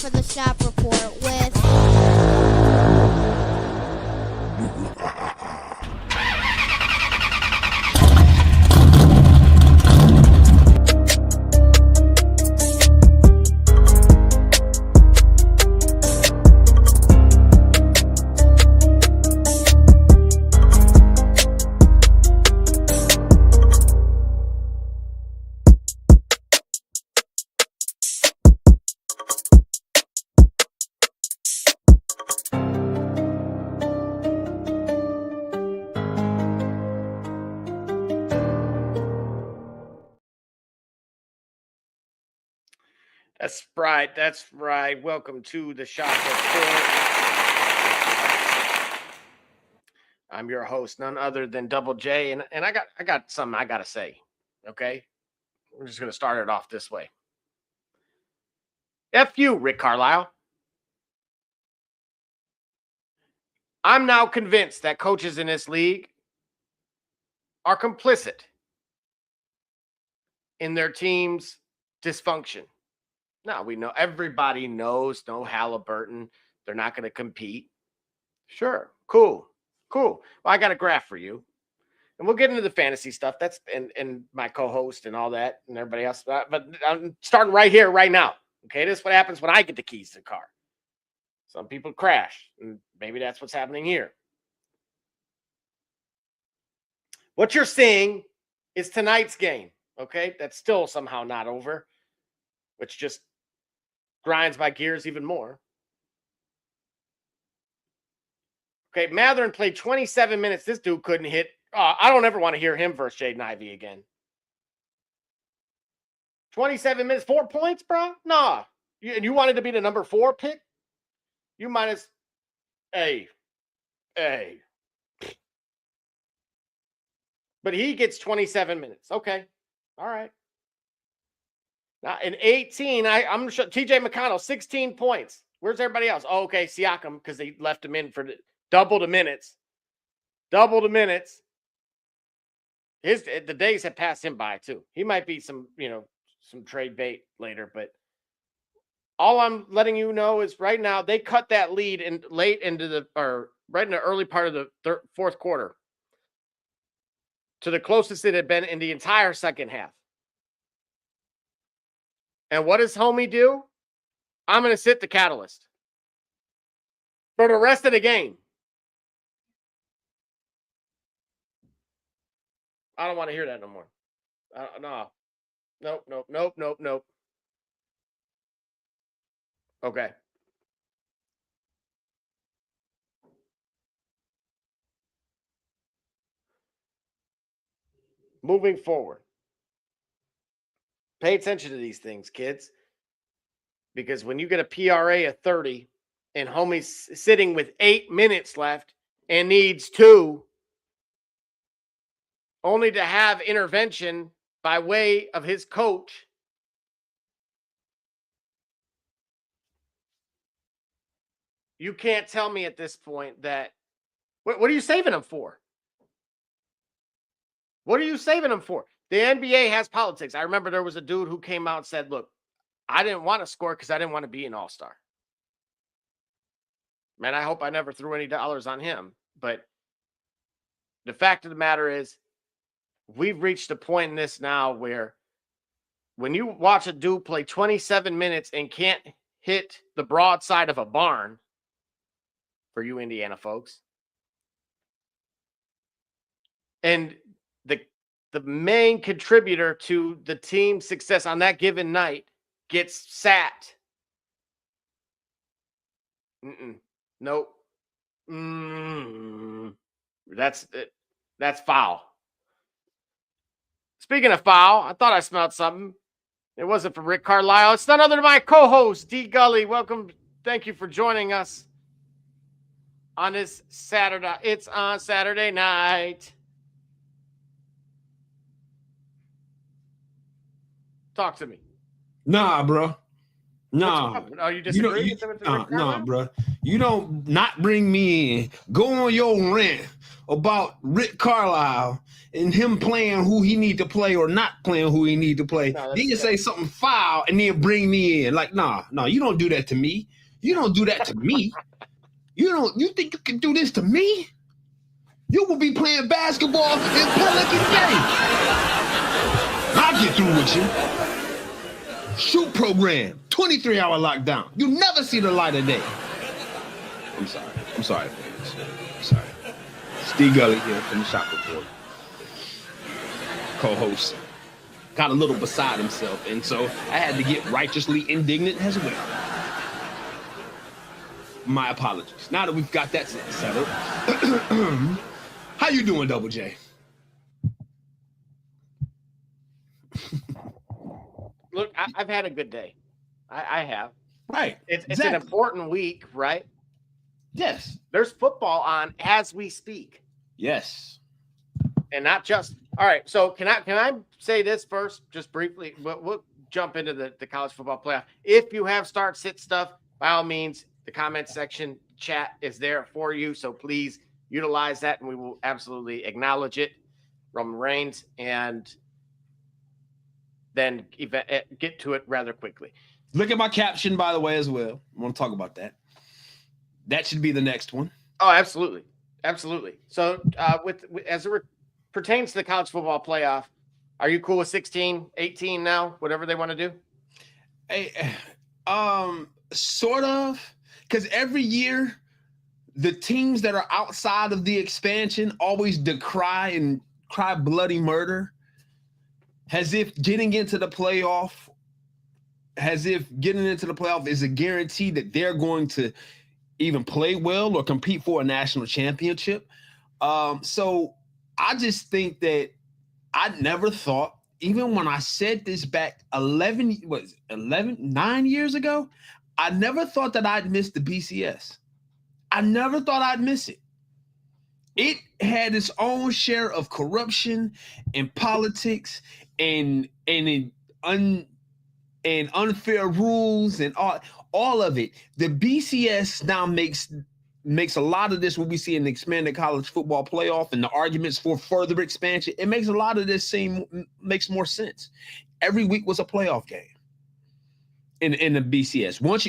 for the Snap Report with... That's right. That's right. Welcome to the Shop Report. I'm your host, none other than Double J, and I got something I gotta say. Okay, we're just gonna start it off this way. F you, Rick Carlisle. I'm now convinced that coaches in this league are complicit in their team's dysfunction. Now, we know everybody knows no Halliburton. They're not going to compete. Sure. Cool. Well, I got a graph for you. And we'll get into the fantasy stuff. That's and my co-host and all that and everybody else. But I'm starting right here, right now. Okay, this is what happens when I get the keys to the car. Some people crash. And maybe that's what's happening here. What you're seeing is tonight's game. Okay, that's still somehow not over, which just grinds my gears even more. Okay, Matherin played 27 minutes. This dude couldn't hit. I don't ever want to hear him versus Jaden Ivey again. 27 minutes, 4 points, bro? Nah. And you wanted to be the number 4 pick? You minus. Hey. But he gets 27 minutes. Okay. All right. Now, in 18, I'm sure TJ McConnell, 16 points. Where's everybody else? Oh, okay, Siakam, because they left him in for double the minutes. The days have passed him by, too. He might be some trade bait later, but all I'm letting you know is right now they cut that lead right in the early part of the fourth quarter to the closest it had been in the entire second half. And what does homie do? I'm going to sit the catalyst for the rest of the game. I don't want to hear that no more. No. Nope. Okay. Moving forward. Pay attention to these things, kids. Because when you get a PRA of 30 and homie's sitting with 8 minutes left and needs 2, only to have intervention by way of his coach, you can't tell me at this point that what are you saving him for? What are you saving him for? The NBA has politics. I remember there was a dude who came out and said, look, I didn't want to score because I didn't want to be an all-star. Man, I hope I never threw any dollars on him. But the fact of the matter is, we've reached a point in this now where when you watch a dude play 27 minutes and can't hit the broadside of a barn, for you Indiana folks, and the main contributor to the team's success on that given night gets sat. Nope. That's foul. Speaking of foul, I thought I smelled something. It wasn't from Rick Carlisle. It's none other than my co-host, D. Gully. Welcome. Thank you for joining us on this Saturday. It's on Saturday night. Talk to me. Nah, bro. Nah. Oh, you disagree with him? Nah, bro. You don't not bring me in. Go on your rant about Rick Carlisle and him playing who he need to play or not playing who he need to play. Then you say something foul and then bring me in. Like, nah, you don't do that to me. You don't do that to me. You think you can do this to me? You will be playing basketball in Pelican Bay. I'll get through with you. Shoot program, 23-hour lockdown. You never see the light of day. I'm sorry, fans. I'm sorry. Steve Gully here from the Shop Report. Co-host. Got a little beside himself, and so I had to get righteously indignant as well. My apologies. Now that we've got that settled. How you doing, Double J? Look, I've had a good day. I have. Right. It's an important week, right? Yes. There's football on as we speak. Yes. And not just. All right. So can I say this first, just briefly? We'll jump into the college football playoff. If you have start sit stuff, by all means, the comment section chat is there for you. So please utilize that, and we will absolutely acknowledge it. Roman Reigns, and then get to it rather quickly. Look at my caption, by the way, as well. I want to talk about that. That should be the next one. Oh, absolutely. Absolutely. So as it pertains to the college football playoff, are you cool with 16, 18 now, whatever they want to do? Hey, sort of, because every year the teams that are outside of the expansion always cry bloody murder, as if getting into the playoff is a guarantee that they're going to even play well or compete for a national championship. So I just think that I never thought, even when I said this back 9 years ago, I never thought that I'd miss the BCS. I never thought I'd miss it. It had its own share of corruption and politics and unfair rules and all of it. The BCS now makes a lot of this, what we see in the expanded college football playoff and the arguments for further expansion. It makes a lot of this makes more sense. Every week was a playoff game in the BCS. Once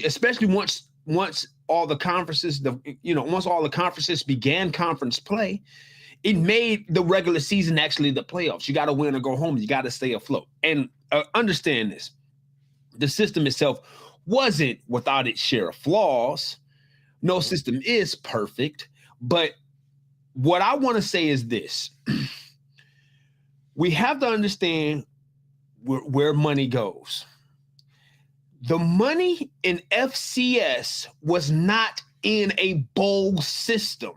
all the conferences, once all the conferences began conference play, it made the regular season actually the playoffs. You got to win or go home. You got to stay afloat. And understand this. The system itself wasn't without its share of flaws. No system is perfect. But what I want to say is this. We have to understand where money goes. The money in FCS was not in a bowl system.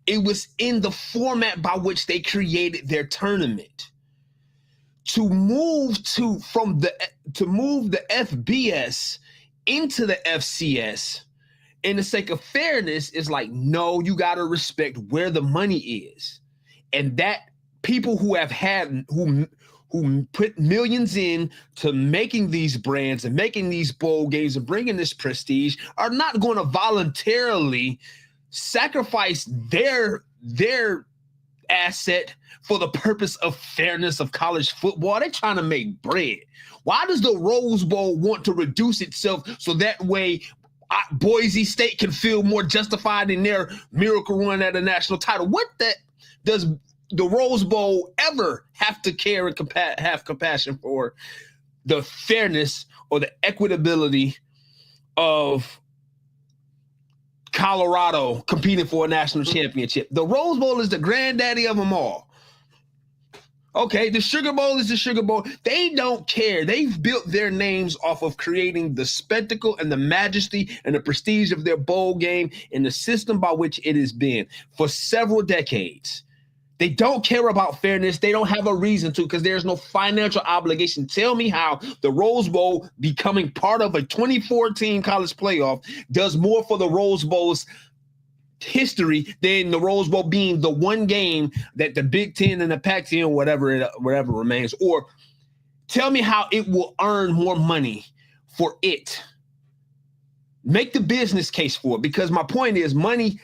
It was in the format by which they created their tournament. To move the FBS into the FCS, in the sake of fairness, is like, no, you got to respect where the money is. And that people who put millions in to making these brands and making these bowl games and bringing this prestige are not going to voluntarily sacrifice their asset for the purpose of fairness of college football. They're trying to make bread. Why does the Rose Bowl want to reduce itself so that way Boise State can feel more justified in their miracle run at a national title? What does the Rose Bowl ever have to care and have compassion for the fairness or the equitability of Colorado competing for a national championship? The Rose Bowl is the granddaddy of them all. Okay, the Sugar Bowl is the Sugar Bowl. They don't care. They've built their names off of creating the spectacle and the majesty and the prestige of their bowl game and the system by which it has been for several decades. They don't care about fairness. They don't have a reason to, because there's no financial obligation. Tell me how the Rose Bowl becoming part of a 24-team college playoff does more for the Rose Bowl's history than the Rose Bowl being the one game that the Big Ten and the Pac-10, whatever remains. Or tell me how it will earn more money for it Make the business case for it, because my point is money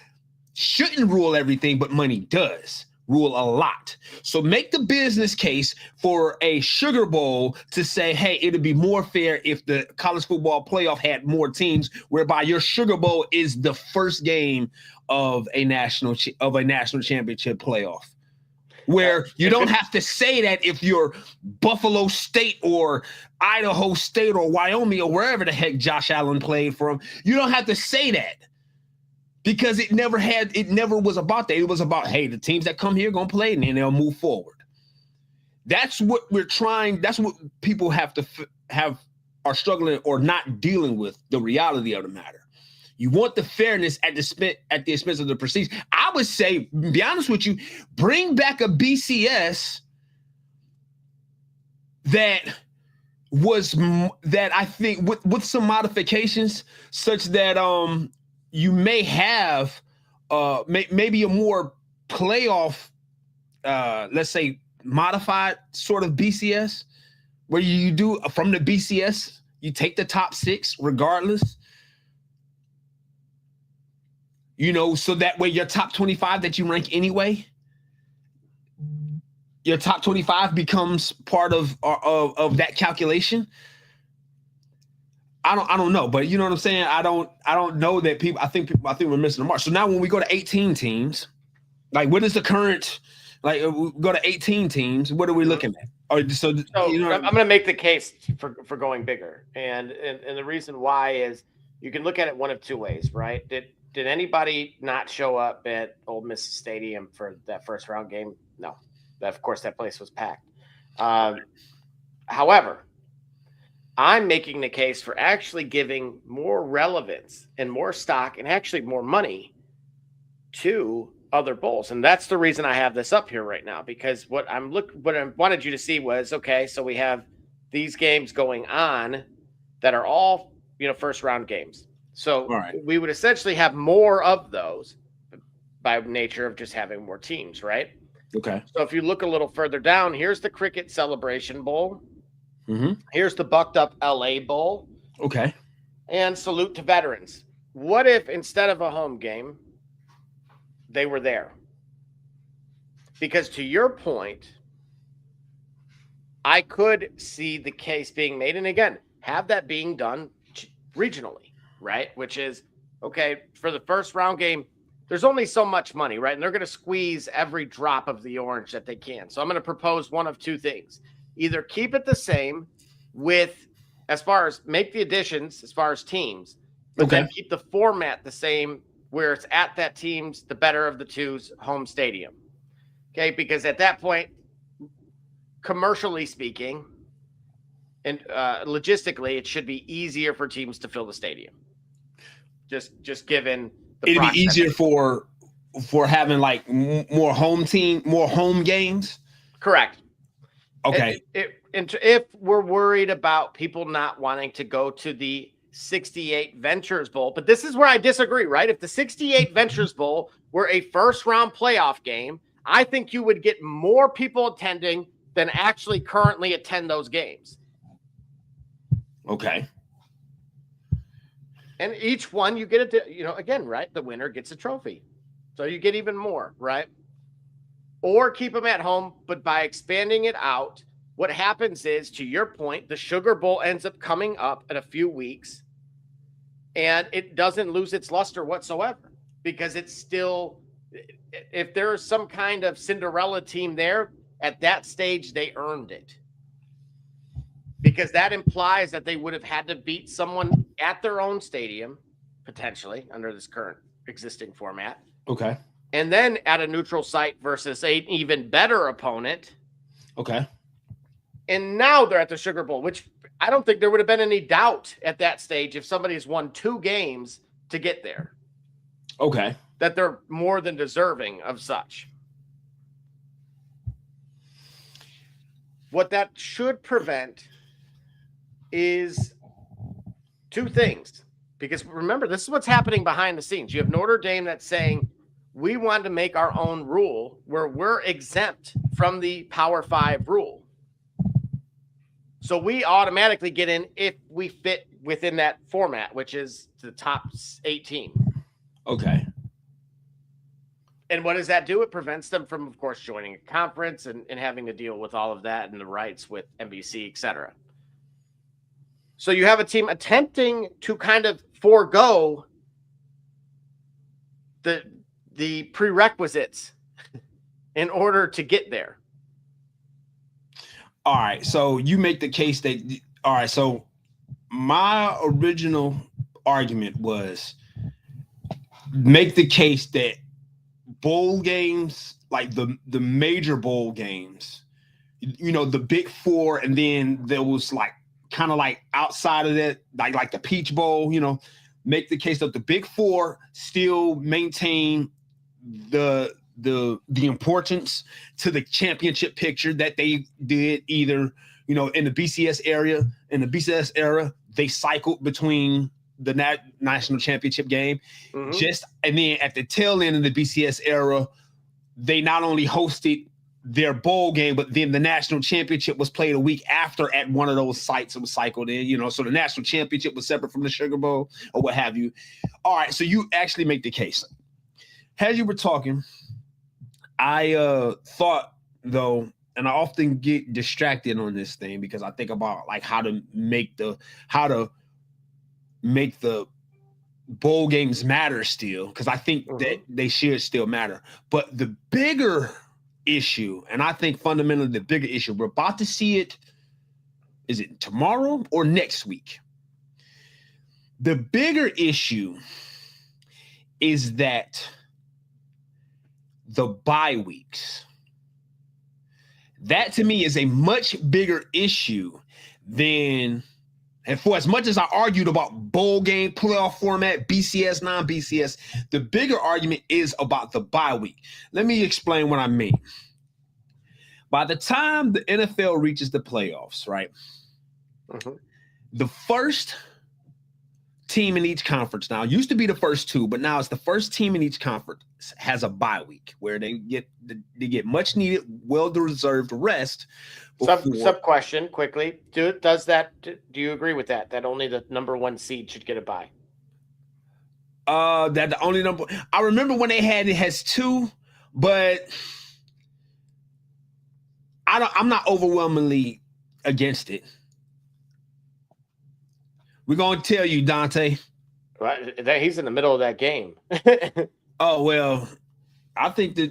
shouldn't rule everything, but money does rule a lot. So make the business case for a Sugar Bowl to say, hey, it'd be more fair if the college football playoff had more teams, whereby your Sugar Bowl is the first game of a national championship playoff. Where you don't have to say that if you're Buffalo State or Idaho State or Wyoming or wherever the heck Josh Allen played from. You don't have to say that, because it never was about that. It was about, hey, the teams that come here going to play and then they'll move forward. That's what we're trying. That's what people are struggling or not dealing with, the reality of the matter. You want the fairness at the expense of the prestige. I would say, be honest with you, bring back a BCS that I think with some modifications, such that you may have maybe a more playoff, let's say modified sort of BCS, where you do from the BCS, you take the top 6 regardless. So that way your top 25 that you rank anyway, your top 25 becomes part of that calculation. I don't know, but you know what I'm saying? I don't know that people. I think we're missing the mark. So now when we go to 18 teams, like what is the current? Like we go to 18 teams, what are we looking at? I'm going to make the case for going bigger, and the reason why is you can look at it one of two ways, right? Did anybody not show up at Ole Miss Stadium for that first round game? No. Of course, that place was packed. However, I'm making the case for actually giving more relevance and more stock and actually more money to other bowls. And that's the reason I have this up here right now, because what I wanted you to see was, okay, so we have these games going on that are all, first round games. So we would essentially have more of those by nature of just having more teams, right? Okay. So if you look a little further down, here's the Cricket Celebration Bowl. Mm-hmm. Here's the Bucked Up LA Bowl. Okay. And Salute to Veterans. What if instead of a home game, they were there? Because to your point, I could see the case being made, and again, have that being done regionally, right? Which is, okay, for the first round game, there's only so much money, right? And they're going to squeeze every drop of the orange that they can. So I'm going to propose one of two things. Either keep it the same with, as far as make the additions, as far as teams, but then keep the format the same, where it's at that team's, the better of the two's home stadium. Okay, because at that point, commercially speaking, and logistically, it should be easier for teams to fill the stadium. Just given the it'd proximity. be easier for having like more home games. Correct. Okay. If we're worried about people not wanting to go to the 68 Ventures Bowl, but this is where I disagree, right? If the 68 Ventures Bowl were a first round playoff game, I think you would get more people attending than actually currently attend those games. Okay. And each one you get again, right? The winner gets a trophy. So you get even more, right? Or keep them at home, but by expanding it out, what happens is, to your point, the Sugar Bowl ends up coming up in a few weeks, and it doesn't lose its luster whatsoever, because it's still, if there is some kind of Cinderella team there, at that stage, they earned it. Because that implies that they would have had to beat someone at their own stadium, potentially, under this current existing format. Okay. And then at a neutral site versus an even better opponent. Okay. And now they're at the Sugar Bowl, which I don't think there would have been any doubt at that stage, if somebody has won 2 games to get there. Okay. That they're more than deserving of such. What that should prevent is 2 things. Because remember, this is what's happening behind the scenes. You have Notre Dame that's saying, we want to make our own rule where we're exempt from the Power 5 rule. So we automatically get in if we fit within that format, which is the top 18. Okay. And what does that do? It prevents them from, of course, joining a conference and having to deal with all of that and the rights with NBC, et cetera. So you have a team attempting to kind of forego the prerequisites in order to get there. All right. So you make the case that, all right. So my original argument was make the case that bowl games, like the major bowl games, you know, the Big Four, and then there was like kind of like outside of that, like the Peach Bowl, you know, make the case that the Big Four still maintain the importance to the championship picture that they did either, you know, in the BCS era, they cycled between the national championship game. And then at the tail end of the BCS era, they not only hosted their bowl game, but then the national championship was played a week after at one of those sites. It was cycled in, you know, so the national championship was separate from the Sugar Bowl or what have you. All right, so you actually make the case. As you were talking, I thought, though, and I often get distracted on this thing because I think about like how to make the bowl games matter still, because I think that they should still matter. But the bigger issue, and I think fundamentally the bigger issue, we're about to see it, is it tomorrow or next week? The bigger issue is that the bye weeks. That to me is a much bigger issue than, and for as much as I argued about bowl game, playoff format, BCS, non-BCS, the bigger argument is about the bye week. Let me explain what I mean. By the time the NFL reaches the playoffs, right, the first team in each conference now, used to be the first two, but now it's the first team in each conference has a bye week where they get much needed, well-deserved rest. Sub question quickly. Do you agree with that? That only the number one seed should get a bye? That the only number. I remember when it has two, but I'm not overwhelmingly against it. We're gonna tell you, Dante. Right, he's in the middle of that game. Oh well, I think that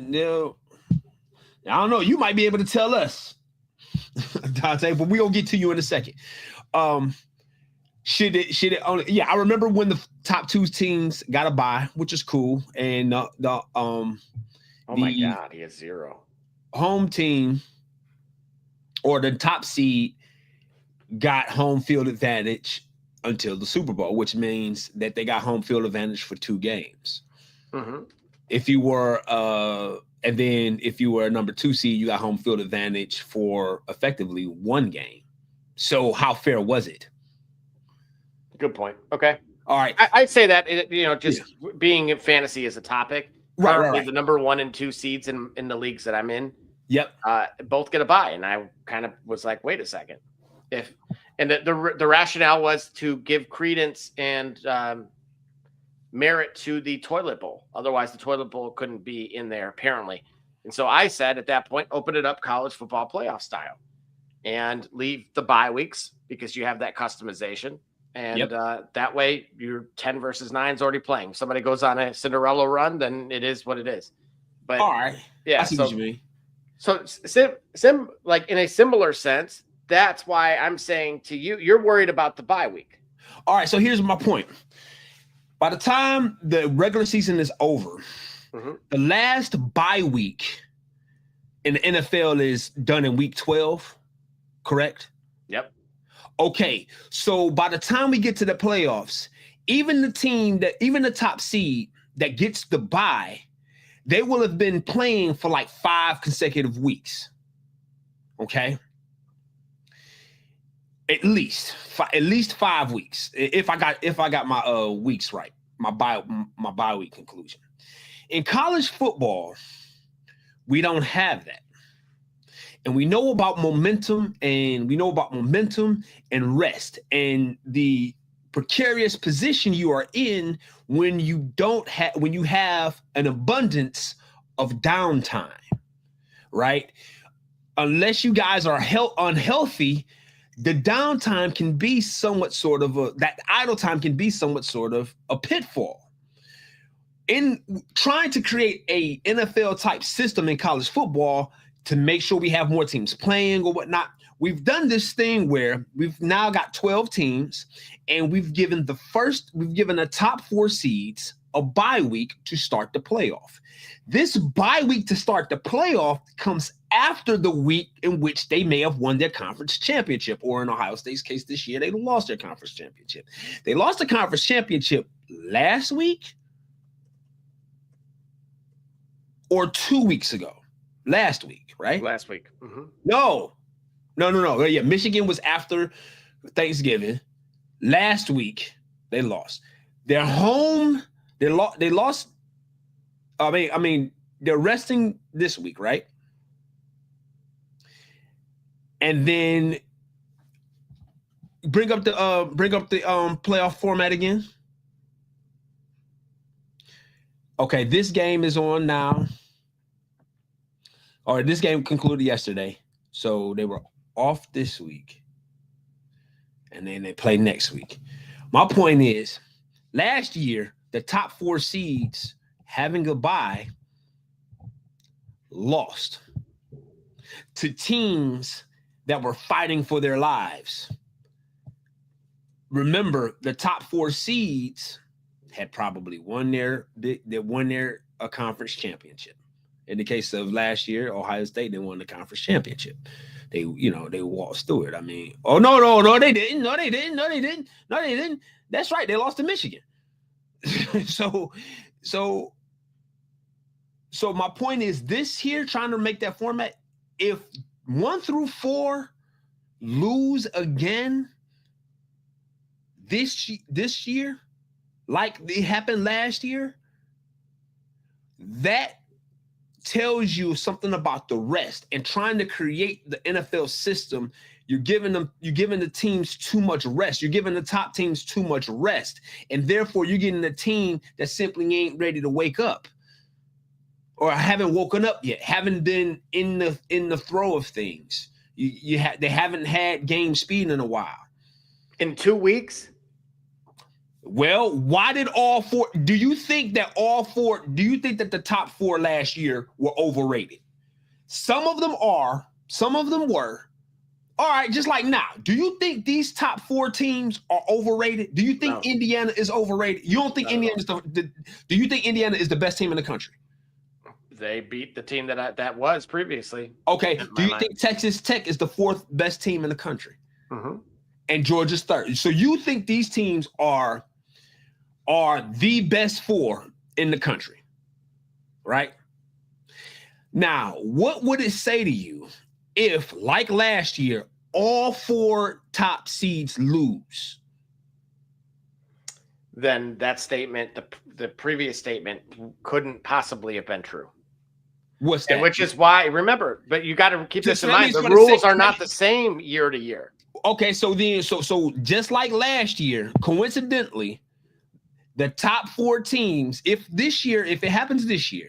I don't know. You might be able to tell us, Dante, but we're gonna get to you in a second. Should it only? Yeah, I remember when the top two teams got a bye, which is cool, and oh my God, he has 0. Home team or the top seed got home field advantage until the Super Bowl, which means that they got home field advantage for 2 games. If you were and then if you were a number 2 seed, you got home field advantage for effectively 1 game. So how fair was it? Good point. Okay. All right. I'd say that, being in fantasy as a topic, right. The number 1 and 2 seeds in the leagues that I'm in, yep, both get a bye. And I kind of was like, wait a second. The rationale was to give credence and merit to the toilet bowl. Otherwise, the toilet bowl couldn't be in there, apparently. And so I said at that point, open it up college football playoff style and leave the bye weeks because you have that customization. And that way your 10 versus 9 is already playing. If somebody goes on a Cinderella run, then it is what it is. But all right. Yeah. I see what you mean. So like in a similar sense, that's why I'm saying to you, you're worried about the bye week. All right. So here's my point. By the time the regular season is over, the last bye week in the NFL is done in week 12, correct? Yep. Okay. So by the time we get to the playoffs, even the top seed that gets the bye, they will have been playing for like 5 consecutive weeks. Okay. At least 5 weeks. If I got my weeks right, my bye week conclusion. In college football, we don't have that. And we know about momentum, and rest, and the precarious position you are in when you have an abundance of downtime, right? Unless you guys are unhealthy, the downtime can be that idle time can be somewhat sort of a pitfall. In trying to create a NFL type system in college football to make sure we have more teams playing or whatnot, we've done this thing where we've now got 12 teams, and we've given the top 4 seeds a bye week to start the playoff. This bye week to start the playoff comes after the week in which they may have won their conference championship, or in Ohio State's case this year, they lost their conference championship. They lost the conference championship last week or 2 weeks ago. Last week, right? Last week. Mm-hmm. No. Yeah, Michigan was after Thanksgiving. Last week, they lost. They're home. They lost. I mean, they're resting this week, right? And then bring up the playoff format again. Okay, this game is on now. Or this game concluded yesterday. So they were off this week. And then they play next week. My point is, last year, the top 4 seeds having a bye lost to teams that were fighting for their lives. Remember, the top 4 seeds had probably won their conference championship. In the case of last year, Ohio State, they won the conference championship. They waltzed through it. I mean, no, they didn't. No, they didn't. That's right. They lost to Michigan. So my point is this here, trying to make that format, if 1 through 4 lose again this year, like it happened last year, that tells you something about the rest. And trying to create the NFL system, you're giving the teams too much rest. You're giving the top teams too much rest, and therefore you're getting a team that simply ain't ready to wake up, or haven't woken up yet, haven't been in the throw of things. They haven't had game speed in a while. In 2 weeks. Well, why did all 4? Do you think that the top 4 last year were overrated? Some of them are, some of them were. All right, just like now. Do you think these top 4 teams are overrated? Do you think Indiana is overrated? You don't think Indiana is do you think Indiana is the best team in the country? They beat the team that was previously. Okay. Do you think Texas Tech is the 4th best team in the country? Mm-hmm. And Georgia's 3rd. So you think these teams are the best 4 in the country, right? Now, what would it say to you if, like last year, all 4 top seeds lose? Then that statement, the previous statement, couldn't possibly have been true. What's that? And which is why, remember, but you got to keep this in mind. The rules are not the same year to year. Okay, so just like last year, coincidentally, the top 4 teams, if it happens this year,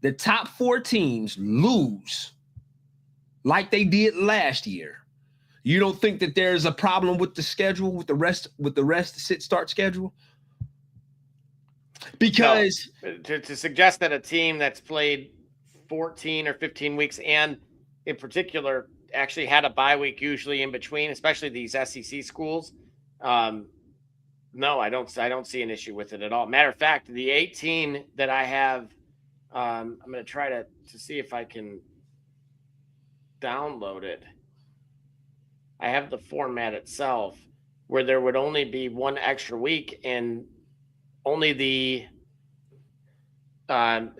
the top 4 teams lose like they did last year, you don't think that there's a problem with the schedule, with the rest sit-start schedule? Because to suggest that a team that's played 14 or 15 weeks, and in particular actually had a bye week usually in between, especially these SEC schools, no, I don't see an issue with it at all. Matter of fact, the 18 that I have, I'm going to try to see if I can download it. I have the format itself where there would only be 1 extra week, and only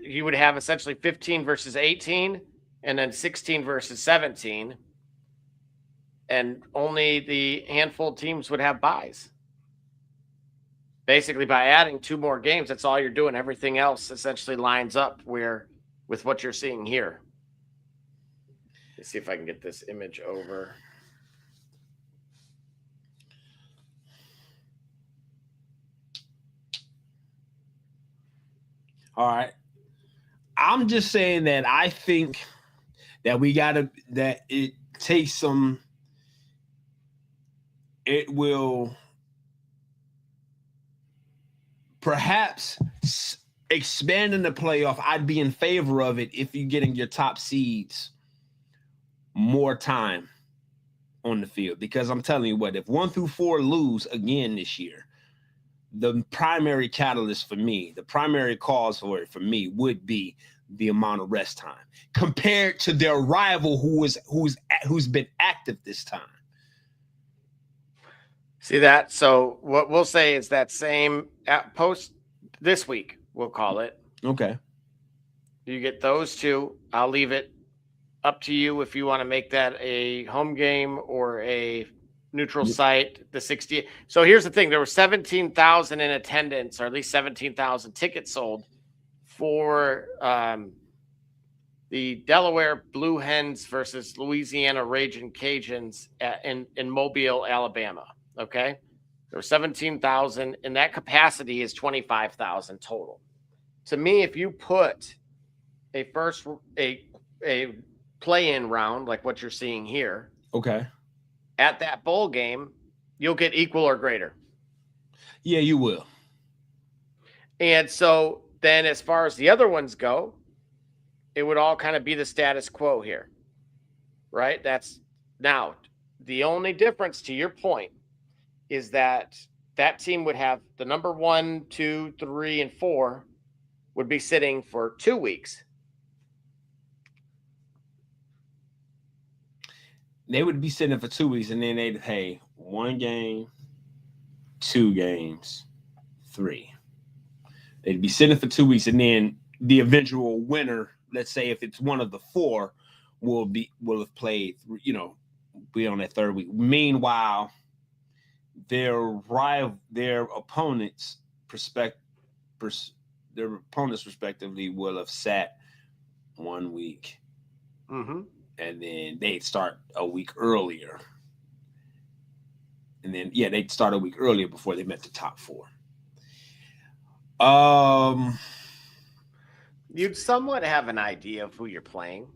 you would have essentially 15 versus 18, and then 16 versus 17, and only the handful of teams would have buys. Basically, by adding 2 more games, that's all you're doing. Everything else essentially lines up with what you're seeing here. Let's see if I can get this image over. All right. I'm just saying that I think that that it takes some, it will perhaps expanding the playoff. I'd be in favor of it if you're getting your top seeds more time on the field, because I'm telling you what, if 1 through 4 lose again this year, the primary catalyst for me, the primary cause for it for me would be the amount of rest time compared to their rival who's been active this time. See that? So what we'll say is that same post this week, we'll call it. Okay. You get those two. I'll leave it up to you if you want to make that a home game or a neutral site, the 60. So here's the thing. There were 17,000 in attendance, or at least 17,000 tickets sold for the Delaware Blue Hens versus Louisiana Ragin' Cajuns in Mobile, Alabama. Okay. There were 17,000, and that capacity is 25,000 total. To me, if you put a play-in round like what you're seeing here, okay, at that bowl game, you'll get equal or greater. Yeah, you will. And so then as far as the other ones go, it would all kind of be the status quo here, right? That's now the only difference, to your point, is that team would have the number 1, 2, 3, and 4 would be sitting for 2 weeks. They would be sitting for 2 weeks, and then they'd pay 1 game, 2 games, 3. They'd be sitting for 2 weeks, and then the eventual winner, let's say if it's one of the 4, will have played, be on that 3rd week. Meanwhile, their opponents respectively will have sat 1 week. Mm-hmm. And then they'd start a week earlier. And then, they'd start a week earlier before they met the top 4. You'd somewhat have an idea of who you're playing,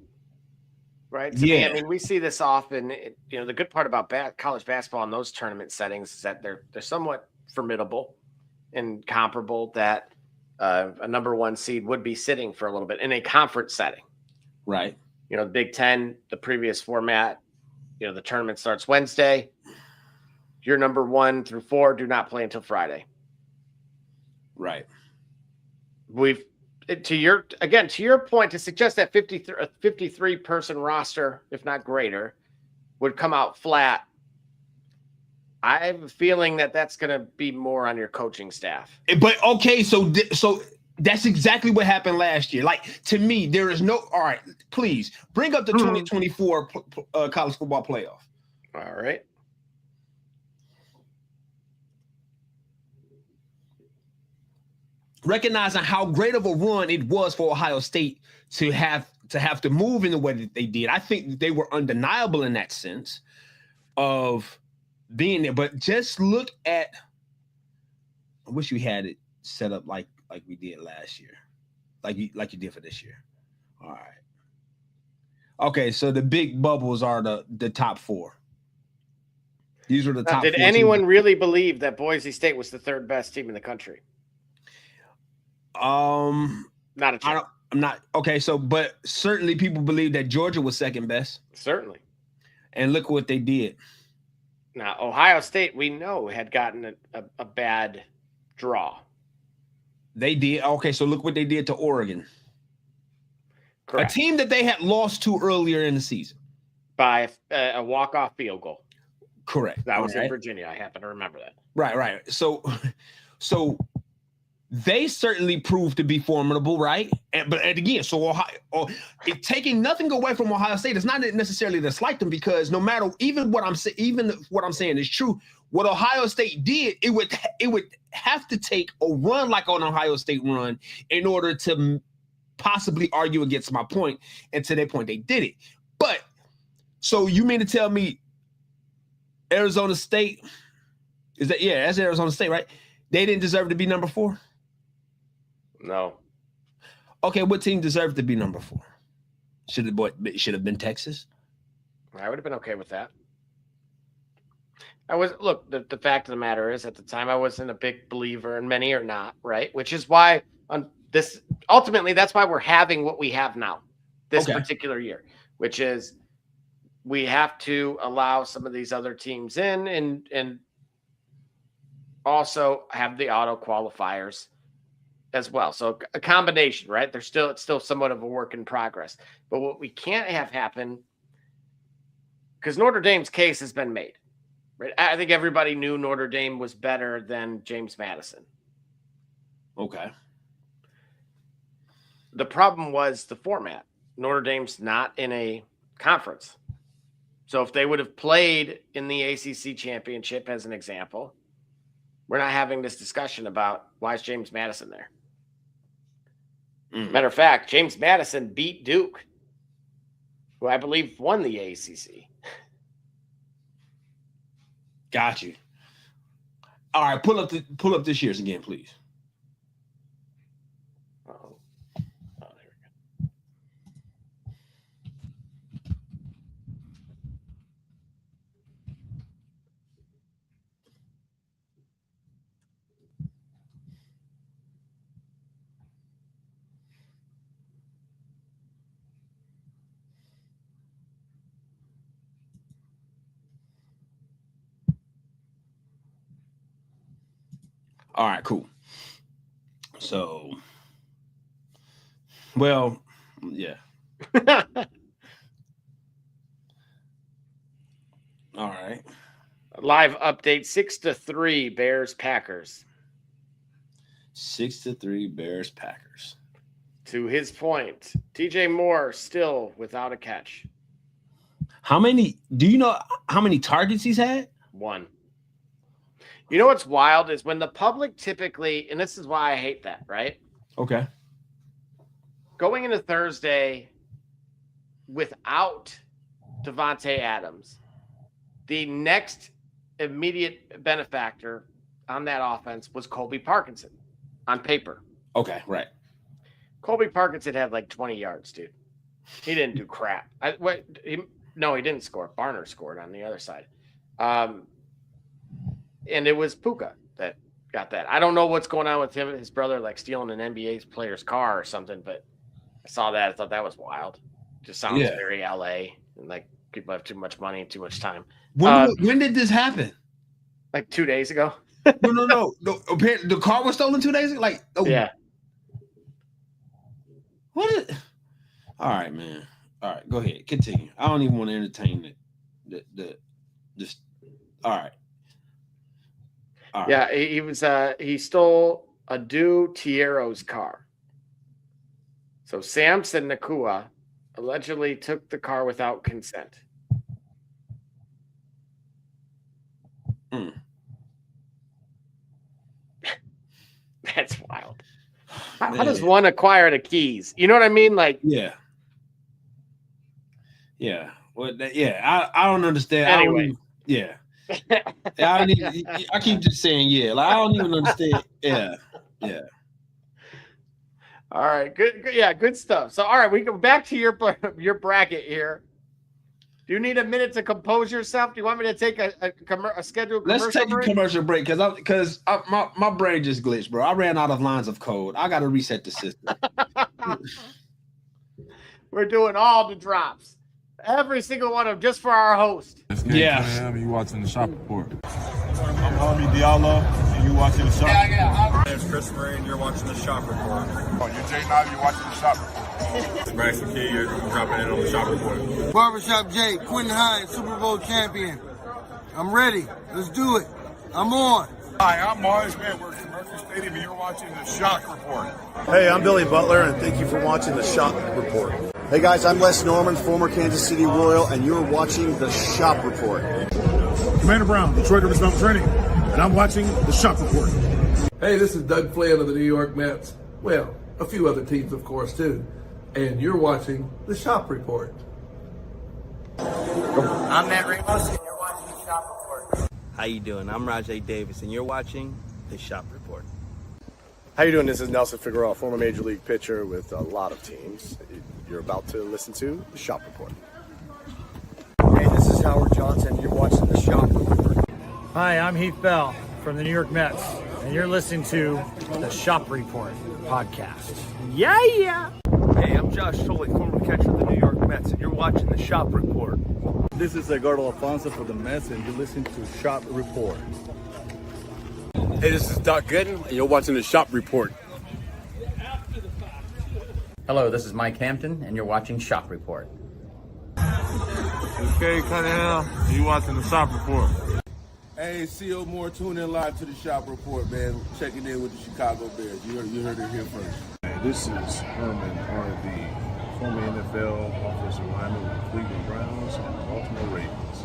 right? To Yeah. me, I mean, we see this often. The good part about college basketball in those tournament settings is that they're somewhat formidable and comparable, that a number 1 seed would be sitting for a little bit in a conference setting. Right. The Big Ten, the previous format, the tournament starts Wednesday. Your number 1 through 4 do not play until Friday. Right. To your point, to suggest that 53 person roster, if not greater, would come out flat. I have a feeling that that's going to be more on your coaching staff. But okay, so that's exactly what happened last year. Like, to me, there is no. All right, please bring up the 2024 college football playoff. All right. Recognizing how great of a run it was for Ohio State to have to move in the way that they did, I think they were undeniable in that sense of being there. But just look at. I wish we had it set up like we did last year, like you did for this year. All right. Okay, so the big bubbles are the top 4. These are the top. Did 4 anyone teams. really believe that Boise State was the 3rd best team in the country? Not a chance. I'm not okay. So, but certainly people believe that Georgia was 2nd best. Certainly. And look what they did. Now, Ohio State, we know, had gotten a bad draw. They did. Okay, so look what they did to Oregon. Correct. A team that they had lost to earlier in the season. By a walk-off field goal. Correct. That was in Virginia. I happen to remember that. Right. So they certainly proved to be formidable, right? But again, so Ohio, taking nothing away from Ohio State, it's not necessarily to slight them, because no matter even what I'm saying is true. What Ohio State did, it would have to take a run like an Ohio State run in order to possibly argue against my point. And to that point, they did it. But So you mean to tell me Arizona State is that? Yeah, that's Arizona State, right? They didn't deserve to be number 4. No. Okay, what team deserved to be number 4? Should have been Texas. I would have been okay with that. The fact of the matter is, at the time, I wasn't a big believer, and many are not, right? Which is why ultimately, that's why we're having what we have now, this particular year, which is we have to allow some of these other teams in and also have the auto qualifiers as well. So a combination, right? It's still somewhat of a work in progress. But what we can't have happen, because Notre Dame's case has been made, right? I think everybody knew Notre Dame was better than James Madison. Okay. The problem was the format. Notre Dame's not in a conference. So if they would have played in the ACC championship, as an example, we're not having this discussion about why is James Madison there. Matter of fact, James Madison beat Duke, who I believe won the ACC. Got you. All right, pull up this year's again, please. Oh, there we go. All right, cool. So, well, yeah. All right. Live update 6-3 Bears Packers. 6-3 Bears Packers. To his point, TJ Moore still without a catch. Do you know how many targets he's had? 1. You know what's wild is when the public typically, and this is why I hate that, right? Okay. Going into Thursday without Devontae Adams, the next immediate benefactor on that offense was Colby Parkinson on paper. Okay, right. Colby Parkinson had like 20 yards, dude. He didn't do crap. He didn't score. Barner scored on the other side. And it was Puka that got that. I don't know what's going on with him and his brother, like stealing an NBA player's car or something, but I saw that. I thought that was wild. Just sounds very LA, and like people have too much money and too much time. When did this happen? Like 2 days ago. No. The car was stolen 2 days ago? Yeah. All right, man. All right, go ahead. Continue. I don't even want to entertain it. All right. All right. Yeah, he stole a Tiero's car. So Samson Nakua allegedly took the car without consent. That's wild. How does one acquire the keys? You know what I mean? Like, yeah. Well, I don't understand. Anyway, I keep just saying, yeah. Like, I don't even understand. Yeah. All right, good. Yeah, good stuff. So, all right, we go back to your bracket here. Do you need a minute to compose yourself? Do you want me to take a scheduled commercial break? Let's take a commercial break because my brain just glitched, bro. I ran out of lines of code. I got to reset the system. We're doing all the drops. Every single one of them just for our host. Yeah. You watching the Shop Report. I'm Harvey Diallo, and you watching the Shop Report. My name's Chris Murray, and you're watching the Shop Report. You're Jay Knight, you're watching the Shop Report. Braxton Key, you're dropping in on the Shop Report. Barbershop Jay, Quentin Hines, Super Bowl champion. I'm ready. Let's do it. I'm on. Hi, I'm Mars Edwards from Murphy Stadium, and you're watching the Shop Report. Hey, I'm Billy Butler, and thank you for watching the Shop Report. Hey guys, I'm Les Norman, former Kansas City Royal, and you're watching the Shop Report. Commander Brown, Detroit Rivers Mountain Training, and I'm watching the Shop Report. Hey, this is Doug Flynn of the New York Mets. Well, a few other teams, of course, too. And you're watching the Shop Report. Good I'm Matt Ramos, and you're watching The Shop Report. How you doing? I'm Rajay Davis, and you're watching The Shop Report. How you doing? This is Nelson Figueroa, former Major League pitcher with a lot of teams. You're about to listen to The Shop Report. Hey, this is Howard Johnson. You're watching The Shop Report. Hi, I'm Heath Bell from the New York Mets, and you're listening to The Shop Report podcast. Yeah! Hey, I'm Josh Sholey, former catcher of the New York Mets, and you're watching The Shop Report. This is Edgardo Alfonso for the Mets, and you're listening to Shop Report. Hey, this is Doc Gooden, and you're watching The Shop Report. Hello, this is Mike Hampton, and you're watching Shop Report. Okay, Cunningham, and you're watching The Shop Report. Hey, C.O. Moore, tune in live to The Shop Report, man. Checking in with the Chicago Bears. You heard it here first. Hey, this is Herman R.D., former NFL offensive lineman with the Cleveland Browns and Baltimore Ravens.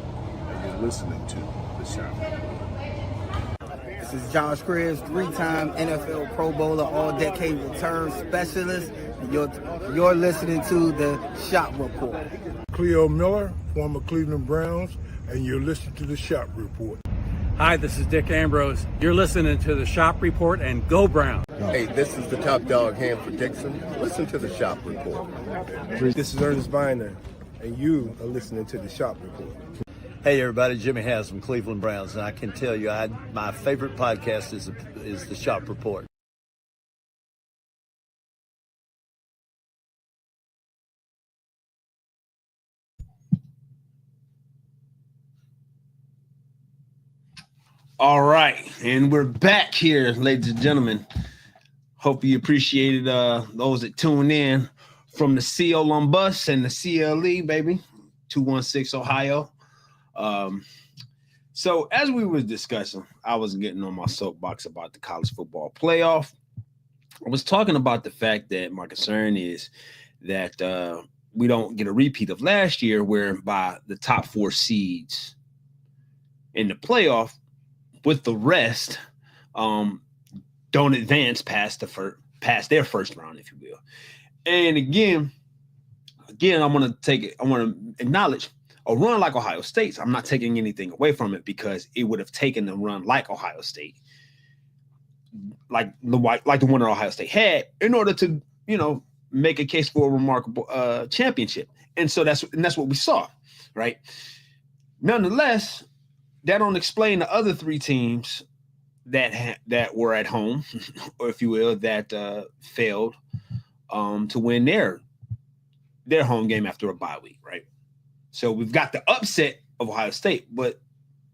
And you're listening to The Shop Report. This is Josh Cribbs, three-time NFL Pro Bowler, all-decade return specialist. And you're listening to The Shop Report. Cleo Miller, former Cleveland Browns, and you're listening to The Shop Report. Hi, this is Dick Ambrose. You're listening to The Shop Report, and go Brown. Hey, this is the top dog, Hanford Dixon. Listen to The Shop Report. This is Ernest Biner, and you are listening to The Shop Report. Hey everybody, Jimmy Has from Cleveland Browns, and I can tell you my favorite podcast is The Shop Report. All right, and we're back here, ladies and gentlemen. Hope you appreciated those that tuned in from the CO Lumbus and the CLE, baby, 216 Ohio. So as we were discussing, I was getting on my soapbox about the college football playoff. I was talking about the fact that my concern is that we don't get a repeat of last year, whereby the top four seeds in the playoff with the rest don't advance past their first round, if you will. And again, I want to acknowledge a run like Ohio State's. I'm not taking anything away from it because it would have taken a run like Ohio State, like the one that Ohio State had, in order to, make a case for a remarkable championship. And so that's what we saw, right? Nonetheless, that don't explain the other three teams that were at home, or if you will, that failed to win their home game after a bye week, right? So we've got the upset of Ohio State, but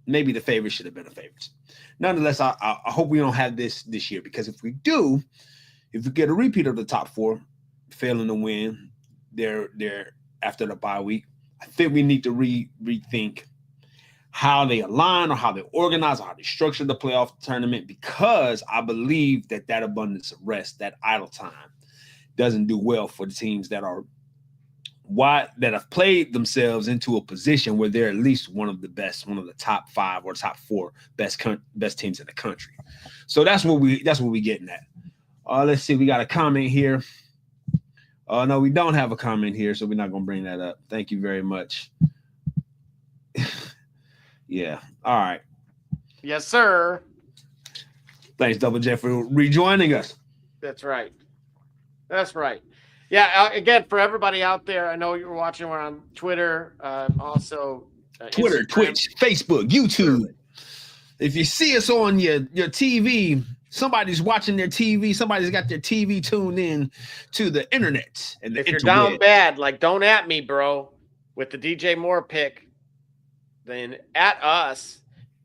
maybe the favorites should have been the favorites. Nonetheless, I hope we don't have this year, because if we do, if we get a repeat of the top four failing to win their after the bye week, I think we need to rethink how they align or how they organize or how they structure the playoff tournament, because I believe that abundance of rest, that idle time, doesn't do well for the teams that have played themselves into a position where they're at least one of the top five or top four best teams in the country. So that's what we getting at. Let's see, we got a comment here. No, we don't have a comment here, so we're not going to bring that up. Thank you very much. Yeah. All right. Yes, sir. Thanks, Double J, for rejoining us. That's right. Yeah. Again, for everybody out there, I know you're watching. We're on Twitter, also Twitter, Instagram. Twitch, Facebook, YouTube. If you see us on your TV, somebody's watching their TV. Somebody's got their TV tuned in to the internet. And if you're down bad, don't at me, bro, with the DJ Moore pick, then at us,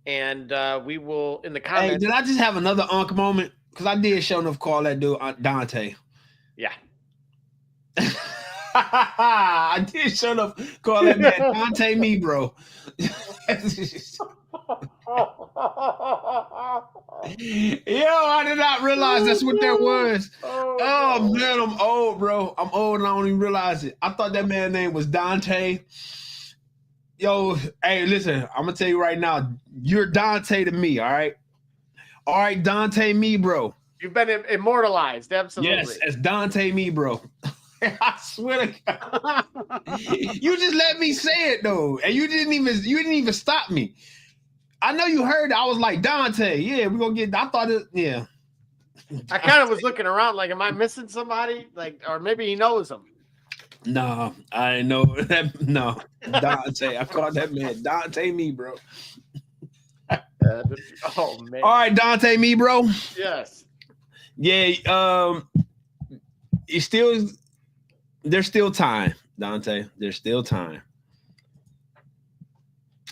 and we will in the comments. Hey, did I just have another Unc moment? Because I did show enough call that dude Dante. Yeah. I did show enough call that man Dante me, bro. Yo, I did not realize that's what that was. Oh man, I'm old, bro. I'm old and I don't even realize it. I thought that man's name was Dante. Yo, hey, listen, I'm gonna tell you right now, you're Dante to me, all right? All right, Dante me, bro. You've been immortalized, absolutely. Yes, as Dante me, bro. I swear to God. You just let me say it though, and you didn't even stop me. I know you heard it. I was like, Dante, yeah, we're gonna get. I thought it, yeah. I kind of was looking around like, am I missing somebody? Like, or maybe he knows him. No, I know that. No, Dante. I called that man Dante me, bro. Oh man. All right, Dante me, bro. Yes. Yeah. There's still time, Dante. There's still time.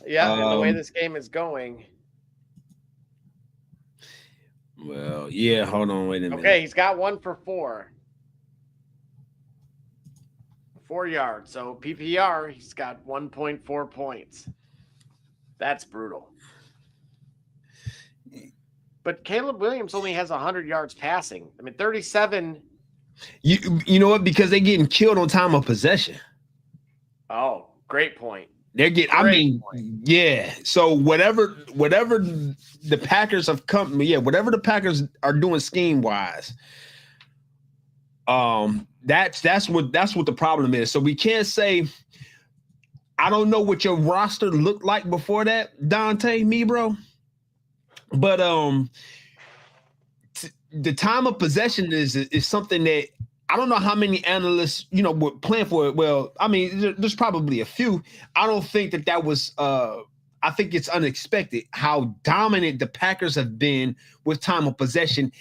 Yeah, and the way this game is going. Well, yeah. Hold on, wait a minute. Okay, he's got 1 for 4. 4 yards. So PPR, he's got 1.4 points. That's brutal. But Caleb Williams only has 100 yards passing. I mean, 37. You know what? Because they're getting killed on time of possession. Oh, great point. They're getting. I mean, yeah. So whatever the Packers have come, yeah, whatever the Packers are doing scheme wise, that's what the problem is. So we can't say. I don't know what your roster looked like before that, Dante, me, bro. But the time of possession is something that I don't know how many analysts, were playing for it. Well, I mean, there's probably a few. I don't think that was I think it's unexpected how dominant the Packers have been with time of possession,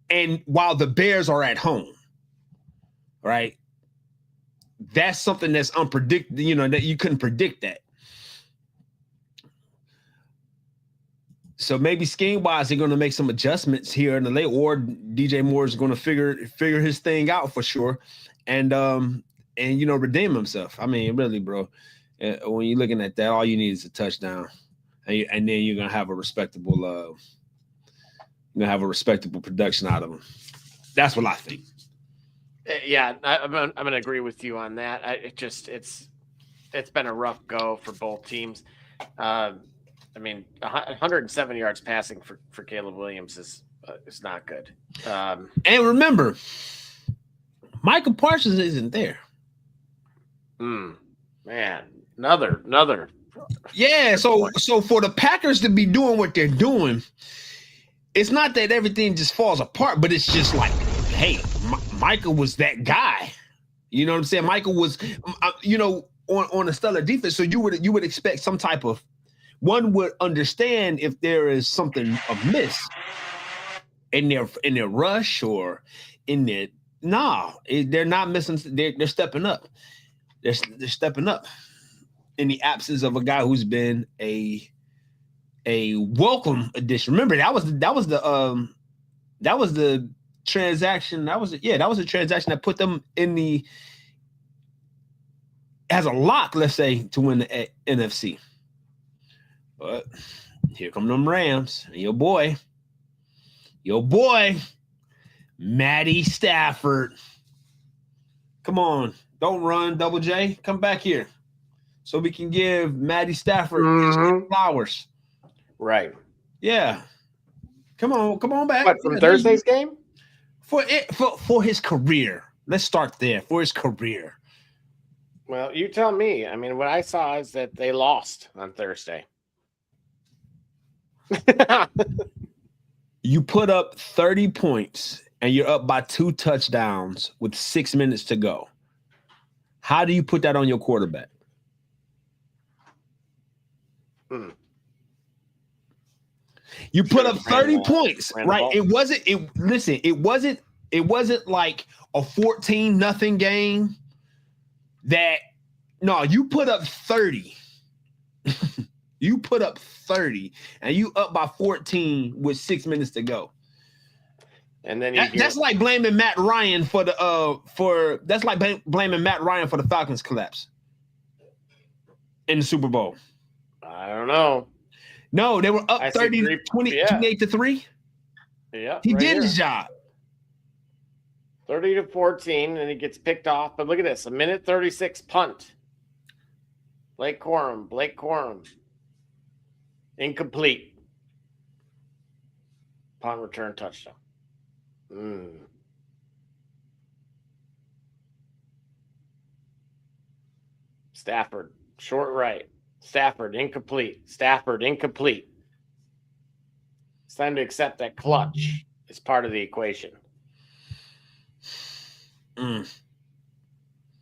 and while the Bears are at home, right? That's something that's unpredictable, that you couldn't predict that. So maybe scheme-wise, they're going to make some adjustments here in the late, or DJ Moore is going to figure his thing out for sure, and redeem himself. I mean, really, bro, when you're looking at that, all you need is a touchdown, and then you're going to have a respectable production out of him. That's what I think. Yeah, I'm going to agree with you on that. It's been a rough go for both teams. I mean, 107 yards passing for Caleb Williams is not good. And remember, Michael Parsons isn't there. Man, another. Yeah, so for the Packers to be doing what they're doing, it's not that everything just falls apart, but it's just like, hey, Michael was that guy. You know what I'm saying? Michael was, on a stellar defense. So you would expect some type of. One would understand if there is something amiss in their rush or in their they're not missing. They're stepping up. They're stepping up in the absence of a guy who's been a welcome addition. Remember that was the transaction. That was the transaction that put them in the as a lock. Let's say to win the NFC. But here come them Rams. And your boy, Matty Stafford. Come on. Don't run, Double J. Come back here so we can give Matty Stafford his flowers. Right. Yeah. Come on back. What, from Thursday's game? For his career. Let's start there. For his career. Well, you tell me. I mean, what I saw is that they lost on Thursday. You put up 30 points and you're up by 2 touchdowns with 6 minutes to go. How do you put that on your quarterback? You put up 30 points, right? It wasn't like a 14-0 game you put up 30. You put up 30 and you up by 14 with 6 minutes to go. And then that's like blaming Matt Ryan for the Falcons collapse in the Super Bowl. I don't know. No, they were up 28-3. Yeah. He did his job. 30-14, and he gets picked off. But look at this, a minute 36 punt. Blake Corum. Incomplete. Punt return touchdown. Stafford, short right. Stafford, incomplete. Stafford, incomplete. It's time to accept that clutch is part of the equation.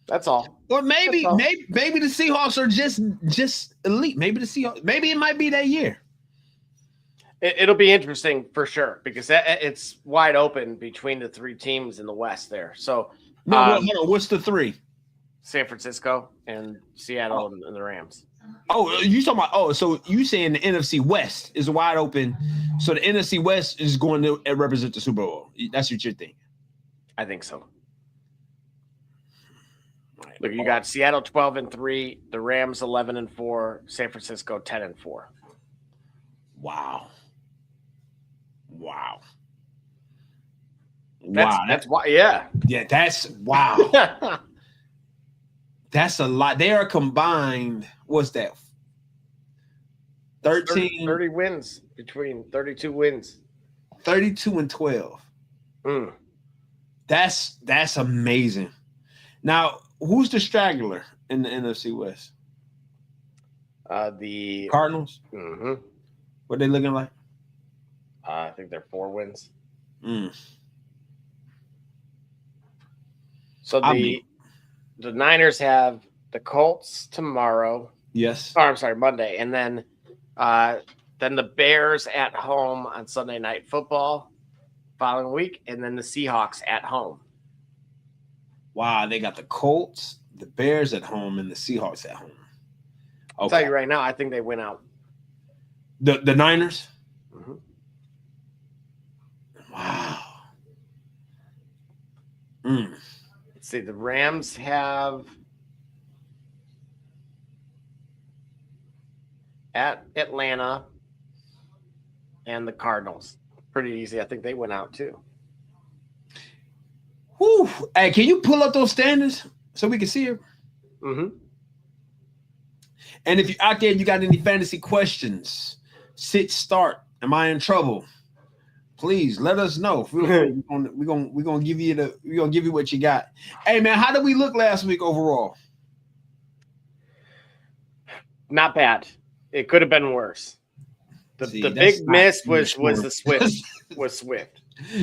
That's all. Or maybe the Seahawks are just elite. Maybe the Seahawks. Maybe it might be that year. It'll be interesting for sure because it's wide open between the three teams in the West there. So no, what's the three? San Francisco and Seattle and the Rams. Oh, you talking about? Oh, so you saying the NFC West is wide open? So the NFC West is going to represent the Super Bowl. That's what you're thinking. I think so. Look, you got Seattle 12-3, the Rams 11-4, San Francisco 10-4. Wow. That's why. Yeah. That's wow. That's a lot. They are combined. What's that? 13, 30 wins between 32 wins. 32 and 12. That's amazing. Now, who's the straggler in the NFC West? The Cardinals. Mm-hmm. What they looking like? I think they're 4 wins. So the Niners have the Colts tomorrow. Yes. Oh, I'm sorry, Monday, and then the Bears at home on Sunday Night Football following week, and then the Seahawks at home. Wow, they got the Colts, the Bears at home, and the Seahawks at home. Okay. I'll tell you right now, I think they win out. The Niners? Mm-hmm. Wow. Let's see, the Rams have at Atlanta and the Cardinals. Pretty easy. I think they went out too. Whew. Hey, can you pull up those standings so we can see it? Mm-hmm. And if you're out there and you got any fantasy questions, start. Am I in trouble? Please let us know. We're gonna give you what you got. Hey man, how did we look last week overall? Not bad. It could have been worse. The big miss was the Swift. Was Swift.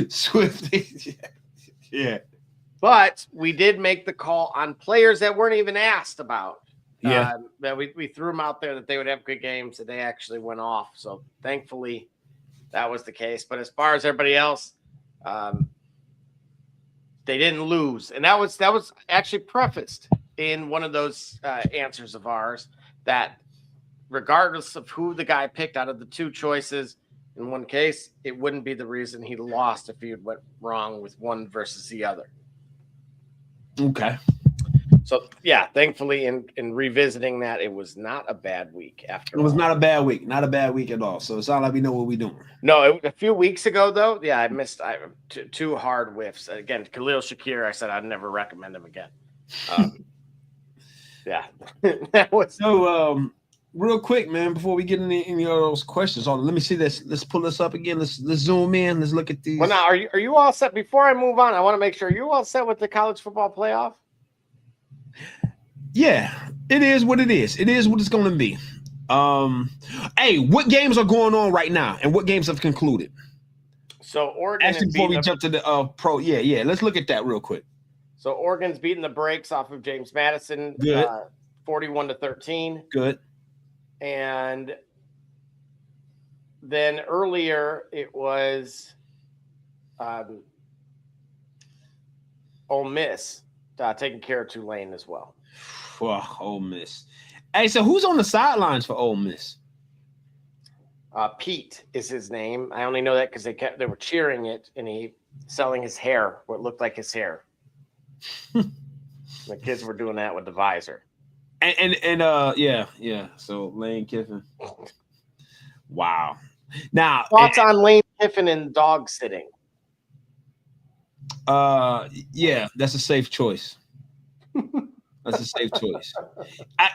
Swift. Yeah. But we did make the call on players that weren't even asked about. Yeah. That we threw them out there that they would have good games and they actually went off. So thankfully that was the case. But as far as everybody else, they didn't lose. And that was actually prefaced in one of those answers of ours that regardless of who the guy picked out of the two choices, in one case, it wouldn't be the reason he lost if he had went wrong with one versus the other. Okay. So, yeah, thankfully, in revisiting that, it was not a bad week after all. It was not a bad week. Not a bad week at all. So it's not like we know what we're doing. No, a few weeks ago, though, yeah, I missed two hard whiffs. Again, Khalil Shakir, I said I'd never recommend him again. Yeah. That was so real quick, man, before we get into any of those questions, let me see this. Let's pull this up again. Let's zoom in. Let's look at these. Well, now, are you all set? Before I move on, I want to make sure you're all set with the college football playoff. Yeah, it is what it is. It is what it's going to be. Hey, what games are going on right now, and what games have concluded? So Oregon. Actually, before we jump to the pro, yeah. Let's look at that real quick. So Oregon's beating the brakes off of James Madison, 41-13. Good. And then earlier it was Ole Miss taking care of Tulane as well. Ole Miss. Hey, so who's on the sidelines for Ole Miss? Pete is his name. I only know that because they were cheering it, and he selling his hair, what looked like his hair. The kids were doing that with the visor. And yeah. So Lane Kiffin. Wow. Now thoughts on Lane Kiffin and dog sitting? Yeah, that's a safe choice. That's a safe choice.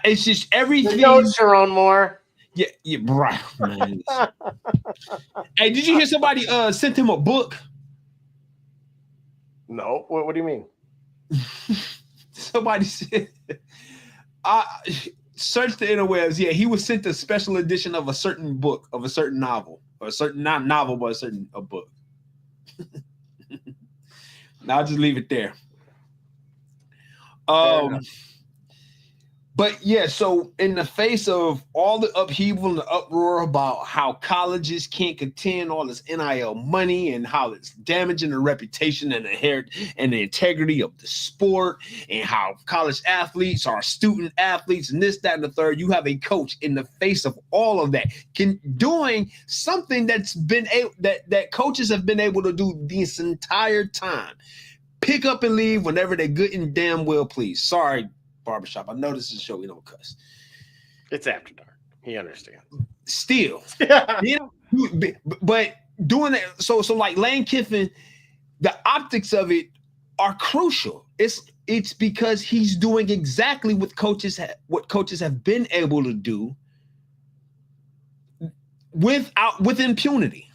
It's just everything. Sharon Moore. Yeah, right, man. Hey, did you hear somebody sent him a book? No. What do you mean? Somebody said Search the interwebs. Yeah, he was sent a special edition of a certain book, of a certain novel, or a certain, not novel, but a book. Now I'll just leave it there. But yeah, so in the face of all the upheaval and the uproar about how colleges can't contend all this NIL money and how it's damaging the reputation and the integrity of the sport, and how college athletes are student athletes and this, that, and the third, you have a coach in the face of all of that doing something that's been that coaches have been able to do this entire time. Pick up and leave whenever they good and damn well please. Sorry, Barbershop. I know this is a show we don't cuss. It's after dark. He understands. Still, but doing that. So like Lane Kiffin, the optics of it are crucial. It's because he's doing exactly what coaches have been able to do with impunity.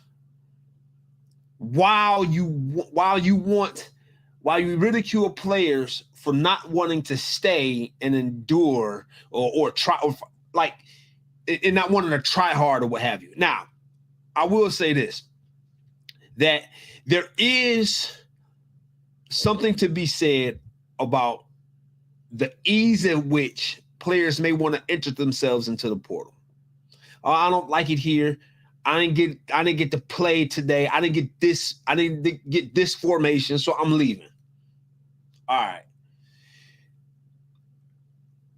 While you ridicule players for not wanting to stay and endure or try, or like, and not wanting to try hard or what have you. Now, I will say this, that there is something to be said about the ease at which players may want to enter themselves into the portal. I don't like it here. I didn't get to play today. I didn't get this formation, so I'm leaving. All right.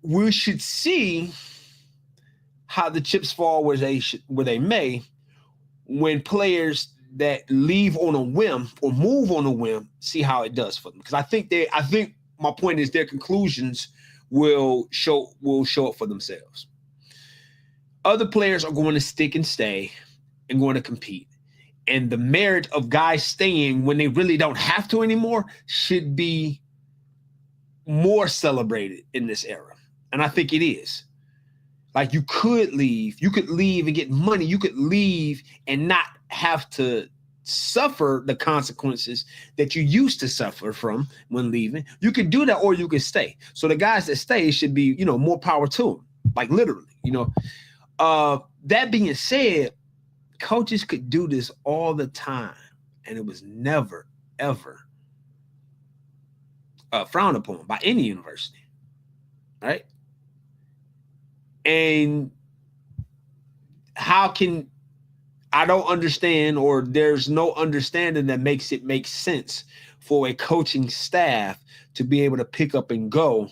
We should see how the chips fall where they may, when players that leave on a whim or move on a whim, see how it does for them. Because I think my point is their conclusions will show up for themselves. Other players are going to stick and stay and going to compete. And the merit of guys staying when they really don't have to anymore should be more celebrated in this era. And I think it is. Like, you could leave and get money. You could leave and not have to suffer the consequences that you used to suffer from when leaving. You could do that, or you could stay. So the guys that stay should be, more power to them. Like, literally, that being said, coaches could do this all the time, and it was never, ever frowned upon by any university, right? And I don't understand, or there's no understanding that makes it make sense for a coaching staff to be able to pick up and go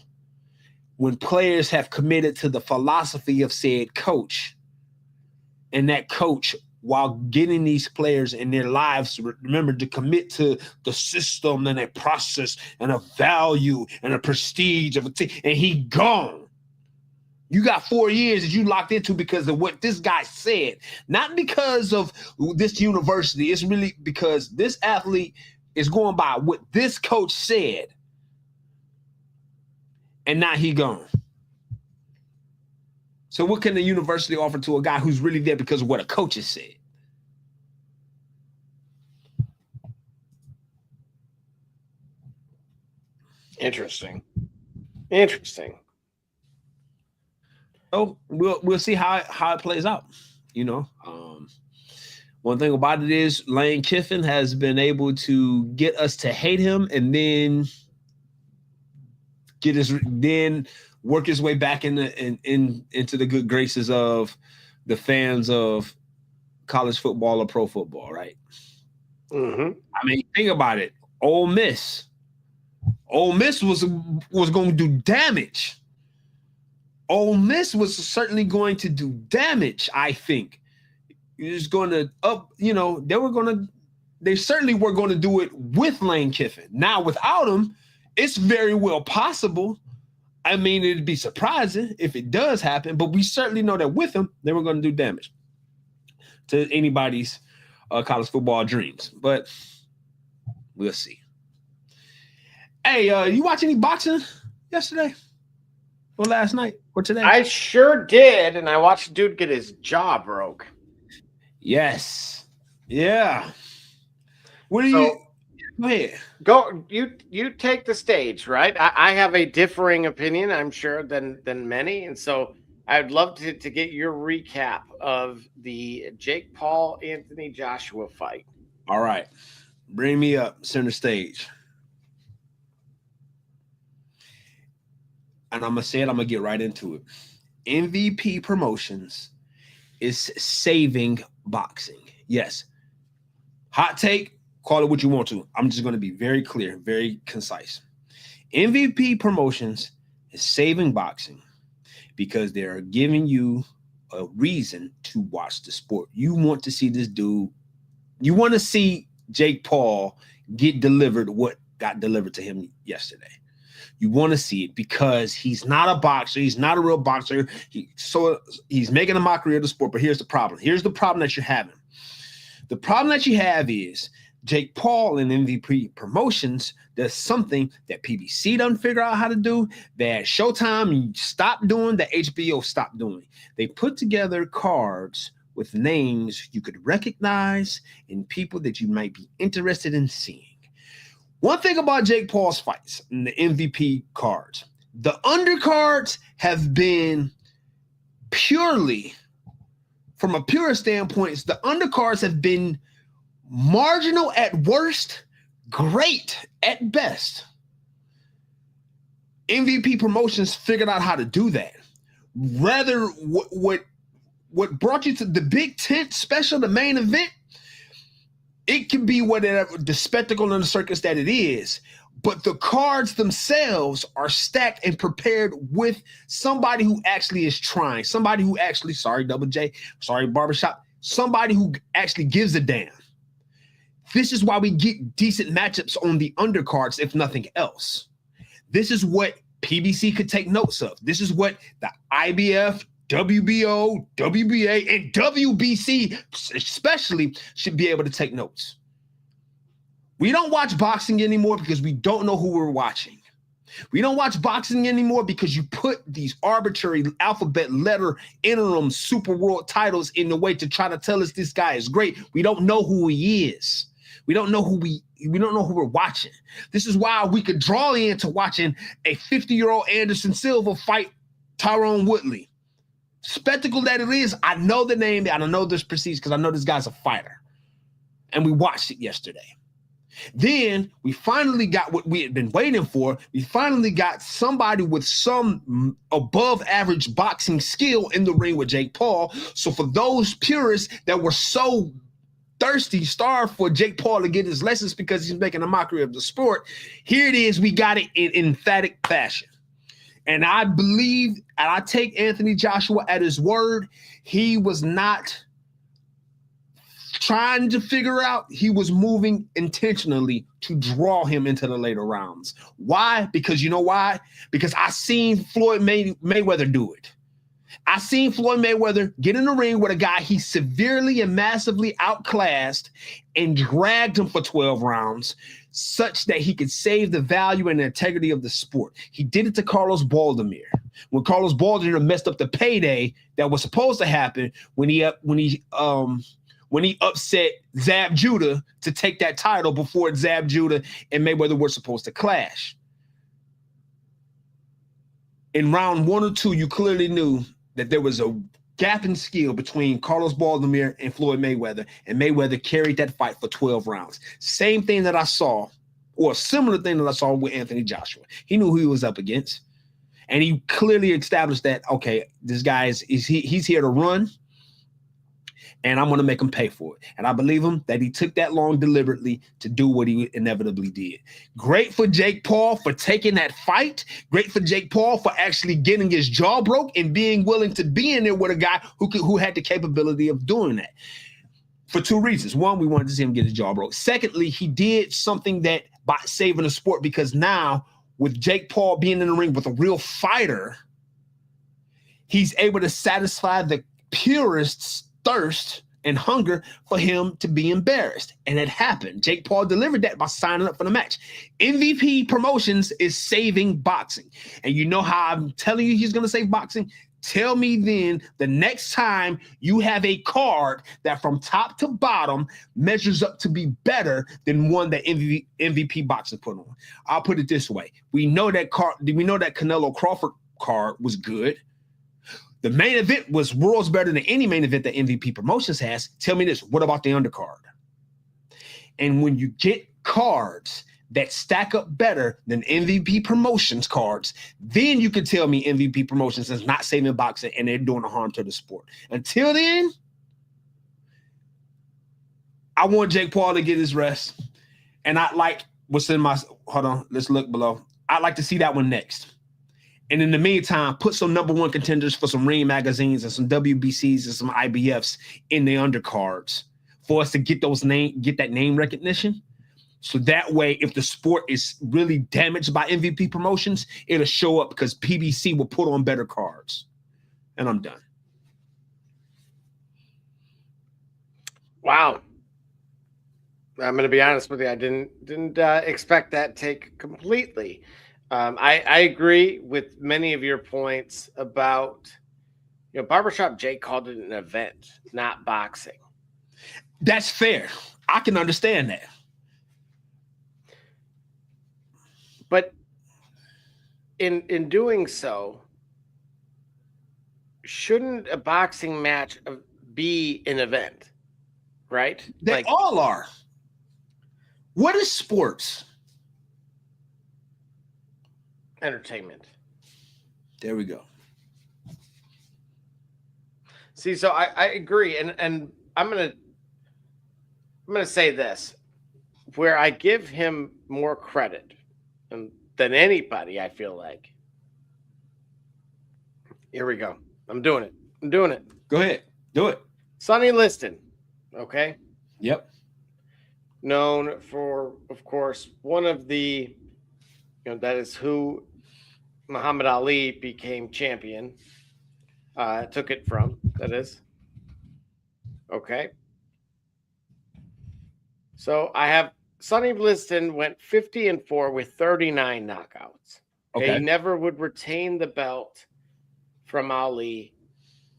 when players have committed to the philosophy of said coach, and that coach, while getting these players in their lives, remember to commit to the system and a process and a value and a prestige of a team, and he gone. You got 4 years that you locked into because of what this guy said, not because of this university. It's really because this athlete is going by what this coach said, and now he gone. So what can the university offer to a guy who's really there because of what a coach has said? Interesting. So we'll see how it plays out. One thing about it is Lane Kiffin has been able to get us to hate him, and then work his way back into the good graces of the fans of college football or pro football, right? Mm-hmm. I mean, think about it. Ole Miss was going to do damage. Ole Miss was certainly going to do damage, I think. It's going to they certainly were going to do it with Lane Kiffin. Now, without him, it's very well possible. I mean, it'd be surprising if it does happen, but we certainly know that with him, they were going to do damage to anybody's college football dreams. But we'll see. Hey, you watch any boxing yesterday or last night or today? I sure did, and I watched a dude get his jaw broke. Yes. Yeah. What do you? Go ahead. Go. You take the stage, right? I have a differing opinion, I'm sure, than many, and so I'd love to get your recap of the Jake Paul Anthony Joshua fight. All right, bring me up center stage, and I'm gonna say it. I'm gonna get right into it. MVP Promotions is saving boxing. Yes. Hot take, call it what you want to. I'm just going to be very clear, very concise. MVP Promotions is saving boxing because they're giving you a reason to watch the sport. You want to see this dude. You want to see Jake Paul get delivered what got delivered to him yesterday. You want to see it because he's not a boxer. He's not a real boxer. He's making a mockery of the sport. But here's the problem. Here's the problem that you're having. The problem that you have is Jake Paul in MVP Promotions does something that PBC doesn't figure out how to do, that Showtime stopped doing, that HBO stopped doing. They put together cards with names you could recognize and people that you might be interested in seeing. One thing about Jake Paul's fights and the MVP cards, the undercards have been purely, from a pure standpoint, the undercards have been marginal at worst, great at best. MVP Promotions figured out how to do that. Rather, what brought you to the big tent special, the main event, it can be whatever the spectacle and the circus that it is, but the cards themselves are stacked and prepared with somebody who actually is trying, somebody who actually, sorry, Double J, sorry, Barbershop, somebody who actually gives a damn. This is why we get decent matchups on the undercards, if nothing else. This is what PBC could take notes of. This is what the IBF, WBO, WBA, and WBC especially should be able to take notes. We don't watch boxing anymore because we don't know who we're watching. We don't watch boxing anymore because you put these arbitrary alphabet letter interim super world titles in the way to try to tell us this guy is great. We don't know who he is. We don't know who we're watching. This is why we could draw into watching a 50-year-old Anderson Silva fight Tyrone Woodley. Spectacle that it is, I know the name, and I know this proceeds because I know this guy's a fighter. And we watched it yesterday. Then we finally got what we had been waiting for. We finally got somebody with some above average boxing skill in the ring with Jake Paul. So for those purists that were so thirsty, starved for Jake Paul to get his lessons because he's making a mockery of the sport, here it is. We got it in emphatic fashion. And I believe, and I take Anthony Joshua at his word, he was not trying to figure out, he was moving intentionally to draw him into the later rounds. Why? Because you know why? Because I seen Floyd Mayweather do it. I seen Floyd Mayweather get in the ring with a guy he severely and massively outclassed and dragged him for 12 rounds such that he could save the value and the integrity of the sport. He did it to Carlos Baldomir. When Carlos Baldomir messed up the payday that was supposed to happen when he upset Zab Judah to take that title before Zab Judah and Mayweather were supposed to clash. In round 1 or 2, you clearly knew that there was a gap in skill between Carlos Baldomir and Floyd Mayweather, and Mayweather carried that fight for 12 rounds. Same thing that I saw, or a similar thing that I saw with Anthony Joshua. He knew who he was up against, and he clearly established that, okay, this guy he's here to run, and I'm going to make him pay for it. And I believe him that he took that long deliberately to do what he inevitably did. Great for Jake Paul for taking that fight. Great for Jake Paul for actually getting his jaw broke and being willing to be in there with a guy who had the capability of doing that. For 2 reasons. One, we wanted to see him get his jaw broke. Secondly, he did something that by saving the sport, because now with Jake Paul being in the ring with a real fighter, he's able to satisfy the purists' thirst and hunger for him to be embarrassed. And it happened. Jake Paul delivered that by signing up for the match. MVP Promotions is saving boxing. And you know how I'm telling you he's going to save boxing? Tell me then the next time you have a card that from top to bottom measures up to be better than one that MVP boxing put on. I'll put it this way. We know that Canelo Crawford card was good. The main event was worlds better than any main event that MVP Promotions has. Tell me this, what about the undercard? And when you get cards that stack up better than MVP Promotions cards, then you can tell me MVP Promotions is not saving boxing and they're doing a harm to the sport. Until then, I want Jake Paul to get his rest. And I like what's in my, hold on, let's look below. I'd like to see that one next. And in the meantime, put some number one contenders for some Ring magazines and some WBCs and some IBFs in the undercards for us to get that name recognition. So that way, if the sport is really damaged by MVP Promotions, it'll show up because PBC will put on better cards. And I'm done. Wow. I'm going to be honest with you. I didn't expect that take completely. I agree with many of your points about, Barbershop Jake called it an event, not boxing. That's fair. I can understand that. But in doing so, shouldn't a boxing match be an event, right? They all are. What is sports? Entertainment. There we go. See, so I agree, and I'm gonna say this, where I give him more credit than anybody, I feel like. Here we go. I'm doing it. Go ahead. Do it. Sonny Liston. Okay. Yep. Known for, of course, one of the, that is who Muhammad Ali became champion. Took it from, that is. Okay. So I have Sonny Liston went 50-4 with 39 knockouts. Okay. He never would retain the belt from Ali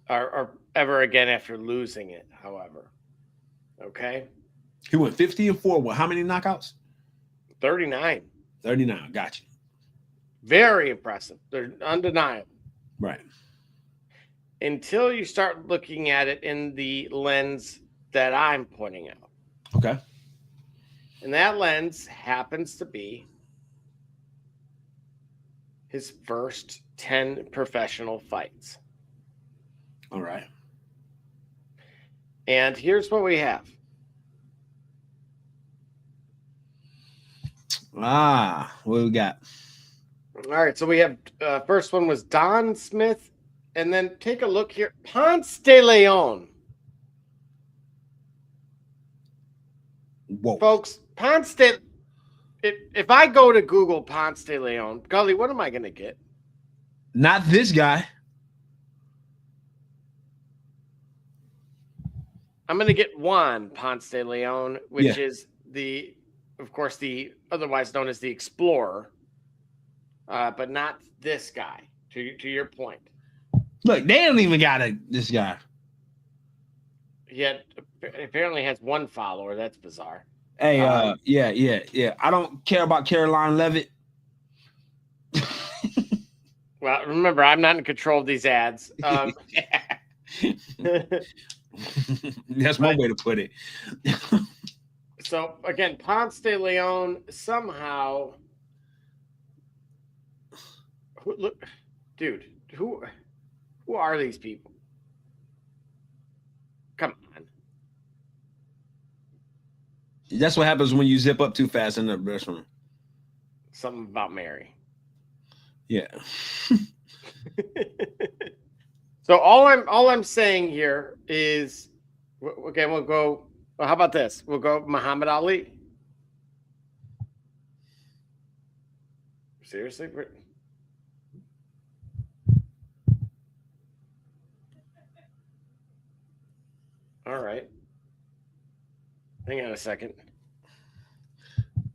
or ever again after losing it, however. Okay. He went 50-4 with how many knockouts? 39. 39. Got you. Very impressive. They're undeniable. Right. Until you start looking at it in the lens that I'm pointing out. Okay. And that lens happens to be his first 10 professional fights. All right. And here's what we have. What do we got? All right, so we have first one was Don Smith, and then take a look here, Ponce de Leon. Whoa, folks, Ponce de. If I go to Google Ponce de Leon, Gully, what am I going to get? Not this guy. I'm going to get Juan Ponce de Leon, which is of course, the otherwise known as the Explorer, but not this guy. To your point, look, they don't even got this guy. He apparently has one follower. That's bizarre. Hey, yeah. I don't care about Caroline Levitt. Well, remember, I'm not in control of these ads. That's one way to put it. So again, Ponce de Leon somehow. Look, dude, who are these people? Come on. That's what happens when you zip up too fast in the restroom. Something about Mary. Yeah. So all I'm saying here is, okay, we'll go. Well, how about this? We'll go Muhammad Ali. Seriously? All right. Hang on a second.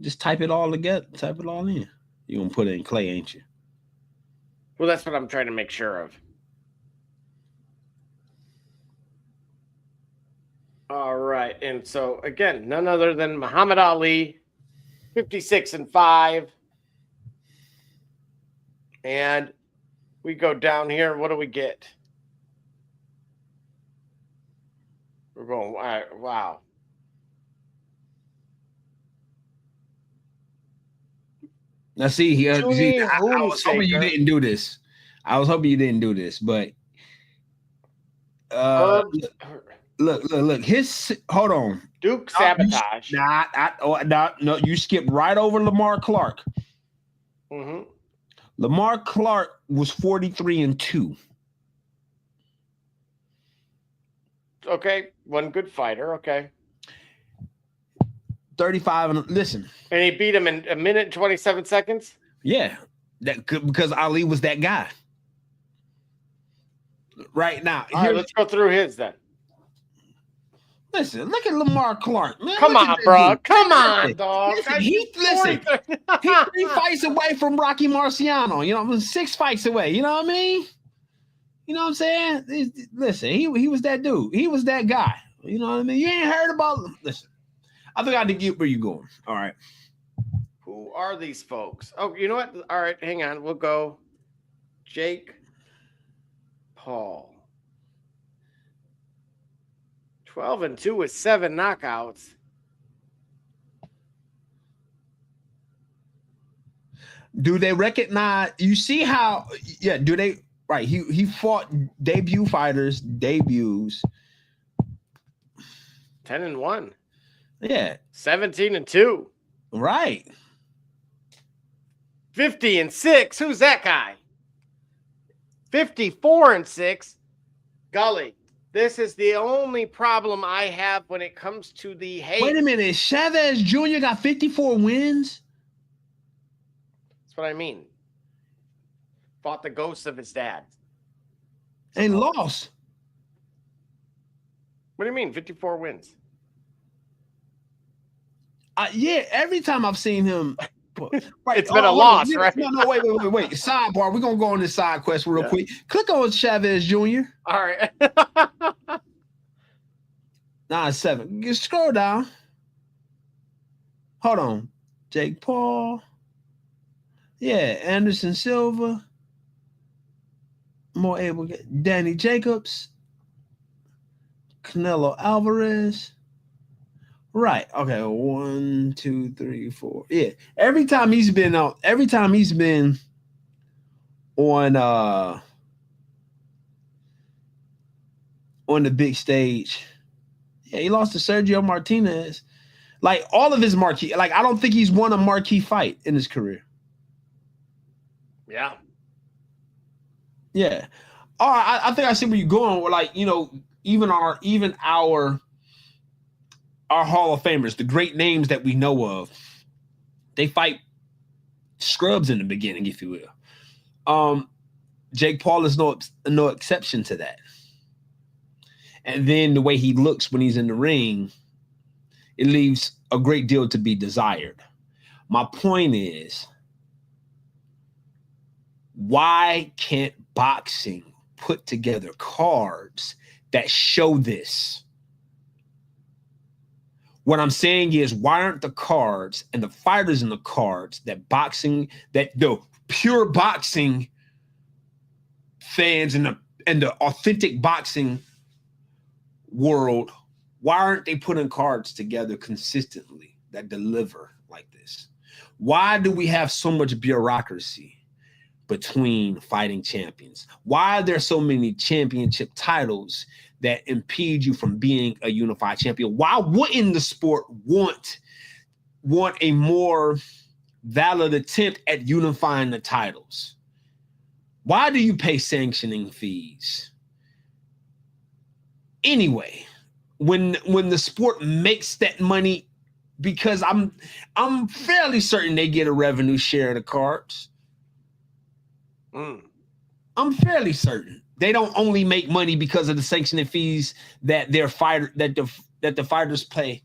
Just type it all together. Type it all in. You're going to put it in clay, ain't you? Well, that's what I'm trying to make sure of. All right. And so, again, none other than Muhammad Ali, 56-5. And we go down here. What do we get? We're going, wow. Now, see, I was hoping you Shaker. didn't do this. But look. Hold on. Duke Sabotage. No, you skipped right over Lamar Clark. Mm-hmm. Lamar Clark was 43-2. Okay, one good fighter. Okay. 35 and listen. And he beat him in a minute and 27 seconds? Yeah. Because Ali was that guy. Right now. All right, let's go through his then. Listen, look at Lamar Clark, man. Come on, bro. Come on, dog. Listen, he's 3 fights away from Rocky Marciano. You know, 6 fights away. You know what I mean? You know what I'm saying? Listen, he was that dude. He was that guy. You know what I mean? You ain't heard about him. Listen, I think I need to get where you going. All right. Who are these folks? Oh, you know what? All right, hang on. We'll go Jake Paul. 12-2 with 7 knockouts. Do they recognize? You see how? Yeah. Do they? Right. He fought debuts. 10-1. Yeah. 17-2. Right. 50-6. Who's that guy? 54-6. Gully. This is the only problem I have when it comes to the hate. Wait a minute. Chavez Jr. got 54 wins. That's what I mean. Fought the ghost of his dad. And lost. What do you mean? 54 wins. Yeah, every time I've seen him. Right, it's been a loss, right? No, wait. Sidebar. We're going to go on this side quest real quick. Click on Chavez Jr. All right. Nah, 7. Just scroll down. Hold on. Jake Paul. Yeah, Anderson Silva. More able to get Danny Jacobs. Canelo Alvarez. Right. Okay. 1, 2, 3, 4. Yeah. Every time he's been on the big stage. Yeah, he lost to Sergio Martinez. Like all of his marquee, like I don't think he's won a marquee fight in his career. Yeah. Yeah. All right. I think I see where you're going. Like, you know, even our Hall of Famers, the great names that we know of, they fight scrubs in the beginning, if you will. Jake Paul is no exception to that. And then the way he looks when he's in the ring, it leaves a great deal to be desired. My point is, why can't boxing put together cards that show this? What I'm saying is, why aren't the cards and the fighters in the cards that the pure boxing fans and the authentic boxing world, why aren't they putting cards together consistently that deliver like this? Why do we have so much bureaucracy between fighting champions? Why are there so many championship titles that impede you from being a unified champion? Why wouldn't the sport want a more valid attempt at unifying the titles? Why do you pay sanctioning fees? Anyway, when the sport makes that money, because I'm fairly certain they get a revenue share of the cards. I'm fairly certain. They don't only make money because of the sanctioning fees that the fighters pay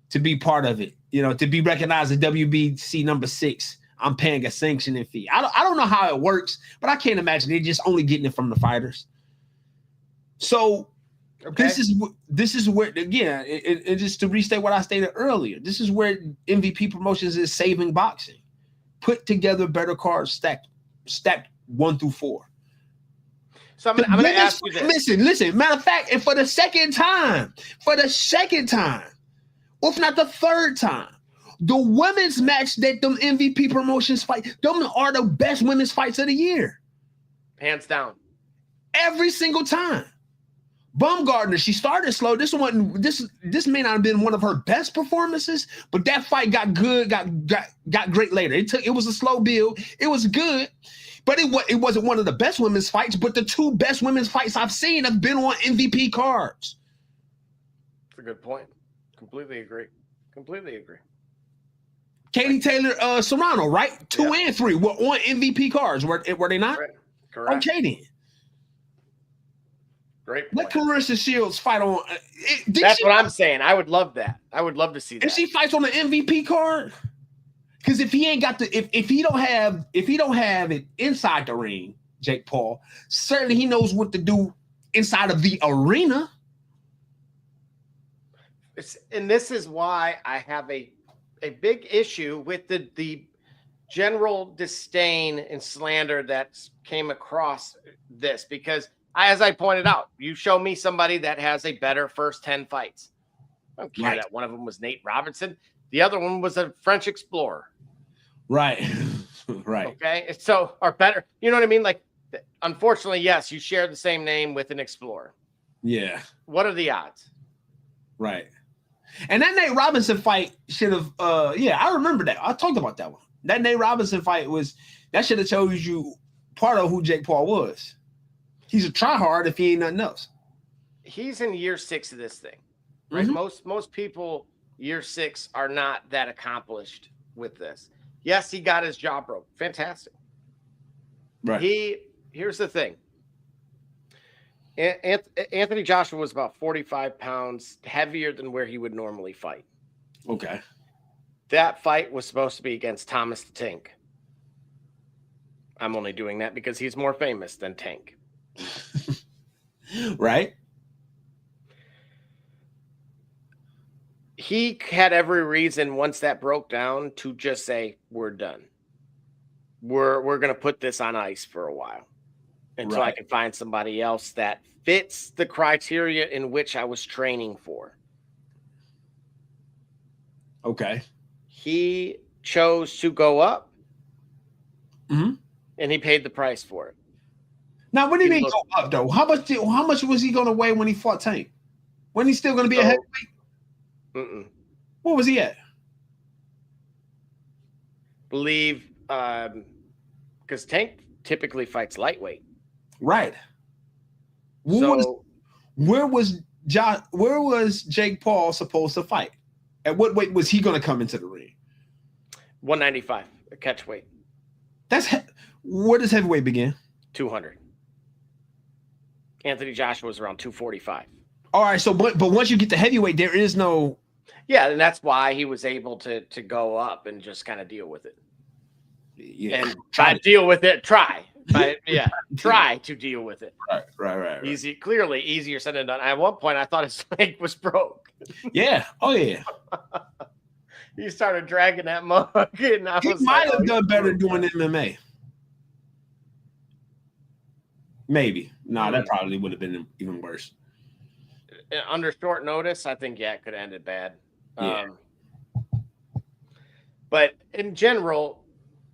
to be part of it. You know, to be recognized as WBC number 6, I'm paying a sanctioning fee. I don't know how it works, but I can't imagine they're just only getting it from the fighters. So Okay. This is where, again, it just to restate what I stated earlier. This is where MVP Promotions is saving boxing. Put together better cards, stacked 1 through 4. So I'm going to ask you this. Listen. Matter of fact, and for the second time, if not the third time, the women's match that them MVP Promotions fight, them are the best women's fights of the year. Hands down. Every single time. Baumgardner, she started slow. This may not have been one of her best performances, but that fight got good, got great later. It was a slow build. It was good, but it wasn't one of the best women's fights. But the 2 best women's fights I've seen have been on MVP cards. That's a good point. Completely agree. Katie Taylor, Serrano, right? 2 and 3 were on MVP cards. Were they not? Correct. Okay, then. Great Let point. Clarissa Shields fight on. That's what I'm saying. I would love that. I would love to see that. If she fights on the MVP card, because if he ain't got if he don't have it inside the ring, Jake Paul, certainly he knows what to do inside of the arena. And this is why I have a big issue with the general disdain and slander that came across this, because as I pointed out, you show me somebody that has a better first 10 fights. I don't care that one of them was Nate Robinson. The other one was a French explorer. Right. Right. Okay. So, or better, you know what I mean? Like, unfortunately, yes, you share the same name with an explorer. Yeah. What are the odds? Right. And that Nate Robinson fight should have, I remember that. I talked about that one. That Nate Robinson fight that should have told you part of who Jake Paul was. He's a tryhard if he ain't nothing else. He's in year 6 of this thing, right? Mm-hmm. Most people year 6 are not that accomplished with this. Yes, he got his jaw broke. Fantastic. Right. Here's the thing. Anthony Joshua was about 45 pounds heavier than where he would normally fight. Okay. That fight was supposed to be against Thomas the Tank. I'm only doing that because he's more famous than Tank. Right. He had every reason once that broke down to just say, we're done. We're going to put this on ice for a while until I can find somebody else that fits the criteria in which I was training for. Okay. He chose to go up, and he paid the price for it. Now, what do you mean go up, though? How much was he going to weigh when he fought Tank? Wasn't he still going to be a heavyweight? What was he at? Believe, because Tank typically fights lightweight. Right. Where was Jake Paul supposed to fight? At what weight was he going to come into the ring? 195, a catch weight. Where does heavyweight begin? 200. Anthony Joshua was around 245. All right, so but once you get to heavyweight, there is no. Yeah, and that's why he was able to go up and just kind of deal with it. Yeah, and try to deal with it. Try to deal with it. Right. Easy, clearly easier said than done. At one point, I thought his leg was broke. Yeah. Oh yeah. He started dragging that mug, and I he was might like, have done better doing MMA. But that probably would have been even worse. Under short notice, I think it could have ended bad. Yeah. But in general,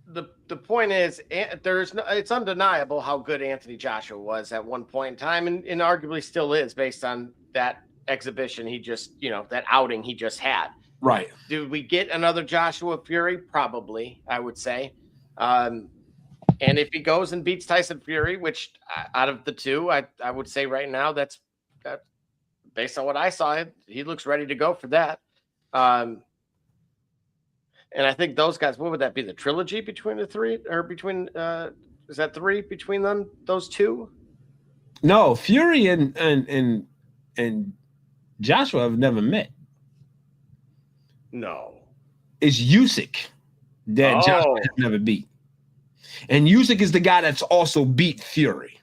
the point is, it's undeniable how good Anthony Joshua was at one point in time, and arguably still is based on that exhibition he just, that outing he just had. Right. Do we get another Joshua Fury? Probably, I would say. And if he goes and beats Tyson Fury, which out of the two, I would say right now that's based on what I saw, he looks ready to go for that. And I think those guys, what would that be? The trilogy between the three, or between is that 3 between them? Those two? No, Fury and Joshua have never met. No, it's Usyk that Joshua has never beat, and Usyk is the guy that's also beat Fury.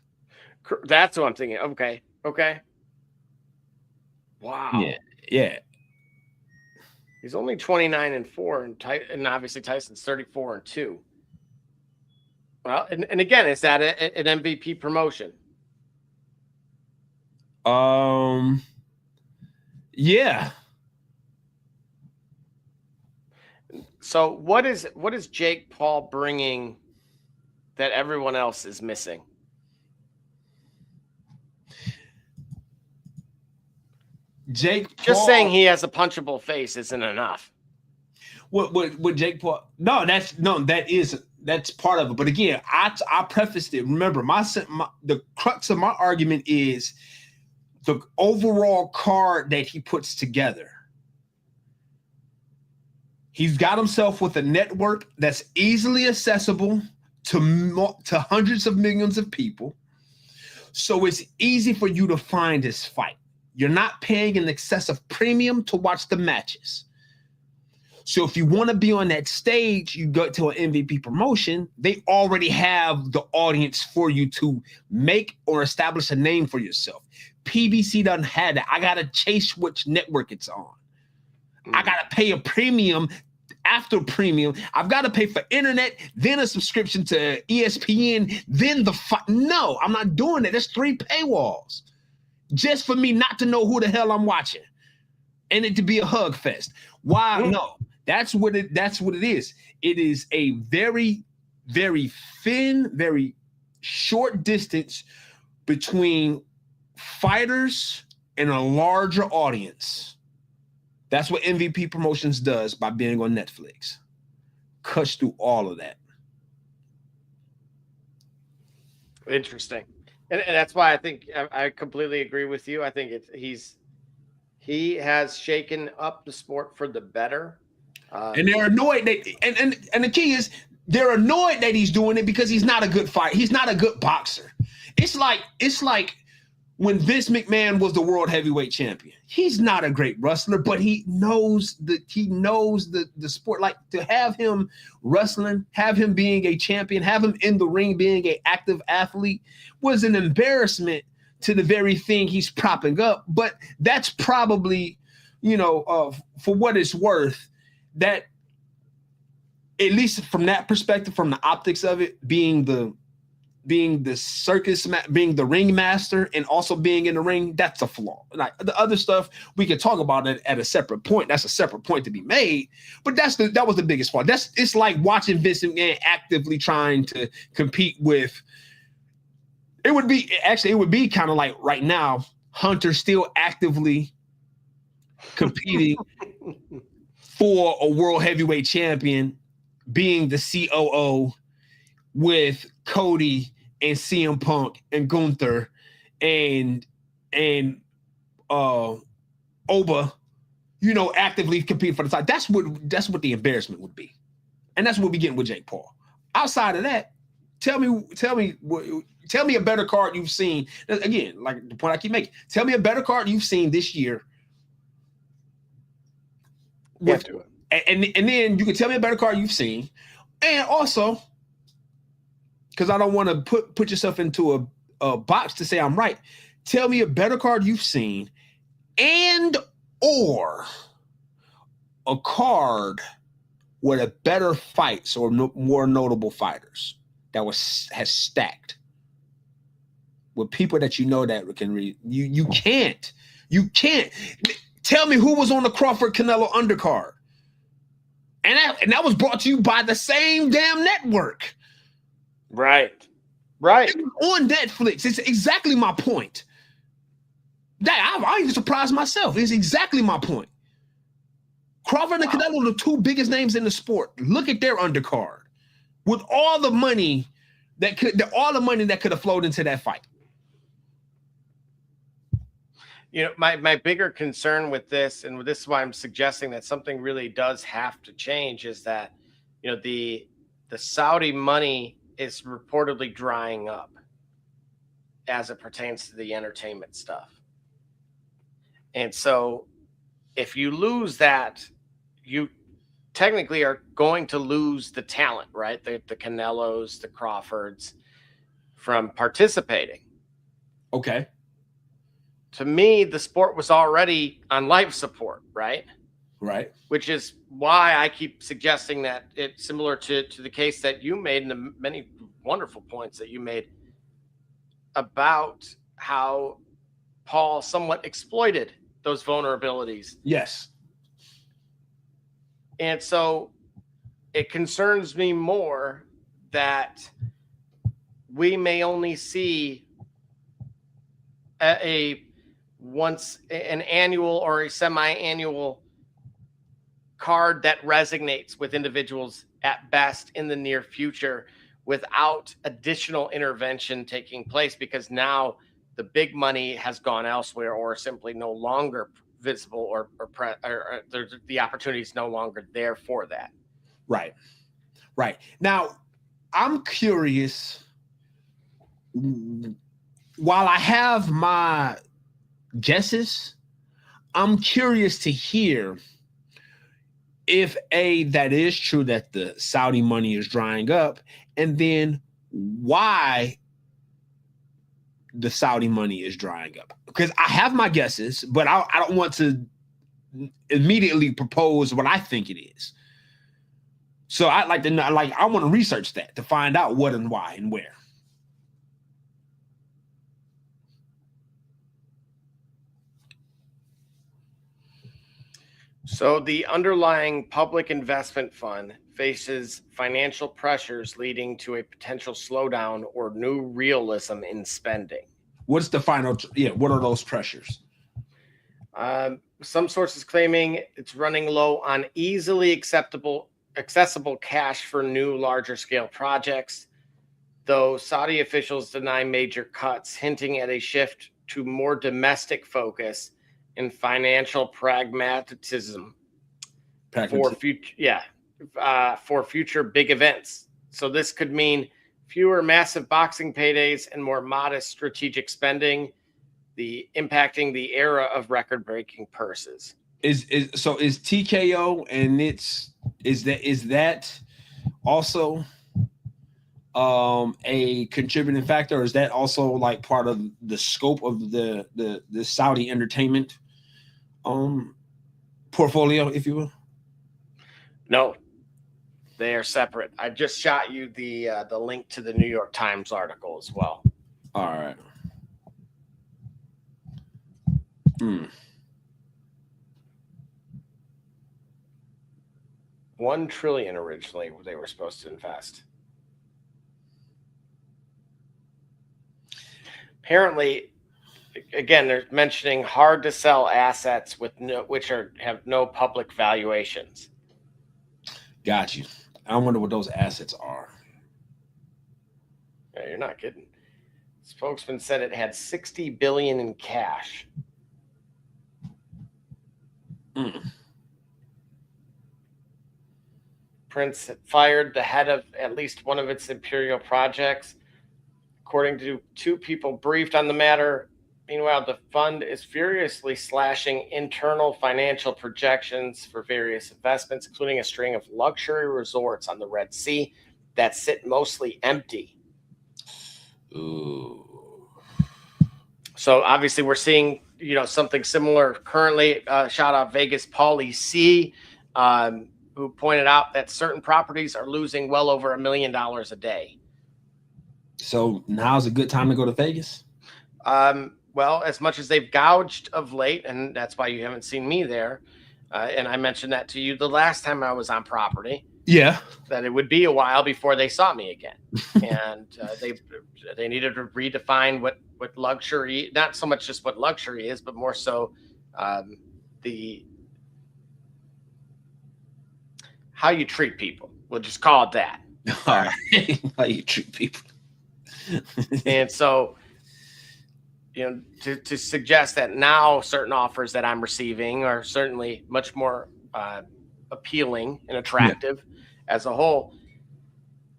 That's what I'm thinking. Okay. Wow. Yeah. He's only 29-4, and obviously Tyson's 34-2. Well, and again, is that an MVP promotion? Yeah. So what is Jake Paul bringing that everyone else is missing? Jake Paul, just saying he has a punchable face isn't enough. What Jake Paul? No, that's part of it. But again, I prefaced it. Remember, the crux of my argument is the overall card that he puts together. He's got himself with a network that's easily accessible to hundreds of millions of people. So it's easy for you to find his fight. You're not paying an excessive premium to watch the matches. So if you want to be on that stage, you go to an MVP promotion, they already have the audience for you to make or establish a name for yourself. PBC doesn't have that. I got to chase which network it's on. I got to pay a premium after premium. I've got to pay for internet, then a subscription to ESPN, then the fight. No, I'm not doing that. There's 3 paywalls just for me not to know who the hell I'm watching and it to be a hug fest. Why? No, that's what it is. It is a very, very thin, very short distance between fighters and a larger audience. That's what MVP Promotions does by being on Netflix. Cuts through all of that. Interesting. And that's why I think I completely agree with you. I think he has shaken up the sport for the better. And they're annoyed that, and the key is they're annoyed that he's doing it because he's not a good fighter. He's not a good boxer. It's like when Vince McMahon was the world heavyweight champion. He's not a great wrestler, but he knows the sport. Like, to have him wrestling, have him being a champion, have him in the ring being an active athlete was an embarrassment to the very thing he's propping up. But that's probably, for what it's worth, that at least from that perspective, from the optics of it, being the circus, being the ring master and also being in the ring, that's a flaw. Like the other stuff, we can talk about it at a separate point. That's a separate point to be made. But that was the biggest flaw. It's like watching Vince McMahon actively trying to compete with. It would be kind of like right now, Hunter still actively competing for a world heavyweight champion, being the COO with Cody and CM Punk and Gunther and Oba, actively compete for the title. That's what the embarrassment would be, and that's what we getting with Jake Paul. Outside of that, tell me a better card you've seen. Again, like the point I keep making, tell me a better card you've seen this year. And then you can tell me a better card you've seen, and also, because I don't want to put yourself into a box to say I'm right. Tell me a better card you've seen, and or a card with a better fights or more notable fighters that has stacked with people that that can read. You can't tell me who was on the Crawford Canelo undercard, and that was brought to you by the same damn network. Right. On Netflix. It's exactly my point. I even surprised myself. It's exactly my point. Crawford and Canelo are the 2 biggest names in the sport. Look at their undercard. With all the money that could have flowed into that fight. My bigger concern with this, and this is why I'm suggesting that something really does have to change, is that the Saudi money is reportedly drying up as it pertains to the entertainment stuff. And so if you lose that, you technically are going to lose the talent, right? The Canelos, the Crawfords from participating. Okay. to me, the sport was already on life support, right? Right. Which is why I keep suggesting that it's similar to the case that you made and the many wonderful points that you made about how Paul somewhat exploited those vulnerabilities. Yes. And so it concerns me more that we may only see an annual or a semi-annual card that resonates with individuals at best in the near future without additional intervention taking place, because now the big money has gone elsewhere or simply no longer visible or the opportunity is no longer there for that. Right. Right. Now, I'm curious, while I have my guesses, I'm curious to hear if that is true that the Saudi money is drying up, and then why the Saudi money is drying up. Because I have my guesses, but I don't want to immediately propose what I think it is. So I like to know, I want to research that to find out what and why and where. So the underlying public investment fund faces financial pressures leading to a potential slowdown or new realism in spending. What's the final? What are those pressures? Some sources claiming it's running low on easily accessible cash for new, larger scale projects, though Saudi officials deny major cuts, hinting at a shift to more domestic focus and financial pragmatism for future big events. So this could mean fewer massive boxing paydays and more modest strategic spending, impacting the era of record-breaking purses. Is TKO and is that also a contributing factor, or is that also like part of the scope of the Saudi entertainment portfolio, if you will? No, they are separate. I just shot you the link to the New York Times article as well. All right. $1 trillion originally they were supposed to invest. Apparently, again, they're mentioning hard to sell assets have no public valuations. Got you. I wonder what those assets are. Yeah, you're not kidding. Spokesman said it had $60 billion in cash. Prince fired the head of at least one of its imperial projects, according to two people briefed on the matter. Meanwhile, the fund is furiously slashing internal financial projections for various investments, including a string of luxury resorts on the Red Sea that sit mostly empty. Ooh. So obviously we're seeing, something similar currently. Shout out Vegas Paulie C, who pointed out that certain properties are losing well over $1 million a day. So now's a good time to go to Vegas? Well, as much as they've gouged of late, and that's why you haven't seen me there. And I mentioned that to you the last time I was on property. Yeah. That it would be a while before they saw me again. And they needed to redefine what luxury, not so much just what luxury is, but more so how you treat people. We'll just call it that. All right. How you treat people. And so, to suggest that now certain offers that I'm receiving are certainly much more appealing and attractive as a whole.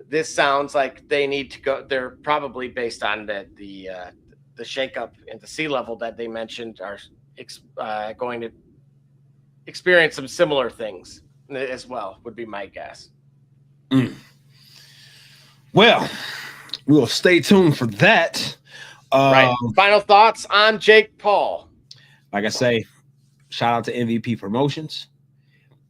This sounds like they need to go. They're probably based on the shakeup in the sea level that they mentioned are going to experience some similar things as well, would be my guess. Well, we'll stay tuned for that. Right. Final thoughts on Jake Paul. Like I say, shout out to MVP Promotions.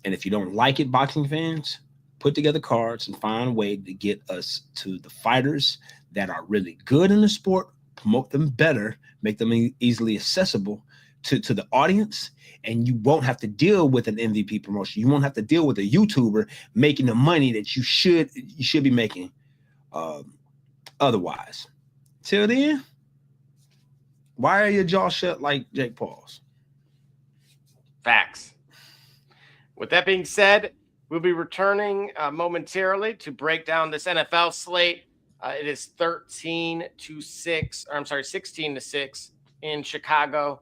And if you don't like it, boxing fans, put together cards and find a way to get us to the fighters that are really good in the sport, promote them better, make them easily accessible to the audience, and you won't have to deal with an MVP promotion. You won't have to deal with a YouTuber making the money that you should be making otherwise. Till then, why are your jaw shut like Jake Paul's? Facts. With that being said, we'll be returning momentarily to break down this NFL slate. It is 16 to 6 in Chicago.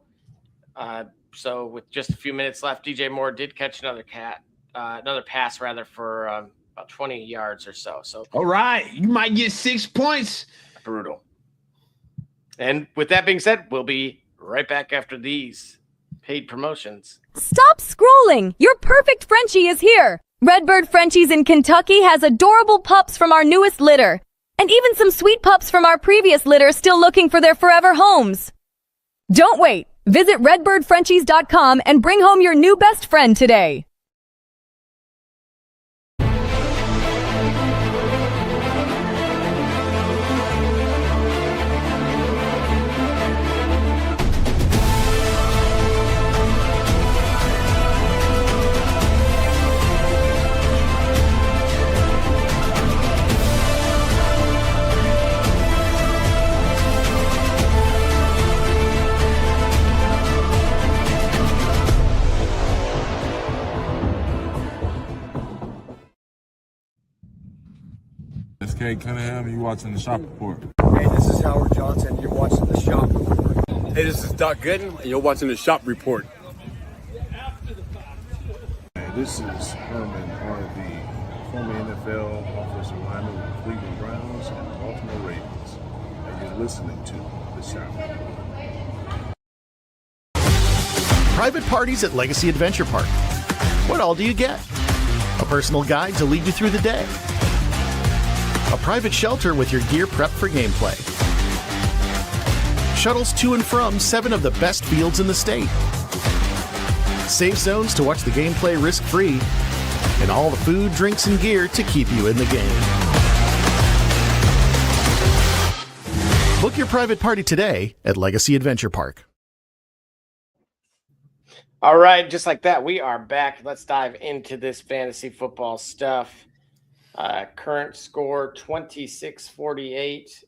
So with just a few minutes left, DJ Moore did catch another pass for about 20 yards or so. So all right, you might get 6 points. Brutal. And with that being said, we'll be right back after these paid promotions. Stop scrolling. Your perfect Frenchie is here. Redbird Frenchies in Kentucky has adorable pups from our newest litter. And even some sweet pups from our previous litter still looking for their forever homes. Don't wait. Visit redbirdfrenchies.com and bring home your new best friend today. It's Kate Cunningham, and you're watching The Shop Report. Hey, this is Howard Johnson. You're watching The Shop Report. Hey, this is Doc Gooden, and you're watching The Shop Report. This is Herman Harvey, former NFL offensive lineman with the Cleveland Browns and the Baltimore Ravens, and you're listening to The Shop Report. Private parties at Legacy Adventure Park. What all do you get? A personal guide to lead you through the day. A private shelter with your gear prepped for gameplay. Shuttles to and from 7 of the best fields in the state. Safe zones to watch the gameplay risk-free. And all the food, drinks, and gear to keep you in the game. Book your private party today at Legacy Adventure Park. All right, just like that, we are back. Let's dive into this fantasy football stuff. Current score 26-48,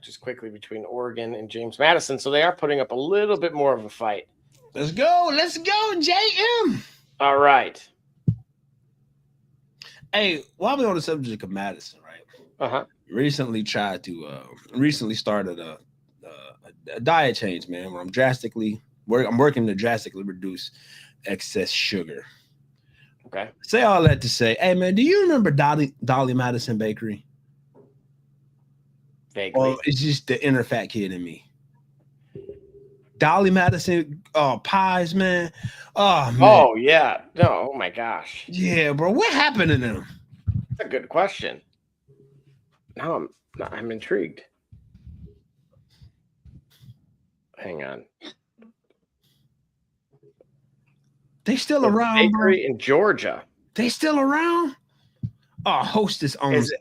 just quickly between Oregon and James Madison. So they are putting up a little bit more of a fight. Let's go, JM. All right. Hey, while we're on the subject of Madison, right? Recently started a diet change, man. Where I'm working to drastically reduce excess sugar. Okay. Say all that to say, hey man, do you remember Dolly Madison Bakery? Vaguely. Or it's just the inner fat kid in me. Dolly Madison pies, man. Oh man. Oh yeah. No. Oh my gosh. Yeah, bro. What happened to them? That's a good question. Now I'm intrigued. Hang on. They still around, bakery bro? In Georgia. They still around? Oh, Hostess owns it.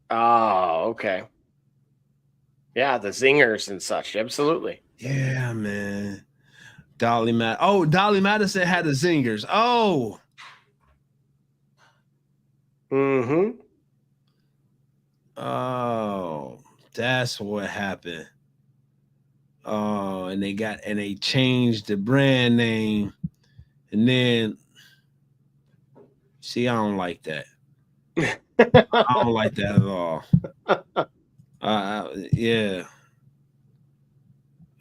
Oh, okay. Yeah, the zingers and such. Absolutely. Yeah, man. Dolly Madison had the zingers. Oh. Mm-hmm. Oh, that's what happened. Oh, and they changed the brand name. And then, see, I don't like that. I don't like that at all. Yeah.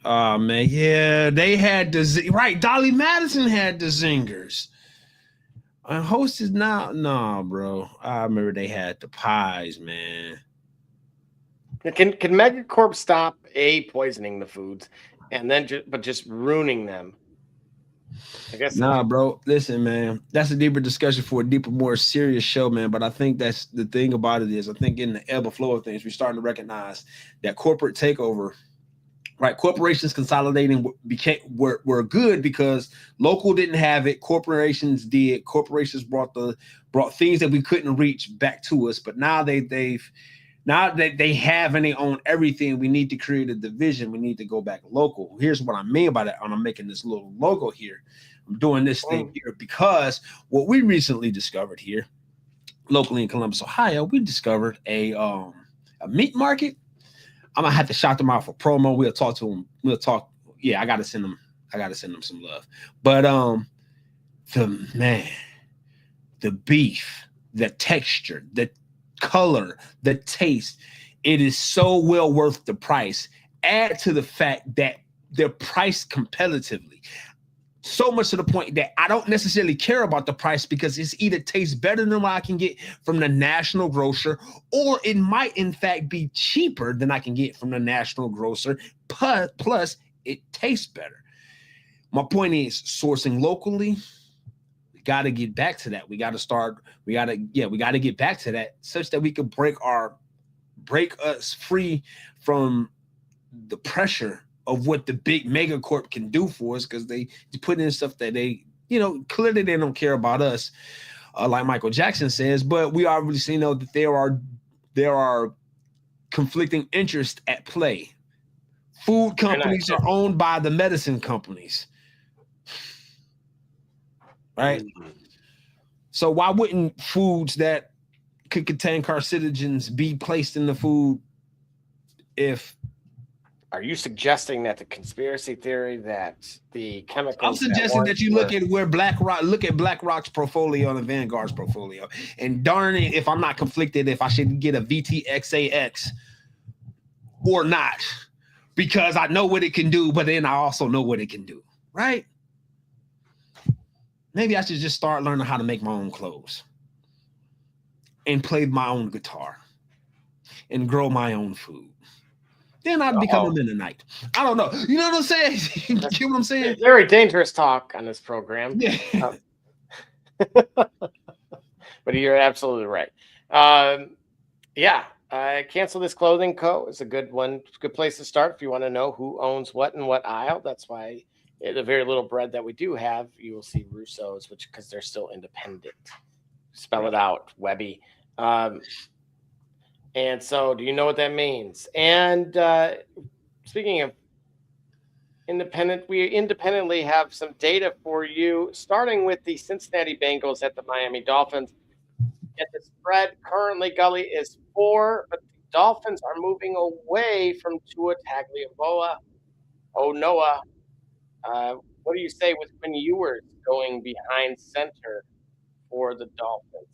Oh, man. Yeah, they had right. Dolly Madison had the zingers. Hostess now, no, bro. I remember they had the pies, man. Can Megacorp stop poisoning the foods and then just ruining them? I guess nah, bro. Listen, man, that's a deeper discussion for a deeper, more serious show, man. But I think that's the thing about it is I think in the ebb and flow of things, we're starting to recognize that corporate takeover right? Corporations consolidating were good because local didn't have it. Corporations did. Corporations brought things that we couldn't reach back to us. But now now that they have and they own everything, we need to create a division. We need to go back local. Here's what I mean by that. I'm making this little logo here. I'm doing this thing here because what we recently discovered here, locally in Columbus, Ohio, we discovered a meat market. I'm gonna have to shout them out for promo. We'll talk to them. We'll talk. Yeah, I gotta send them some love. But the beef, the texture, the color, the taste, it is so well worth the price. Add to the fact that they're priced competitively. So much to the point that I don't necessarily care about the price because it's either tastes better than what I can get from the national grocer, or it might in fact be cheaper than I can get from the national grocer. Plus, it tastes better. My point is sourcing locally. We got to get back to that. We got to get back to that such that we can break us free from the pressure of what the big mega corp can do for us, because they put in stuff that they, clearly they don't care about us, like Michael Jackson says. But we obviously know that there are conflicting interests at play. Food companies are owned by the medicine companies, right? Mm-hmm. So why wouldn't foods that could contain carcinogens be placed in the food? Are you suggesting that the conspiracy theory that the chemicals? I'm suggesting that you look at BlackRock's portfolio and Vanguard's portfolio, and darn it, if I'm not conflicted, if I should get a VTXAX or not, because I know what it can do, but then I also know what it can do, right? Maybe I should just start learning how to make my own clothes and play my own guitar and grow my own food. Then I'd become a Mennonite. I don't know. You know what I'm saying? You get what I'm saying? Very dangerous talk on this program. Yeah. But you're absolutely right. Cancel This Clothing Co. is a good one. It's a good place to start if you want to know who owns what in what aisle. That's why the very little bread that we do have, you will see Russo's, because they're still independent. Spell it out, Webby. And so, do you know what that means? And speaking of independent, we independently have some data for you, starting with the Cincinnati Bengals at the Miami Dolphins. At the spread currently, Gully, is 4, but the Dolphins are moving away from Tua Tagovailoa. Oh, Noah, what do you say with Quinn Ewers going behind center for the Dolphins?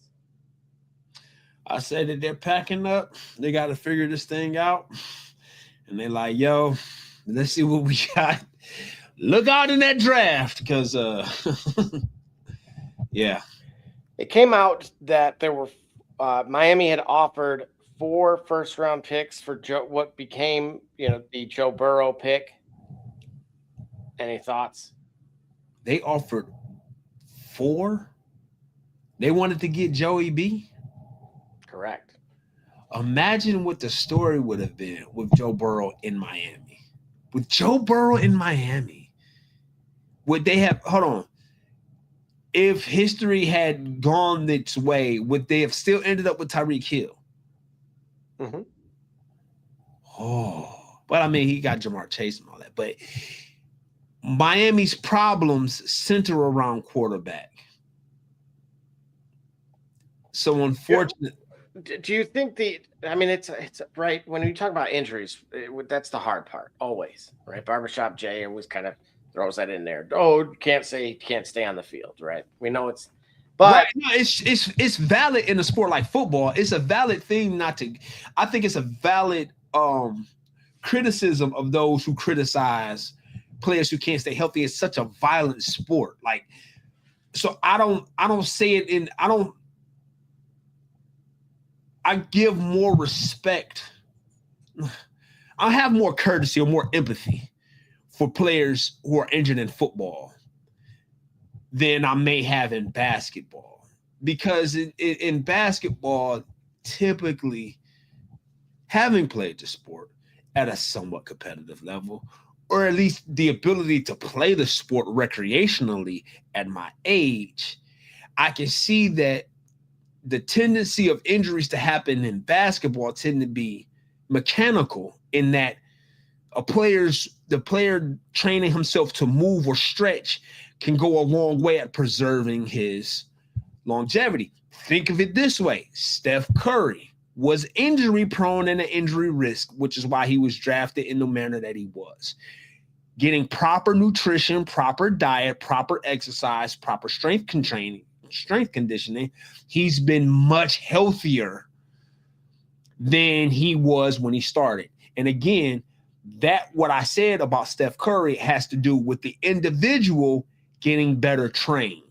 I said that they're packing up. They got to figure this thing out. And they're like, yo, let's see what we got. Look out in that draft because, yeah. It came out that there were Miami had offered 4 first-round picks for what became, the Joe Burrow pick. Any thoughts? They offered 4? They wanted to get Joey B? Correct. Imagine what the story would have been with Joe Burrow in Miami. With Joe Burrow in Miami, would they have, hold on, if history had gone its way, would they have still ended up with Tyreek Hill? Mm-hmm. Oh, but I mean, he got Jamar Chase and all that. But Miami's problems center around quarterback. So unfortunately. Do you think it's right when you talk about injuries, that's the hard part always, right? Barbershop Jay always kind of throws that in there. Oh, can't stay on the field, right? We know it's, but right. No, it's valid in a sport like football. It's a valid thing I think it's a valid criticism of those who criticize players who can't stay healthy. It's such a violent sport. Like, so I don't say it in, I give more respect. I have more courtesy or more empathy for players who are injured in football than I may have in basketball. Because in basketball, typically, having played the sport, at a somewhat competitive level, or at least the ability to play the sport recreationally at my age, I can see that the tendency of injuries to happen in basketball tend to be mechanical, in that the player training himself to move or stretch can go a long way at preserving his longevity. Think of it this way. Steph Curry was injury prone and an injury risk, which is why he was drafted in the manner that he was. Getting proper nutrition, proper diet, proper exercise, proper strength conditioning, he's been much healthier than he was when he started. And again, that what I said about Steph Curry has to do with the individual getting better trained.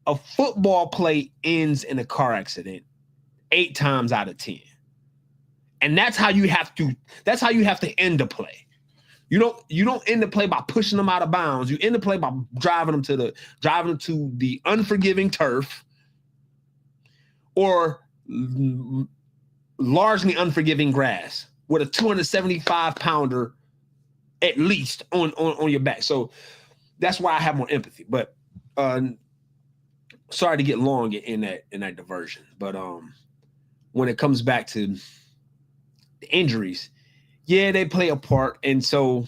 A football play ends in a car accident 8 times out of 10. And that's how you have to end the play. You don't end the play by pushing them out of bounds. You end the play by driving them to the unforgiving turf or largely unforgiving grass with a 275-pounder at least on your back. So that's why I have more empathy. But sorry to get long in that diversion. But when it comes back to the injuries, yeah, they play a part. And so,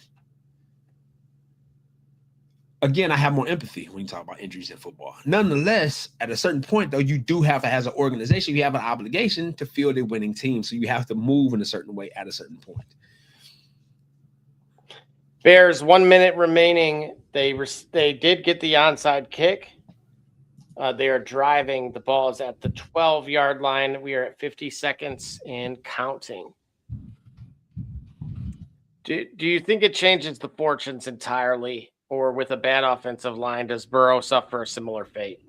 again, I have more empathy when you talk about injuries in football. Nonetheless, at a certain point, though, you do have, as an organization, you have an obligation to field a winning team. So you have to move in a certain way at a certain point. Bears, 1 minute remaining. They did get the onside kick. They are driving. The ball is at the 12-yard line. We are at 50 seconds and counting. Do you think it changes the fortunes entirely, or with a bad offensive line, does Burrow suffer a similar fate?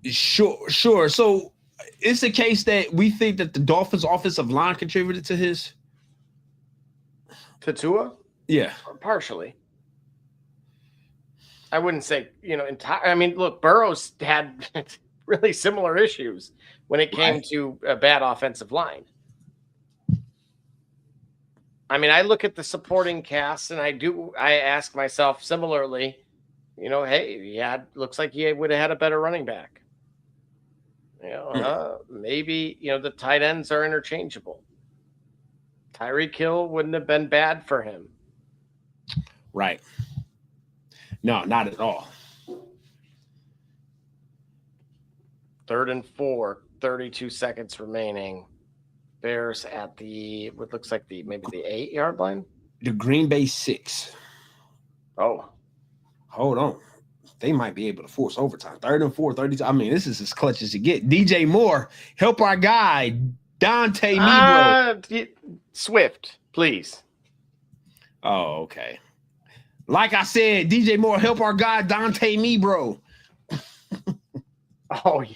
Sure. So it's a case that we think that the Dolphins' offensive line contributed to his. To Tua? Yeah. Partially. I wouldn't say, entire. I mean, look, Burrow's had really similar issues when it came to a bad offensive line. I mean, I look at the supporting cast and I ask myself similarly, hey, looks like he would have had a better running back. Maybe, the tight ends are interchangeable. Tyreek Hill wouldn't have been bad for him. Right. No, not at all. 3rd and 4, 32 seconds remaining. Bears at what looks like maybe the 8-yard line. The Green Bay 6. Oh, hold on. They might be able to force overtime. 3rd and 4, 32. I mean, this is as clutch as you get. DJ Moore, help our guy, Dante Nebro. Swift, please. Oh, okay. Like I said, DJ Moore, help our guy, Dante Nebro. Oh, yeah.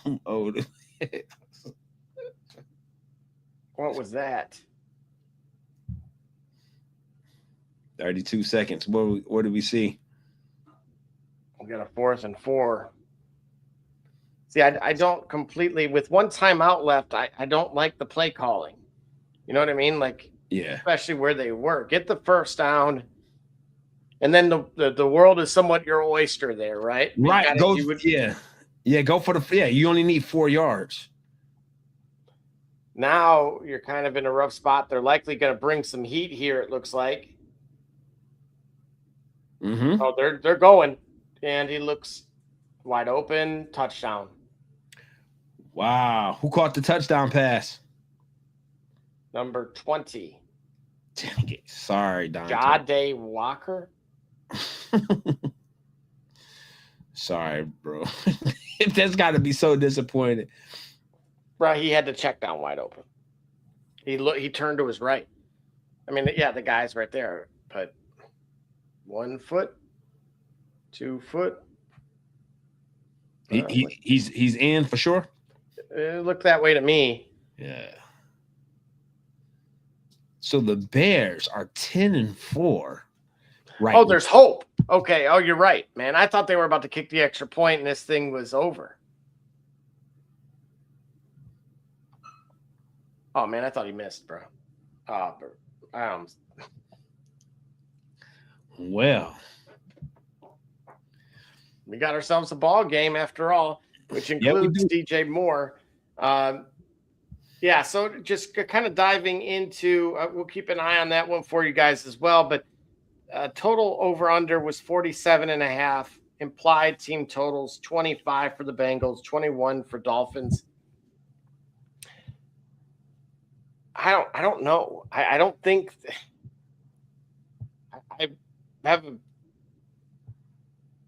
I'm old. What was that? 32 seconds. What do we see? We got a 4th and 4. See, I don't completely, with one timeout left, I don't like the play calling. You know what I mean? Like, yeah, especially where they were. Get the first down, and then the world is somewhat your oyster there, right? Right. Go for the you only need 4 yards. Now you're kind of in a rough spot. They're likely going to bring some heat here, it looks like. Mm-hmm. Oh, they're going. And he looks wide open. Touchdown. Wow. Who caught the touchdown pass? Number 20. Dang it. Sorry, Don. Jade Walker. Sorry, bro. That's got to be so disappointing. Bro, he had to check down wide open. He turned to his right. I mean, yeah, the guy's right there, but 1 foot, 2 foot. He's in for sure. It looked that way to me. Yeah. So the Bears are 10 and 4. Right. Oh, there's hope. Okay. Oh, you're right, man. I thought they were about to kick the extra point and this thing was over. Oh, man, I thought he missed, bro. Well, we got ourselves a ball game after all, which includes DJ Moore. So just kind of diving into, we'll keep an eye on that one for you guys as well. But total over-under was 47.5. Implied team totals 25 for the Bengals, 21 for Dolphins. I don't know. I don't think I have.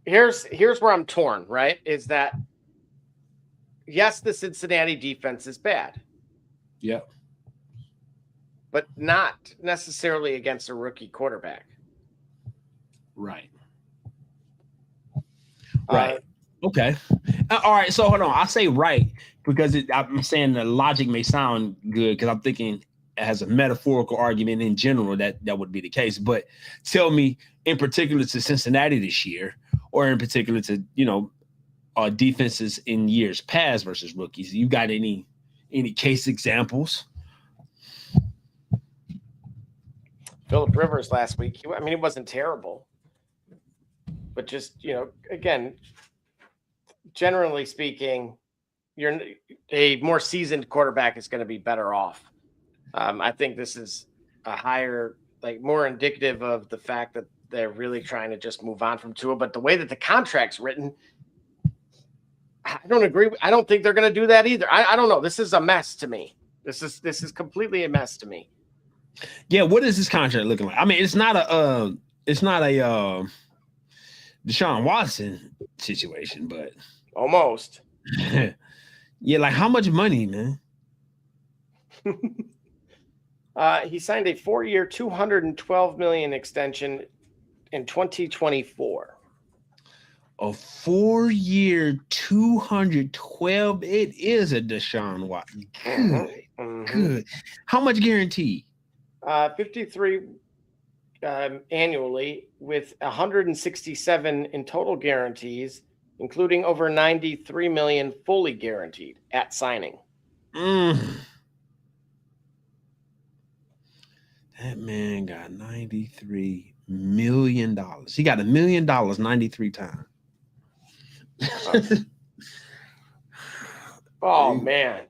Here's where I'm torn. Right? Is that yes, the Cincinnati defense is bad. Yep. But not necessarily against a rookie quarterback. Right. Right. Okay. All right. So hold on. I say right because I'm saying the logic may sound good because I'm thinking as a metaphorical argument in general that would be the case. But tell me in particular to Cincinnati this year, or in particular to defenses in years past versus rookies. You got any case examples? Phillip Rivers last week. He wasn't terrible, but just again. Generally speaking, you're a more seasoned quarterback is going to be better off. I think this is a higher, more indicative of the fact that they're really trying to just move on from Tua. But the way that the contract's written, I don't agree. I don't think they're going to do that either. I don't know. This is a mess to me. This is completely a mess to me. Yeah. What is this contract looking like? I mean, it's not a Deshaun Watson situation, but almost. Yeah, like how much money, man? He signed a 4-year, $212 million extension in 2024. A 4-year, 212. It is a Deshaun Watson. Good. Good. How much guarantee? 53 annually, with 167 in total guarantees, including over 93 million fully guaranteed at signing. That man got $93 million. He got $1 million 93 times. Oh man.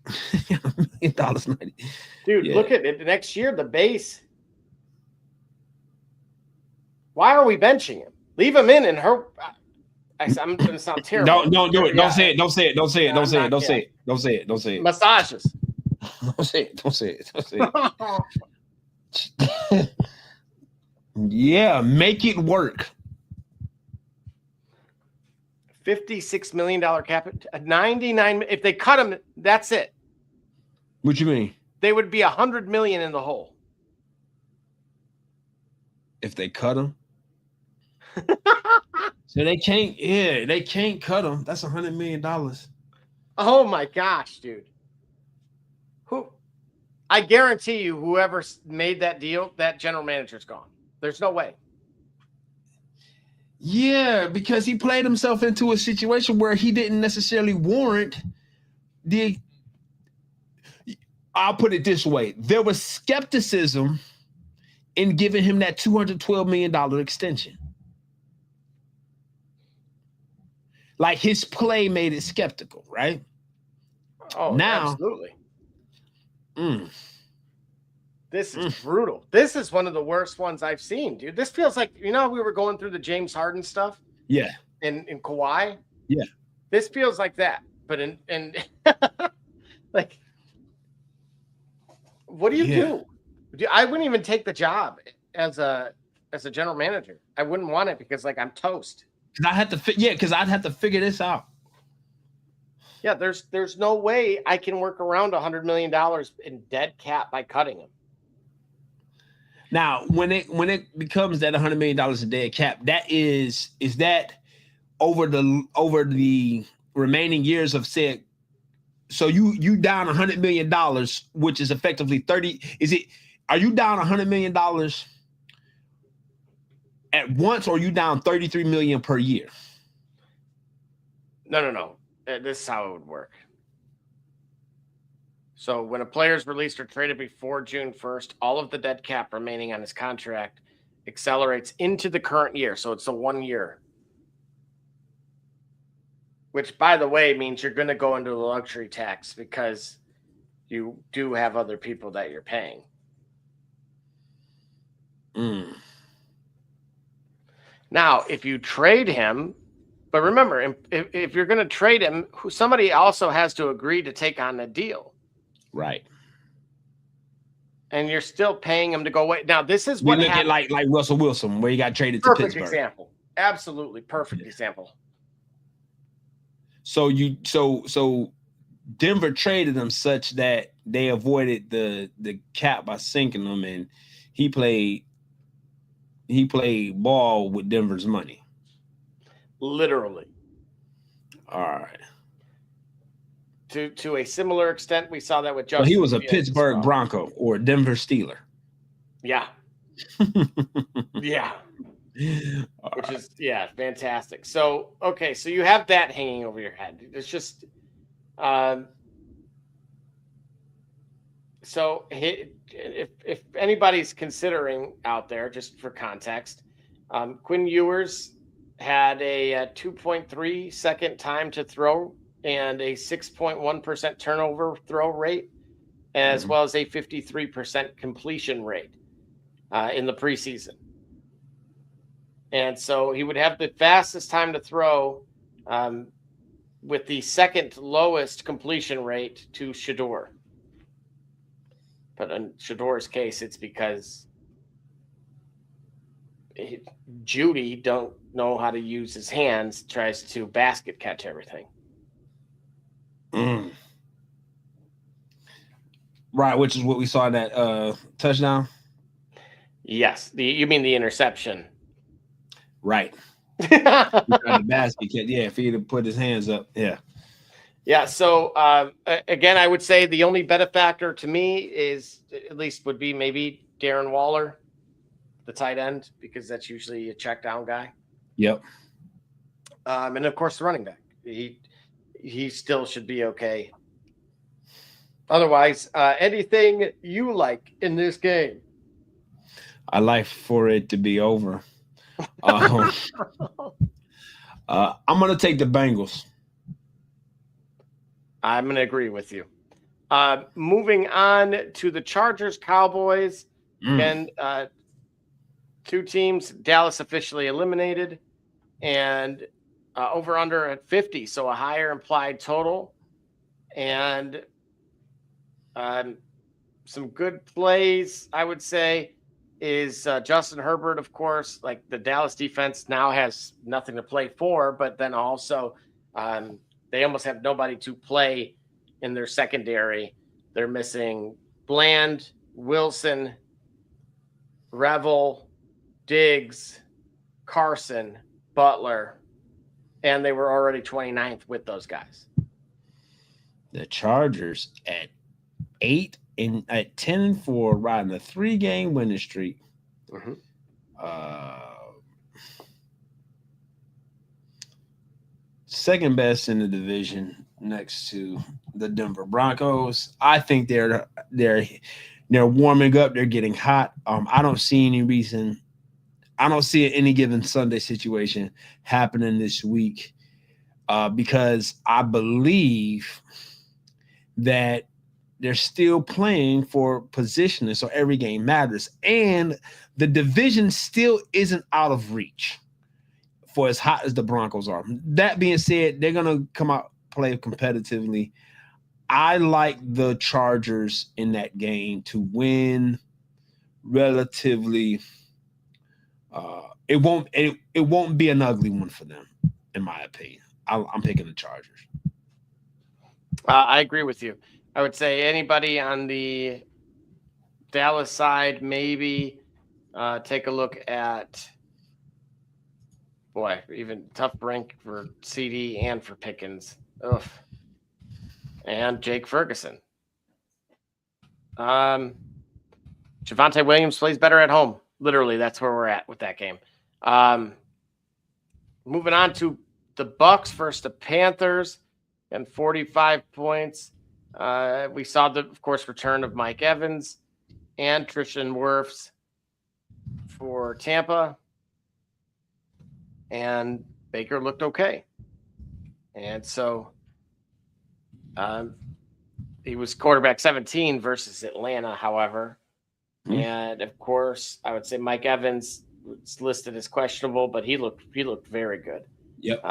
$1 million 90. Dude, look at it. Next year, the base. Why are we benching him? Leave him in and her. I'm going to sound terrible. Don't do it. Don't say it. Don't say it. Don't say it. Don't say it. Don't say it. Don't say it. Don't say it. Massages. Don't say it. Don't say it. Don't say it. Yeah, make it work. $56 million cap. 99. If they cut him, that's it. What you mean? They would be $100 million in the hole. If they cut him. So they can't. Yeah, they can't cut him. That's $100 million. Oh my gosh, dude. I guarantee you, whoever made that deal, that general manager's gone. There's no way. Yeah, because he played himself into a situation where he didn't necessarily warrant the. I'll put it this way: there was skepticism in giving him that $212 million extension. Like his play made it skeptical, right? Oh, now, absolutely. This is brutal. This is one of the worst ones I've seen, dude. This feels like, we were going through the James Harden stuff. Yeah. In Kawhi. Yeah. This feels like that. But in like, what do you do? I wouldn't even take the job as a general manager. I wouldn't want it because I'm toast. Because I'd have to figure this out. Yeah, there's no way I can work around $100 million in dead cap by cutting him. Now, when it becomes that $100 million a dead cap, is that over the remaining years of said? So you down $100 million, which is effectively 30. Are you down $100 million at once, or are you down $33 million per year? No. This is how it would work. So when a player is released or traded before June 1st, all of the dead cap remaining on his contract accelerates into the current year. So it's a 1 year. Which, by the way, means you're going to go into the luxury tax because you do have other people that you're paying. Now, if you trade him, but remember, if you're going to trade him, somebody also has to agree to take on the deal. Right. And you're still paying him to go away. Now, this is We what look happened. at like Russell Wilson, where he got traded to Perfect Pittsburgh. example. Absolutely perfect example. So Denver traded him such that they avoided the cap by sinking him, and he played ball with Denver's money. Literally. All right. To a similar extent, we saw that with Justin. But he was a Fields Pittsburgh as well. Bronco or a Denver Steeler. Yeah. Yeah. Which is fantastic. So okay, so you have that hanging over your head. It's just so if anybody's considering out there, just for context, Quinn Ewers had a 2.3 second time to throw and a 6.1% turnover throw rate, as well as a 53% completion rate in the preseason. And so he would have the fastest time to throw with the second lowest completion rate to Shedeur. But in Shedor's case, it's because Judy don't know how to use his hands, tries to basket catch everything. Right, which is what we saw in that touchdown. Yes, you mean the interception? Right. The basket catch. Yeah, if he'd have put his hands up. Yeah. Yeah. So again, I would say the only benefactor to me is would be maybe Darren Waller, the tight end, because that's usually a check down guy. Yep. And of course the running back. He still should be okay. Otherwise, anything you like in this game? I like for it to be over. I'm going to take the Bengals. I'm going to agree with you. Moving on to the Chargers, Cowboys, and two teams. Dallas officially eliminated, and over under at 50, so a higher implied total, and some good plays, I would say, is Justin Herbert, of course. Like, the Dallas defense now has nothing to play for, but then also they almost have nobody to play in their secondary. They're missing Bland, Wilson, Revel, Diggs, Carson, Butler, and they were already 29th with those guys. The Chargers at 10-4, riding a 3-game winning streak. Second best in the division, next to the Denver Broncos. I think they're warming up. They're getting hot. I don't see any reason. I don't see any given Sunday situation happening this week because I believe that they're still playing for positioning, so every game matters. And the division still isn't out of reach for as hot as the Broncos are. That being said, they're going to come out, play competitively. I like the Chargers in that game to win relatively. It won't be an ugly one for them, in my opinion. I'm picking the Chargers. I agree with you. I would say anybody on the Dallas side, maybe take a look at, even tough rank for CD and for Pickens. Ugh. And Jake Ferguson. Javonte Williams plays better at home. Literally, that's where we're at with that game. Moving on to the Bucks versus the Panthers, and 45 points. We saw the, of course, return of Mike Evans and Tristan Wirfs for Tampa, and Baker looked okay. And so he was quarterback 17 versus Atlanta, however. And of course, I would say Mike Evans was listed as questionable, but he looked very good. Yep.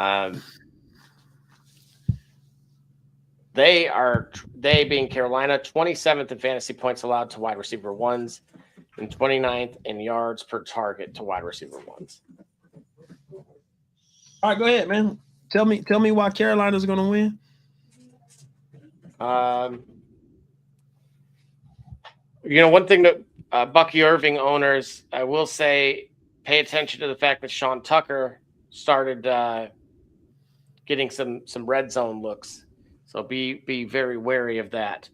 They being Carolina, 27th in fantasy points allowed to wide receiver ones, and 29th in yards per target to wide receiver ones. All right, go ahead, man. Tell me why Carolina's going to win. One thing that Bucky Irving owners, I will say, pay attention to the fact that Sean Tucker started getting some red zone looks. So be very wary of that.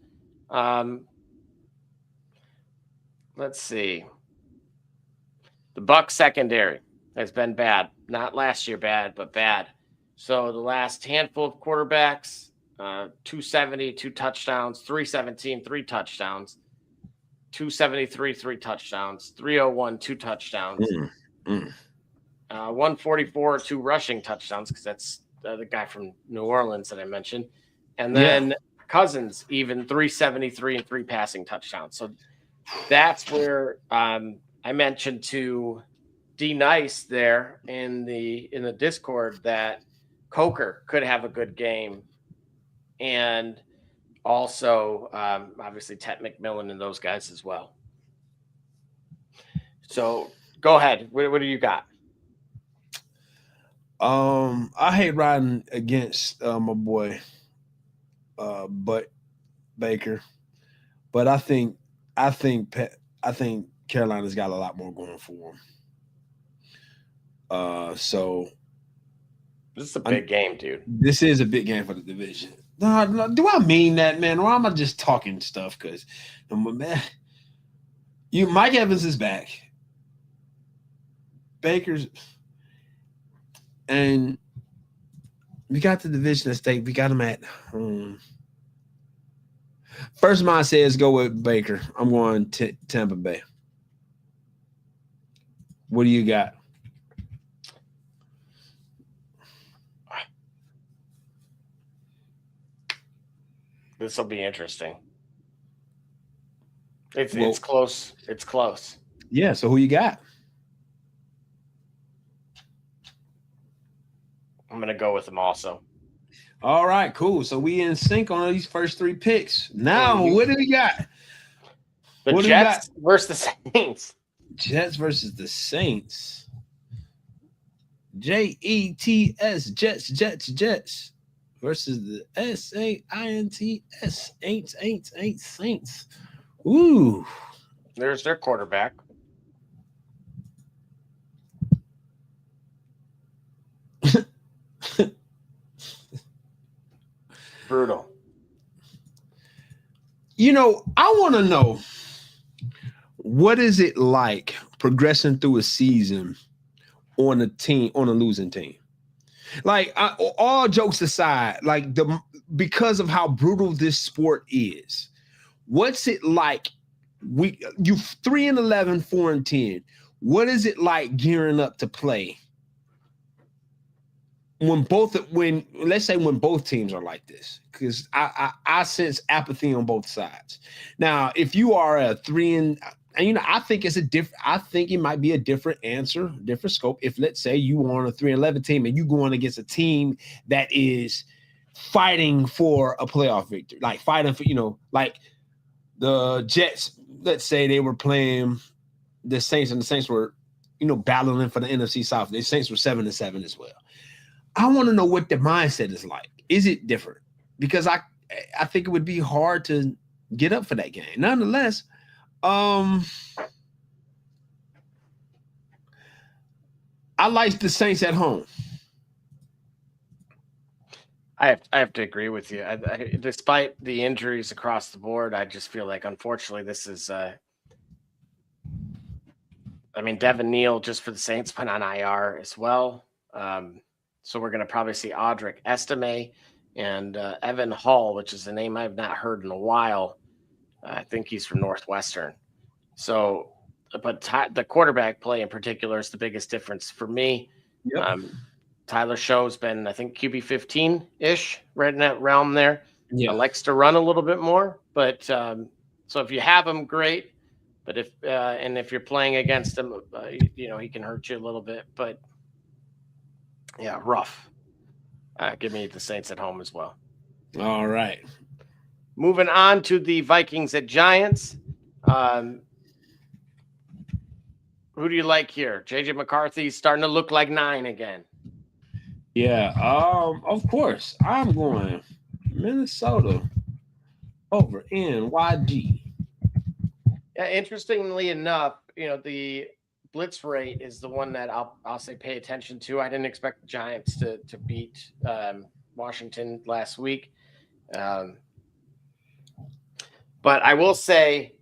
Let's see. The Bucs secondary has been bad. Not last year bad, but bad. So the last handful of quarterbacks, 270, 2 touchdowns, 317, 3 touchdowns, 273, 3 touchdowns, 301, 2 touchdowns, 144, 2 rushing touchdowns, because that's the guy from New Orleans that I mentioned. And then Cousins, even 373 and 3 passing touchdowns. So that's where I mentioned to D Nice there in the Discord that Coker could have a good game. And also, obviously, Ted McMillan and those guys as well. So go ahead. What do you got? I hate riding against my boy, but Baker, but I think Carolina's got a lot more going for them. So this is a big game, dude. This is a big game for the division. No, do I mean that, man, or am I just talking stuff? Because, man, Mike Evans is back. Baker's, and we got the division at stake. We got him at first. Mine says go with Baker. I'm going Tampa Bay. What do you got? This will be interesting. It's close. It's close. Yeah. So who you got? I'm going to go with them also. All right, cool. So we in sync on these first 3 picks. Now, what do we got? The Jets versus the Saints. Jets versus the Saints. Jets, Jets versus the Saints, Saints. Ooh. There's their quarterback. Brutal. I want to know, what is it like progressing through a season on a losing team? Like, all jokes aside, like because of how brutal this sport is, what's it like? You 3-11, 4-10. What is it like gearing up to play when both teams are like this? Because I sense apathy on both sides. Now, if you are a 3 and I think it might be a different answer, different scope. If, let's say, you are on a 3-11 team and you going against a team that is fighting for a playoff victory, like fighting for, like the Jets, let's say they were playing the Saints and the Saints were, battling for the NFC South. The Saints were 7-7 as well. I want to know what the mindset is like. Is it different? Because I think it would be hard to get up for that game. Nonetheless, I like the Saints at home. I have to agree with you. Despite the injuries across the board, I just feel like, unfortunately, this is a I mean, Devin Neal, just for the Saints, went on IR as well. So we're going to probably see Audric Estime and Evan Hall, which is a name I've not heard in a while. I think he's from Northwestern. So, but the quarterback play in particular is the biggest difference for me. Yep. Tyler Show's been, I think, QB 15-ish, right in that realm there. Yeah. Likes to run a little bit more. But so if you have him, great. But if you're playing against him, he can hurt you a little bit. But yeah, rough. Give me the Saints at home as well. All right. Moving on to the Vikings at Giants. Who do you like here? JJ McCarthy's starting to look like 9 again. Yeah. Of course, I'm going Minnesota over NYG. Yeah. Interestingly enough, the blitz rate is the one that I'll say pay attention to. I didn't expect the Giants to beat Washington last week. But I will say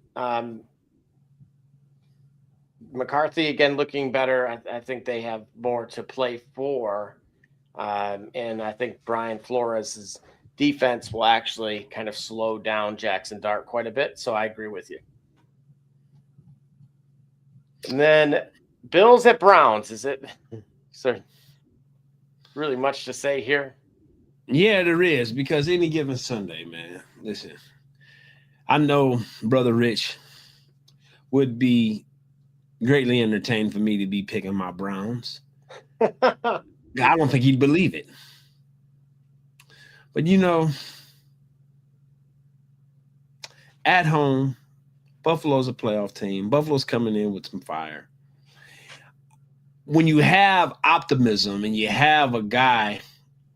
McCarthy, again, looking better. I think they have more to play for. And I think Brian Flores' defense will actually kind of slow down Jackson Dart quite a bit. So I agree with you. And then Bills at Browns. Is there really much to say here? Yeah, there is, because any given Sunday, man, listen, I know Brother Rich would be greatly entertained for me to be picking my Browns. I don't think he'd believe it. But, at home, Buffalo's a playoff team. Buffalo's coming in with some fire. When you have optimism and you have a guy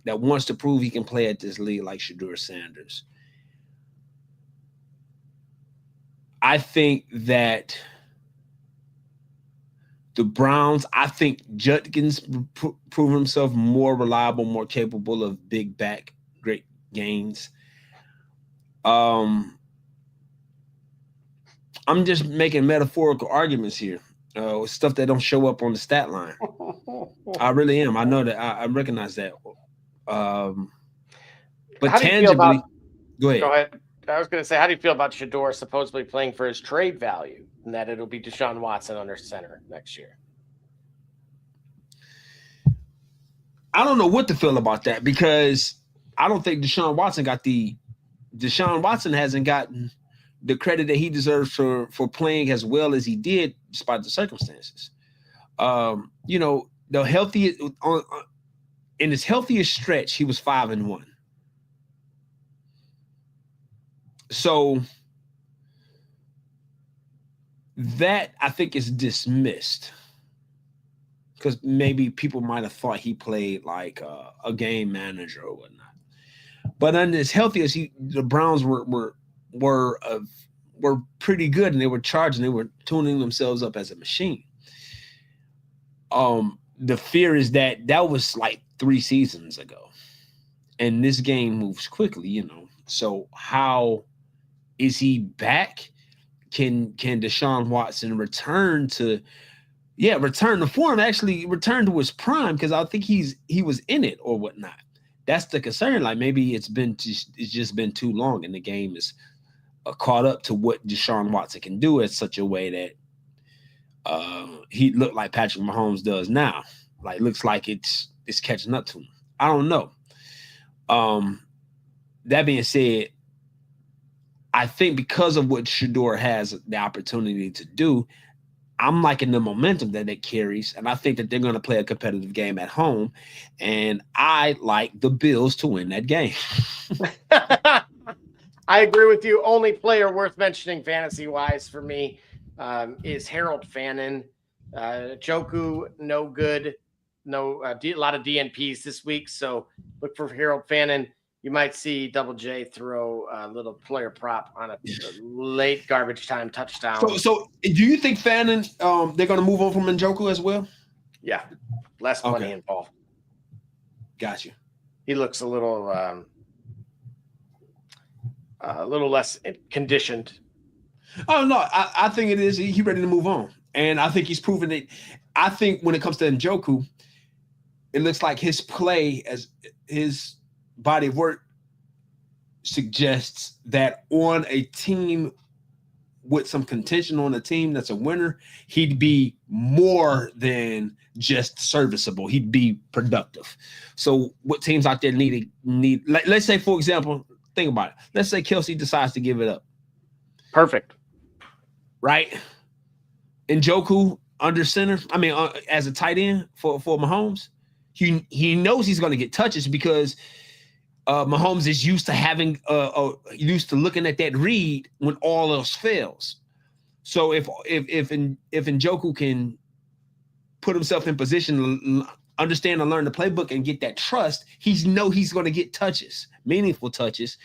that wants to prove he can play at this league like Shedeur Sanders, I think that the Browns, I think Judkins prove himself more reliable, more capable of big back, great gains. I'm just making metaphorical arguments here, stuff that don't show up on the stat line. I really am. I know that. I recognize that. But tangibly, go ahead. I was going to say, how do you feel about Shedeur supposedly playing for his trade value and that it'll be Deshaun Watson under center next year? I don't know what to feel about that, because I don't think Deshaun Watson hasn't gotten the credit that he deserves for playing as well as he did despite the circumstances. The healthiest in his healthiest stretch, he was 5-1. So that, I think, is dismissed, because maybe people might have thought he played like a game manager or whatnot. But under his healthiest, the Browns were pretty good, and they were charging. They were tuning themselves up as a machine. The fear is that was like 3 seasons ago, and this game moves quickly, So how is he back? Can Deshaun Watson return to form, actually return to his prime? Because I think he was in it or whatnot. That's the concern. Like, maybe it's just been too long, and the game is caught up to what Deshaun Watson can do in such a way that he looked like Patrick Mahomes does now. Like, looks like it's catching up to him. I don't know. That being said, I think because of what Shedeur has the opportunity to do, I'm liking the momentum that it carries, and I think that they're going to play a competitive game at home, and I like the Bills to win that game. I agree with you. Only player worth mentioning fantasy-wise for me is Harold Fannin. Joku, no good. No, a lot of DNPs this week, so look for Harold Fannin. You might see Double J throw a little player prop on a late garbage time touchdown. So do you think Fannin, they're going to move on from Njoku as well? Yeah, less money involved. Got you. He looks a little less conditioned. Oh no, I think it is. He's ready to move on. And I think he's proven it. I think when it comes to Njoku, it looks like his play as his body of work suggests that on a team with some contention, on a team that's a winner, he'd be more than just serviceable. He'd be productive. So what teams out there need, let's say, for example, think about it. Let's say Kelsey decides to give it up. Perfect. Right? Njoku under center, as a tight end for Mahomes, he knows he's going to get touches because Mahomes is used to having used to looking at that read when all else fails. So if Njoku can put himself in position, understand and learn the playbook and get that trust, he's going to get touches, meaningful touches,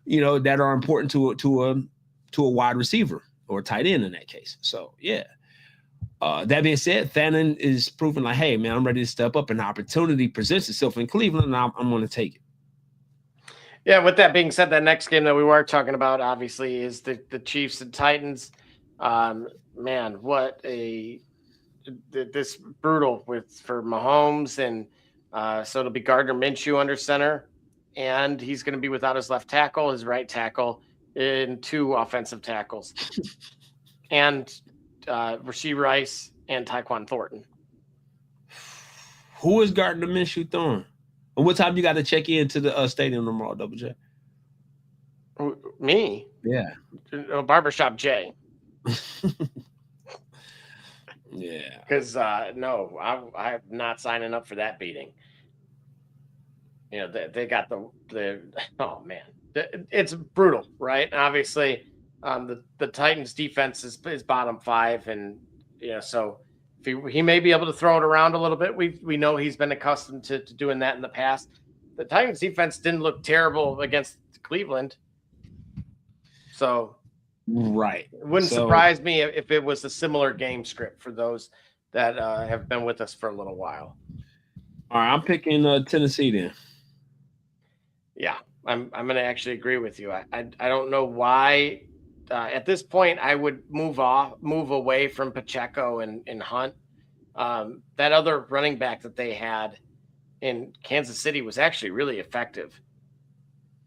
that are important to a wide receiver or a tight end in that case. So yeah. That being said, Fannin is proving like, hey man, I'm ready to step up, and the opportunity presents itself in Cleveland, and I'm going to take it. Yeah, with that being said, that next game that we were talking about, obviously, is the Chiefs and Titans. Man, what this brutal for Mahomes, and so it'll be Gardner Minshew under center, and he's going to be without his left tackle, his right tackle, and 2 offensive tackles, and Rashee Rice and Tyquan Thornton. Who is Gardner Minshew throwing? And what time you got to check into the stadium tomorrow, Double J? Me? Yeah. Barbershop J. Yeah. Because no, I'm not signing up for that beating. They got the oh man, it's brutal, right? Obviously, the Titans defense is bottom 5, and so he may be able to throw it around a little bit. We know he's been accustomed to doing that in the past. The Titans defense didn't look terrible against Cleveland. So right. It wouldn't surprise me if it was a similar game script for those that have been with us for a little while. All right, I'm picking Tennessee then. Yeah, I'm going to actually agree with you. I don't know why at this point I would move away from Pacheco and Hunt. That other running back that they had in Kansas City was actually really effective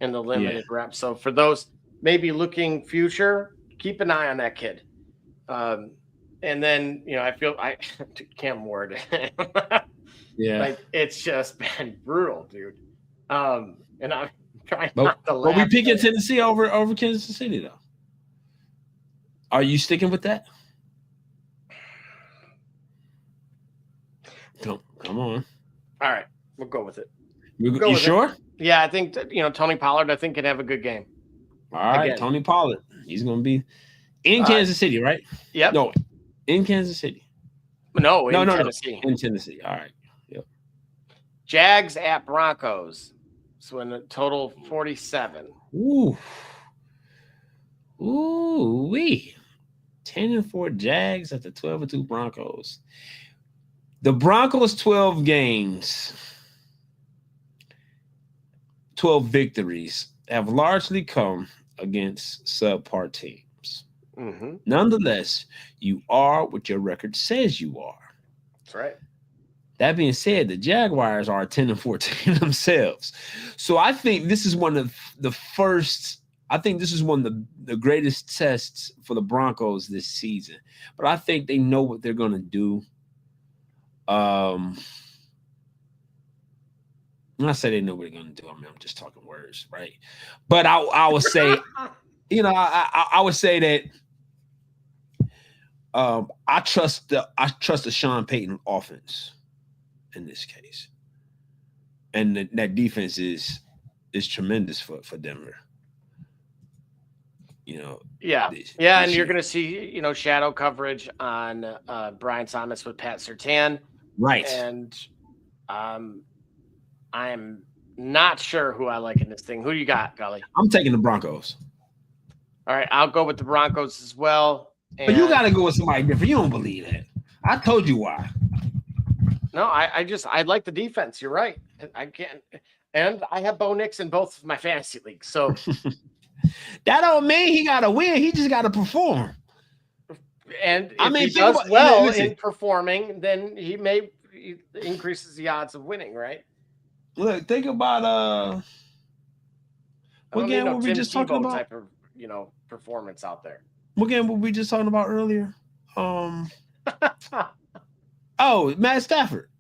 in the limited reps. So for those maybe looking future, keep an eye on that kid. And then, I feel Cam Ward. Yeah. Like, it's just been brutal, dude. And I'm trying not to laugh. But we picking Tennessee over Kansas City, though. Are you sticking with that? Come on. All right. We'll go with it. You sure? Yeah, I think Tony Pollard, can have a good game. All right, again. Tony Pollard. He's going to be in Kansas City, right? Yep. No, in Kansas City. No, Tennessee. In Tennessee. All right. Yep. Jags at Broncos. So in a total 47. Ooh-wee. 10-4 Jags at the 12-2 Broncos. The Broncos' 12 games, 12 victories have largely come against subpar teams. Mm-hmm. Nonetheless, you are what your record says you are. That's right. That being said, the Jaguars are 10-14 themselves. So I think this is one of the first. I think this is one of the greatest tests for the Broncos this season. But I think they know what they're going to do. When I say they know what they're going to do, I'm just talking words, right? But I would say, I would say that I trust the Sean Payton offense in this case, and that defense is tremendous for Denver. And you're going to see, shadow coverage on Brian Thomas with Pat Surtain. Right. And I'm not sure who I like in this thing. Who do you got, Gully? I'm taking the Broncos. All right, I'll go with the Broncos as well. But you got to go with somebody different. You don't believe that. I told you why. No, I like the defense. You're right. I can't. And I have Bo Nix in both of my fantasy leagues. So that don't mean he got to win. He just got to perform. And if I mean, he think does about- well listen. in performing, then he increases the odds of winning, right? Look, think about I what don't need game no were we Tim just talking Tebow about? type of performance out there. What game were we just talking about earlier? Oh, Matt Stafford.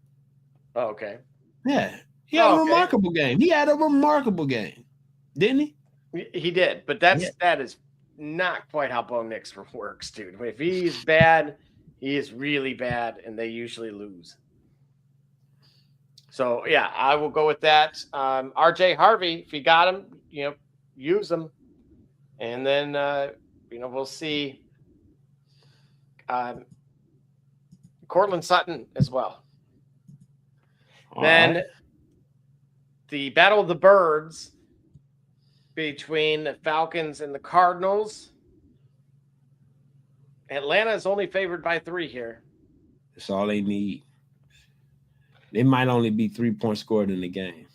Oh, okay. Yeah, he had a Okay. remarkable game. He had a remarkable game, didn't he? He did, but that is not quite how Bo Nix works, dude. If he's bad, he is really bad, and they usually lose. So yeah, I will go with that. RJ Harvey, if you got him, use him, and then we'll see. Cortland Sutton as well. Then the Battle of the Birds between the Falcons and the Cardinals. Atlanta is only favored by 3 here. That's all they need. They might only be 3 points scored in the game.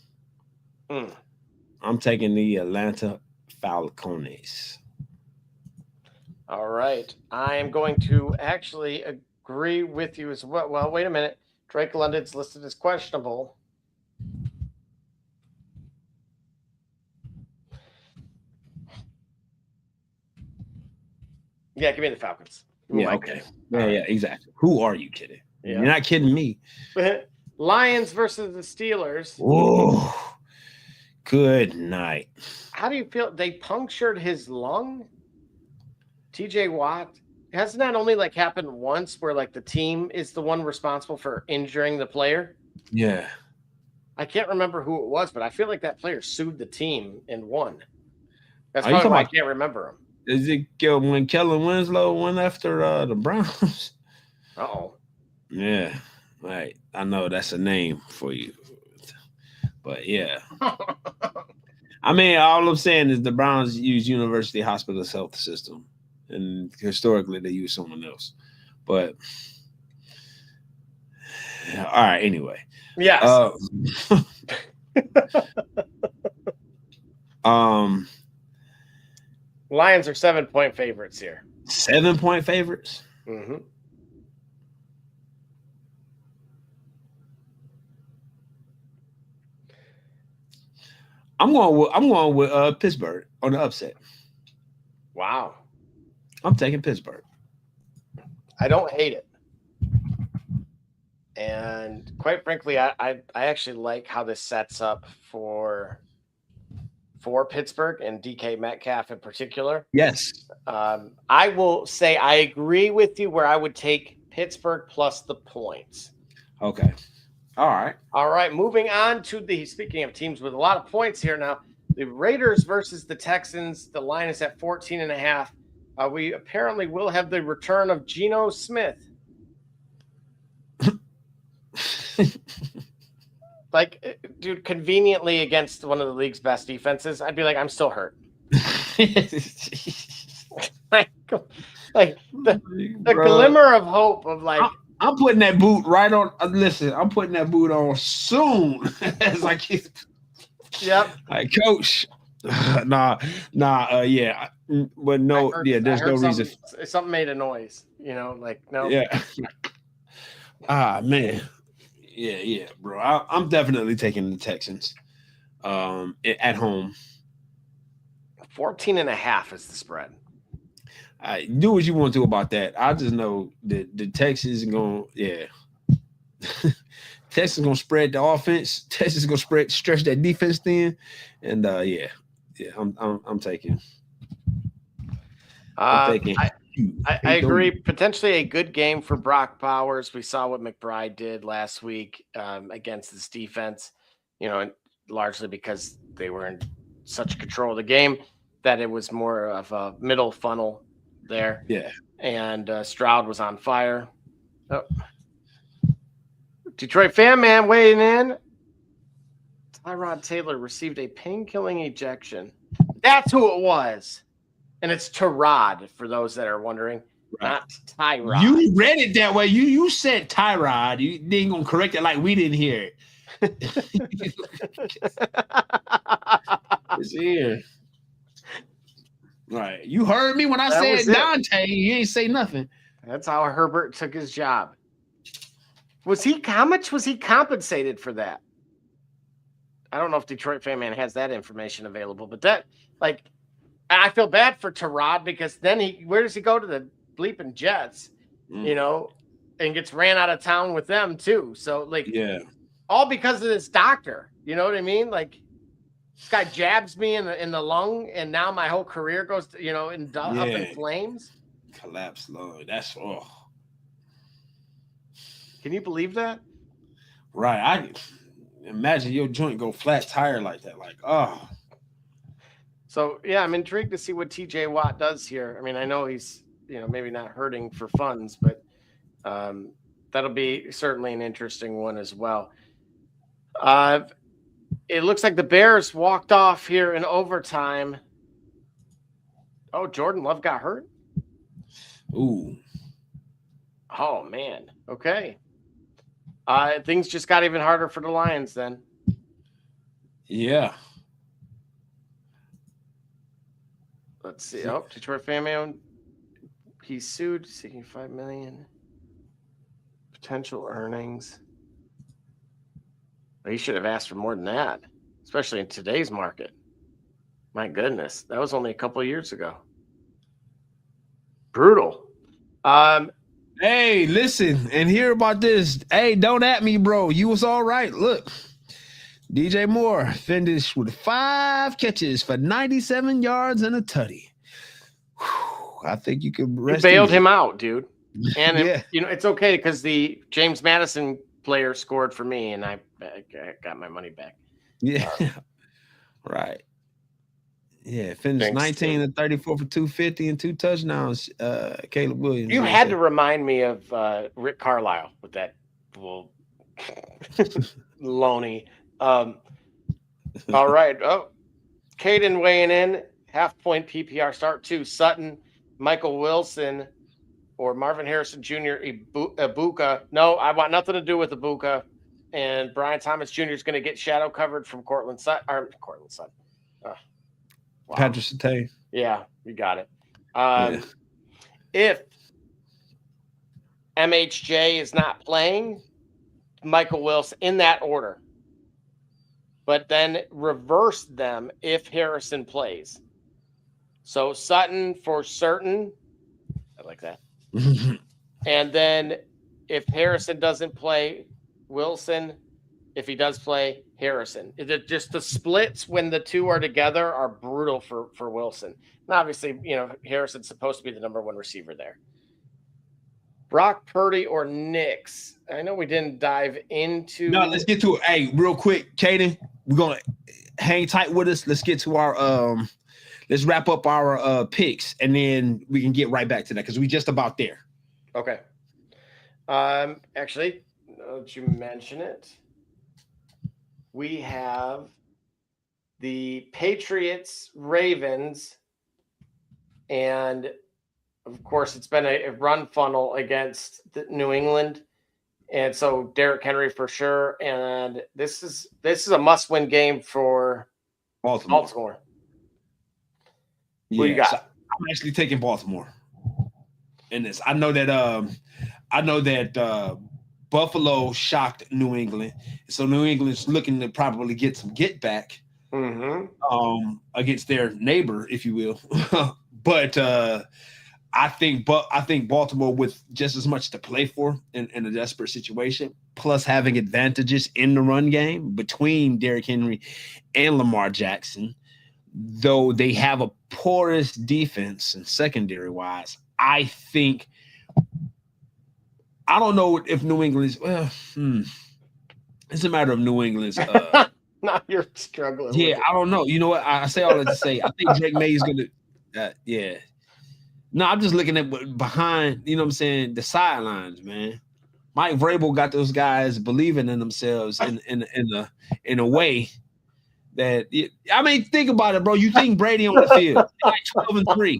I'm taking the Atlanta Falcons. All right. I am going to actually agree with you as well. Well, wait a minute. Drake London's listed as questionable. Yeah, give me the Falcons. Yeah, okay. Yeah, exactly. Who are you kidding? Yeah. You're not kidding me. Lions versus the Steelers. Oh, good night. How do you feel? They punctured his lung? TJ Watt. Hasn't that only happened once where the team is the one responsible for injuring the player? Yeah. I can't remember who it was, but I feel like that player sued the team and won. That's Are you probably why I talking can't remember him. Is it when Kellen Winslow went after the Browns? Uh-oh. Yeah. Right. I know that's a name for you. But yeah. I mean, all I'm saying is the Browns use University Hospital's health system. And historically they use someone else. But all right, anyway. Yes. Lions are 7-point favorites here. 7-point favorites? Mm-hmm. I'm going with Pittsburgh on the upset. Wow. I'm taking Pittsburgh. I don't hate it. And quite frankly, I actually like how this sets up for Pittsburgh and DK Metcalf in particular. Yes. I will say I agree with you where I would take Pittsburgh plus the points. Okay. All right. All right. Moving on to speaking of teams with a lot of points here now, the Raiders versus the Texans. The line is at 14.5. We apparently will have the return of Geno Smith. Dude, conveniently against one of the league's best defenses, I'd be like, I'm still hurt. the glimmer of hope of I'm putting that boot right on. Listen, I'm putting that boot on soon. It's yep. Coach. Yeah. But no, there's no reason. Something made a noise, no. Yeah. Man. Yeah, bro. I'm definitely taking the Texans at home. 14.5 is the spread. Do what you want to about that. I just know that the Texans are going Texas is going to spread the offense. Texas is going to stretch that defense thin. And I'm taking. I agree. Potentially a good game for Brock Bowers. We saw what McBride did last week against this defense, and largely because they were in such control of the game that it was more of a middle funnel there. Yeah. And Stroud was on fire. Oh. Detroit fan man weighing in. Tyrod Taylor received a pain-killing ejection. That's who it was. And it's Tyrod, for those that are wondering, not Tyrod. You read it that way. You said Tyrod. You didn't gonna correct it like we didn't hear it. It's here. Right. You heard me when I said Dante. You ain't say nothing. That's how Herbert took his job. How much was he compensated for that? I don't know if Detroit Fan Man has that information available, but I feel bad for Tyrod because then where does he go to the bleeping Jets, and gets ran out of town with them too. So all because of this doctor, you know what I mean? Like this guy jabs me in the lung, and now my whole career goes to, up in flames. Collapsed lung. Can you believe that? Right. I imagine your joint go flat tire like that. So I'm intrigued to see what TJ Watt does here. I mean, I know he's maybe not hurting for funds, but that'll be certainly an interesting one as well. It looks like the Bears walked off here in overtime. Oh, Jordan Love got hurt? Ooh. Oh, man. Okay. Things just got even harder for the Lions then. Yeah. Let's see. Oh, Detroit Fan Man. He sued, seeking $5 million. Potential earnings. He should have asked for more than that, especially in today's market. My goodness, that was only a couple of years ago. Brutal. Hey, listen and hear about this. Hey, don't at me, bro. You was all right. Look, DJ Moore finished with 5 catches for 97 yards and a tutty. Whew, I think you could rest. You bailed him out, dude. And it's okay because the James Madison player scored for me, and I got my money back. Yeah, right. Yeah, finished 19 and 34 for 250 and 2 touchdowns. Caleb Williams. You had to remind me of Rick Carlisle with that loney. All right. Oh, Caden weighing in. Half-point PPR start 2. Sutton, Michael Wilson, or Marvin Harrison Jr. Ibuka. No, I want nothing to do with Ibuka. And Brian Thomas Jr. is going to get shadow covered from Cortland Sutton. Wow. Patrick Surtain. Yeah, you got it. If MHJ is not playing, Michael Wilson in that order. But then reverse them if Harrison plays. So Sutton for certain. I like that. And then if Harrison doesn't play, Wilson. If he does play, Harrison. Just the splits when the two are together are brutal for Wilson. And obviously, Harrison's supposed to be the number 1 receiver there. Brock Purdy or Knicks? I know we didn't dive into. No, let's get to it. Hey, real quick, Caden, we're gonna hang tight with us. Let's get to our let's wrap up our picks, and then we can get right back to that because we just about there. Okay. Actually, now that you mention it, we have the Patriots, Ravens, and of course, it's been a run funnel against New England, and so Derrick Henry for sure. And this is a must-win game for Baltimore. Who you got? So I'm actually taking Baltimore in this. I know that Buffalo shocked New England, so New England's looking to probably get some get back against their neighbor, if you will. But I think Baltimore, with just as much to play for in a desperate situation, plus having advantages in the run game between Derrick Henry and Lamar Jackson, though they have a porous defense and secondary wise, I don't know if New England's it's a matter of New England's now you're struggling. Yeah, I don't know. You know what? I say all that to say I think Drake May is gonna No, I'm just looking at behind, you know what I'm saying, the sidelines, man. Mike Vrabel got those guys believing in themselves in a way that think about it, bro. You think Brady on the field like 12-3.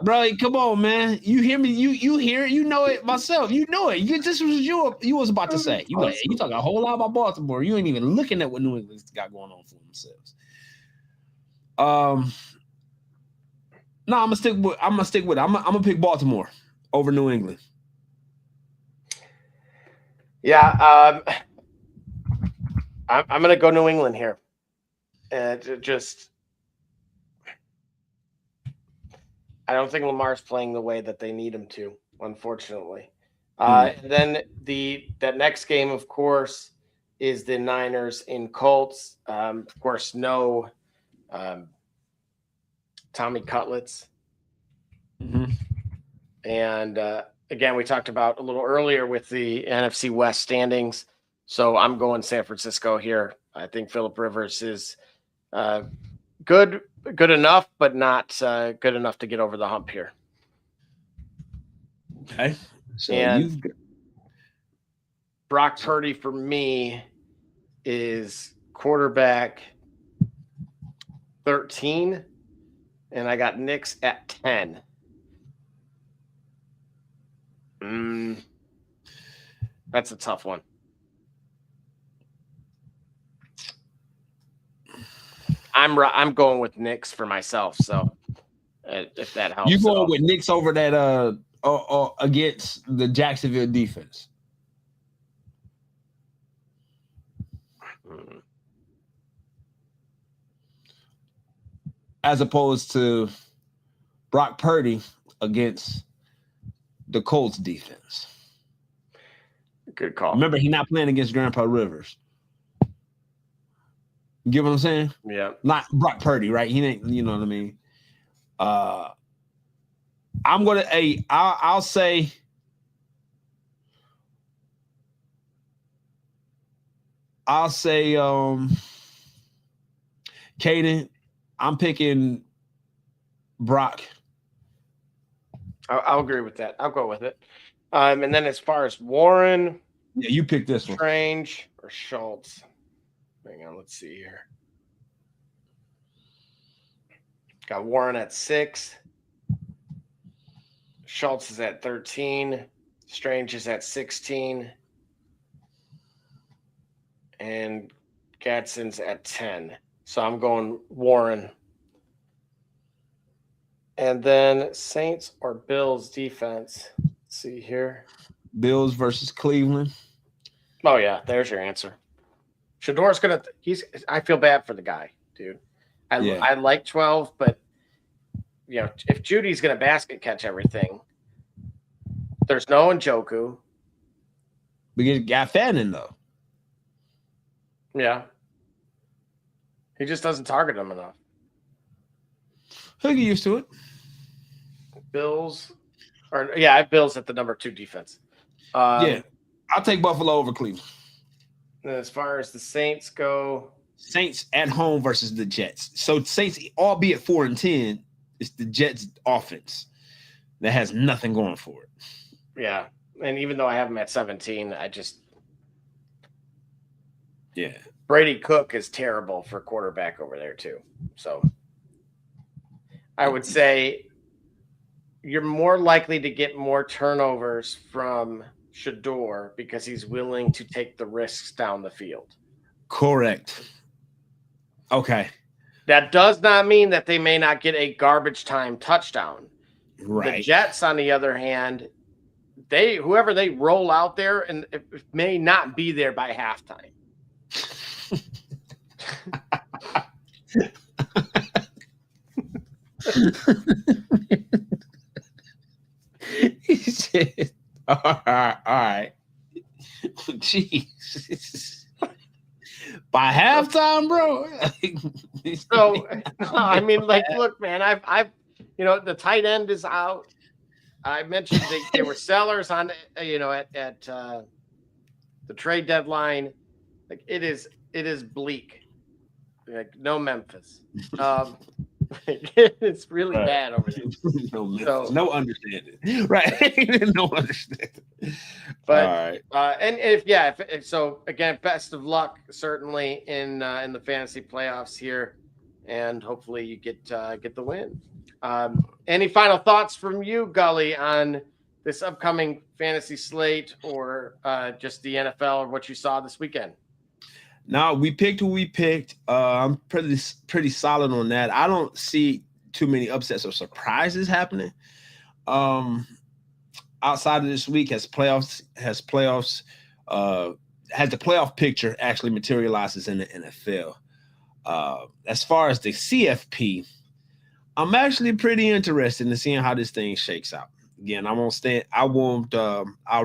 Bro, come on, man. You hear me? You hear it, you know it myself. You know it. This was you was about to say. You talking a whole lot about Baltimore. You ain't even looking at what New England's got going on for themselves. No, I'm gonna stick with it. I'm gonna pick Baltimore over New England? Yeah, I'm going to go New England here. Just, I don't think Lamar's playing the way that they need him to, unfortunately. And then that next game, of course, is the Niners in Colts. Of course, no Tommy Cutlets. And again, we talked about a little earlier with the NFC West standings. So I'm going San Francisco here. I think Phillip Rivers is good enough, but not good enough to get over the hump here. Okay. So and Brock Purdy for me is quarterback 13, and I got Knicks at 10. That's a tough one. I'm going with Knicks for myself. So if that helps, you going with Knicks over that against the Jacksonville defense? As opposed to Brock Purdy against the Colts defense. Good call. Remember, he's not playing against Grandpa Rivers. You get what I'm saying? Yeah. Not Brock Purdy, right? He ain't, you know what I mean? I'm gonna I'll say Caden, I'm picking Brock. I'll agree with that. I'll go with it. And then as far as Warren, yeah, you pick this one. Strange or Schultz. Hang on, let's see here. Got Warren at 6. Schultz is at 13. Strange is at 16. And Gadsden's at 10. So I'm going Warren. And then Saints or Bills defense. Let's see here. Bills versus Cleveland. Oh, yeah. There's your answer. Shador's going to – I feel bad for the guy, dude. I like 12, but, you know, if Judy's going to basket catch everything, there's no Njoku. We got Fannin, though. Yeah. He just doesn't target him enough. He'll get used to it. Bills. I have Bills at the number 2 defense. Yeah. I'll take Buffalo over Cleveland. And as far as the Saints go. Saints at home versus the Jets. So Saints, albeit 4-10, it's the Jets offense that has nothing going for it. Yeah. And even though I have them at 17, I just. Yeah. Brady Cook is terrible for quarterback over there, too. So I would say you're more likely to get more turnovers from Shador because he's willing to take the risks down the field. Correct. Okay. That does not mean that they may not get a garbage time touchdown. Right. The Jets, on the other hand, whoever they roll out there, and it may not be there by halftime. He said, all right. Jeez. By halftime, bro. So, I mean, like, look, man, I've the tight end is out. I mentioned they were sellers on, at the trade deadline. Like, it is bleak. Like, no Memphis. It's really bad over there. No understanding. Right. No understanding. But all right. And if so again, best of luck certainly in the fantasy playoffs here, and hopefully you get the win. Any final thoughts from you, Gully, on this upcoming fantasy slate, or just the NFL, or what you saw this weekend? No, we picked who we picked. I'm pretty solid on that. I don't see too many upsets or surprises happening. outside of this week has the playoff picture actually materializes in the NFL. As far as the CFP, I'm actually pretty interested in seeing how this thing shakes out. Again, I'll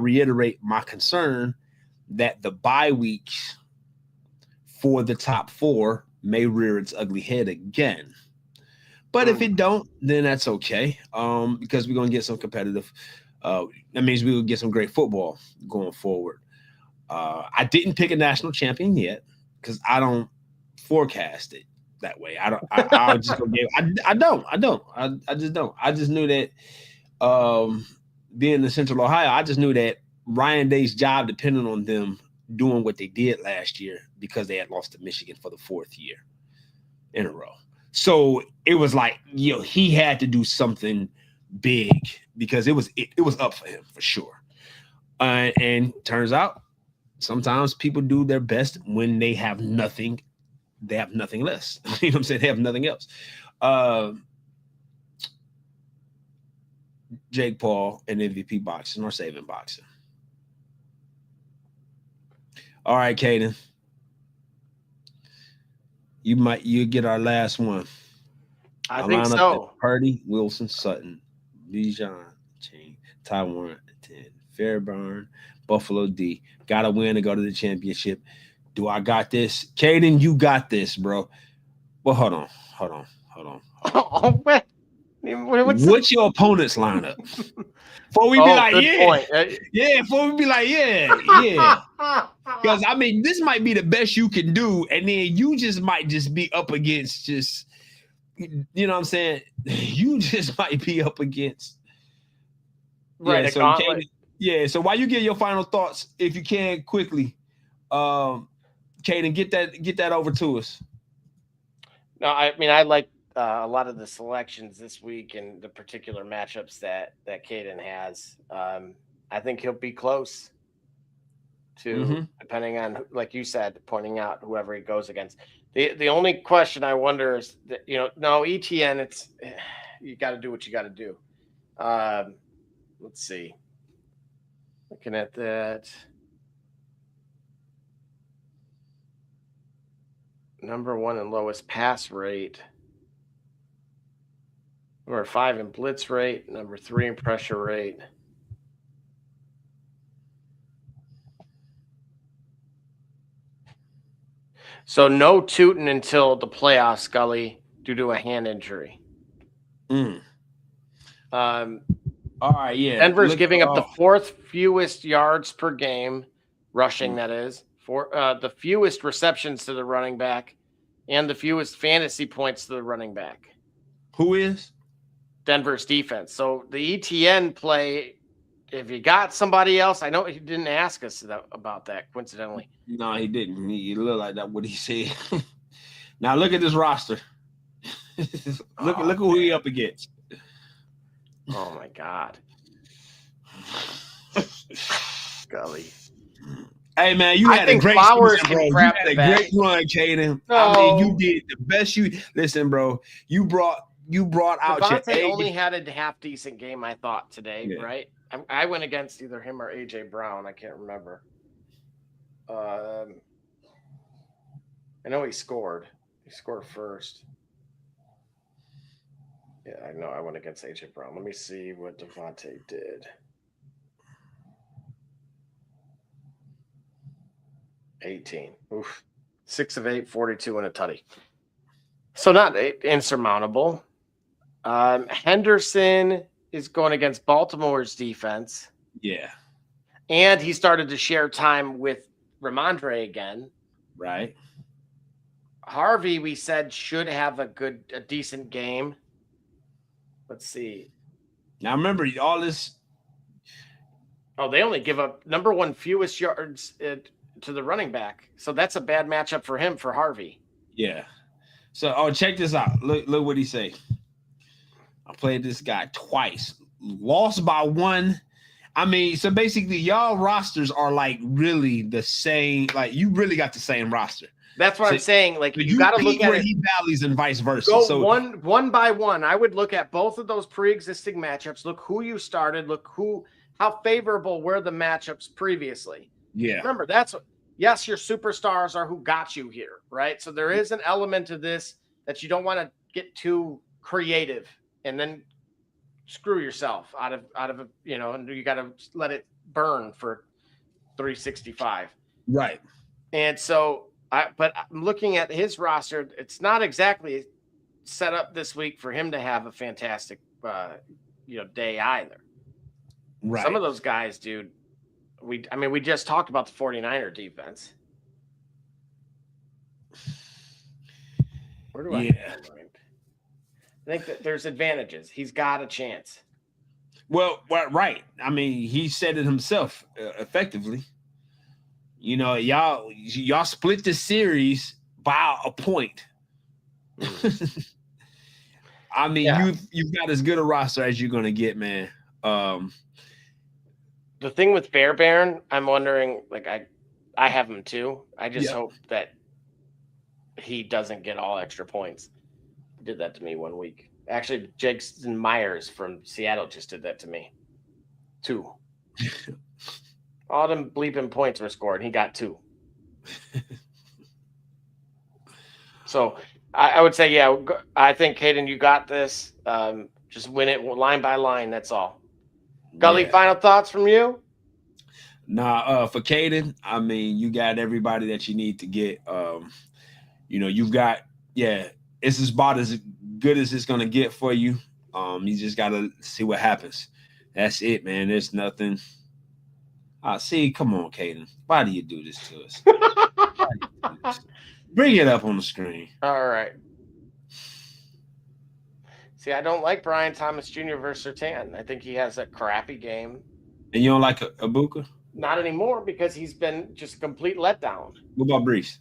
reiterate my concern that the bye weeks for the top 4 may rear its ugly head again. But if it don't, then that's okay. Because we're gonna get some competitive. That means we will get some great football going forward. I didn't pick a national champion yet because I don't forecast it that way. I just don't. I just knew that being in Central Ohio, I just knew that Ryan Day's job depended on them doing what they did last year because they had lost to Michigan for the 4th year in a row. So it was like, he had to do something big because it was up for him for sure. And turns out sometimes people do their best when they have nothing. They have nothing less. You know what I'm saying? They have nothing else. Jake Paul and MVP boxing or saving boxing. All right, Caden. You get our last one. I think so. Purdy, Wilson, Sutton, Bijan, Chain, Taiwan, 10, Fairburn, Buffalo D. Got to win to go to the championship. Do I got this? Caden, you got this, bro. Well, hold on. Oh, man. What's your opponent's lineup? Before we be like, before we be like, yeah. Because, I mean, this might be the best you can do, and then you might be up against you know what I'm saying? You just might be up against. Right. So while you get your final thoughts, if you can, quickly, Caden, get that over to us. No, I mean, I like a lot of the selections this week and the particular matchups that Caden has. I think he'll be close to, depending on, like you said, pointing out whoever he goes against. The only question I wonder is that, no, ETN, it's you got to do what you got to do. Let's see. Looking at that. Number 1 and lowest pass rate. Number 5 in blitz rate. Number 3 in pressure rate. So no Tootin until the playoffs, Scully, due to a hand injury. All right, yeah. Denver's giving up the 4th fewest yards per game, rushing, that is, for the fewest receptions to the running back, and the fewest fantasy points to the running back. Who is? Denver's defense. So the ETN play, if you got somebody else, I know he didn't ask us about that, coincidentally. No, he didn't. He looked like that what he said. Now look at this roster. look who he up against. Oh my God. Golly. Hey man, you had a great season, bro. You had a great run, Caden. No. I mean, you did the best listen, bro. You brought out Devontae your only had a half decent game, I thought, today, right? I went against either him or AJ Brown. I can't remember. I know he scored. He scored first. Yeah, I know. I went against AJ Brown. Let me see what Devontae did. 18. Oof. 6 of 8, 42 and a tutty. So not insurmountable. Henderson is going against Baltimore's defense. Yeah. And he started to share time with Ramondre again. Right. Harvey, we said, should have a decent game. Let's see. Now remember all this. Oh, they only give up number 1 fewest yards to the running back. So that's a bad matchup for him, for Harvey. Yeah. So, check this out. Look what he say. I played this guy twice. Lost by 1. I mean, so basically y'all rosters are like really the same. Like you really got the same roster. That's what I'm saying. Like you got to look at where it. he valleys and vice versa. Go so one by one. I would look at both of those pre-existing matchups. Look who you started. Look how favorable were the matchups previously? Yeah. Remember, that's what, yes, your superstars are who got you here, right? So there is an element to this that you don't want to get too creative and then screw yourself out of a, you know, and you got to let it burn for 365. Right. And so but I'm looking at his roster. It's not exactly set up this week for him to have a fantastic, day either. Right. Some of those guys, dude, we just talked about the 49er defense. Where do I have him ranked? I think that there's advantages. He's got a chance. Well, right. I mean, he said it himself effectively. You know, y'all split the series by a point. I mean, you've got as good a roster as you're gonna get, man. The thing with Bear Baron, I'm wondering, like I have him too. I just hope that he doesn't get all extra points. He did that to me one week. Actually, Jason Myers from Seattle just did that to me. 2. All them bleeping points were scored. He got 2. So I would say, I think, Caden, you got this. Just win it line by line. That's all. Gully, final thoughts from you? Nah, for Caden, I mean, you got everybody that you need to get. You've got, it's about as good as it's gonna get for you. You just gotta see what happens. That's it, man. There's nothing. See, come on, Caden. Why do you do this to us? Bring it up on the screen. All right. See, I don't like Brian Thomas Jr. versus Surtain. I think he has a crappy game. And you don't like Ibuka? Not anymore, because he's been just a complete letdown. What about Brees?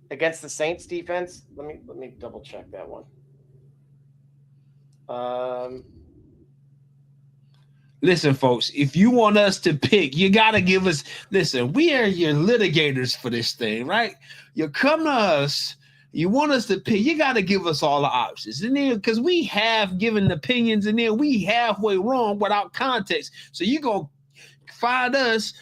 Against the Saints defense, let me double check that one. Listen, folks, if you want us to pick, you got to give us, listen, we are your litigators for this thing, right? You come to us, you want us to pick, you got to give us all the options. And then, because we have given opinions, and then we halfway wrong without context. So you go find us,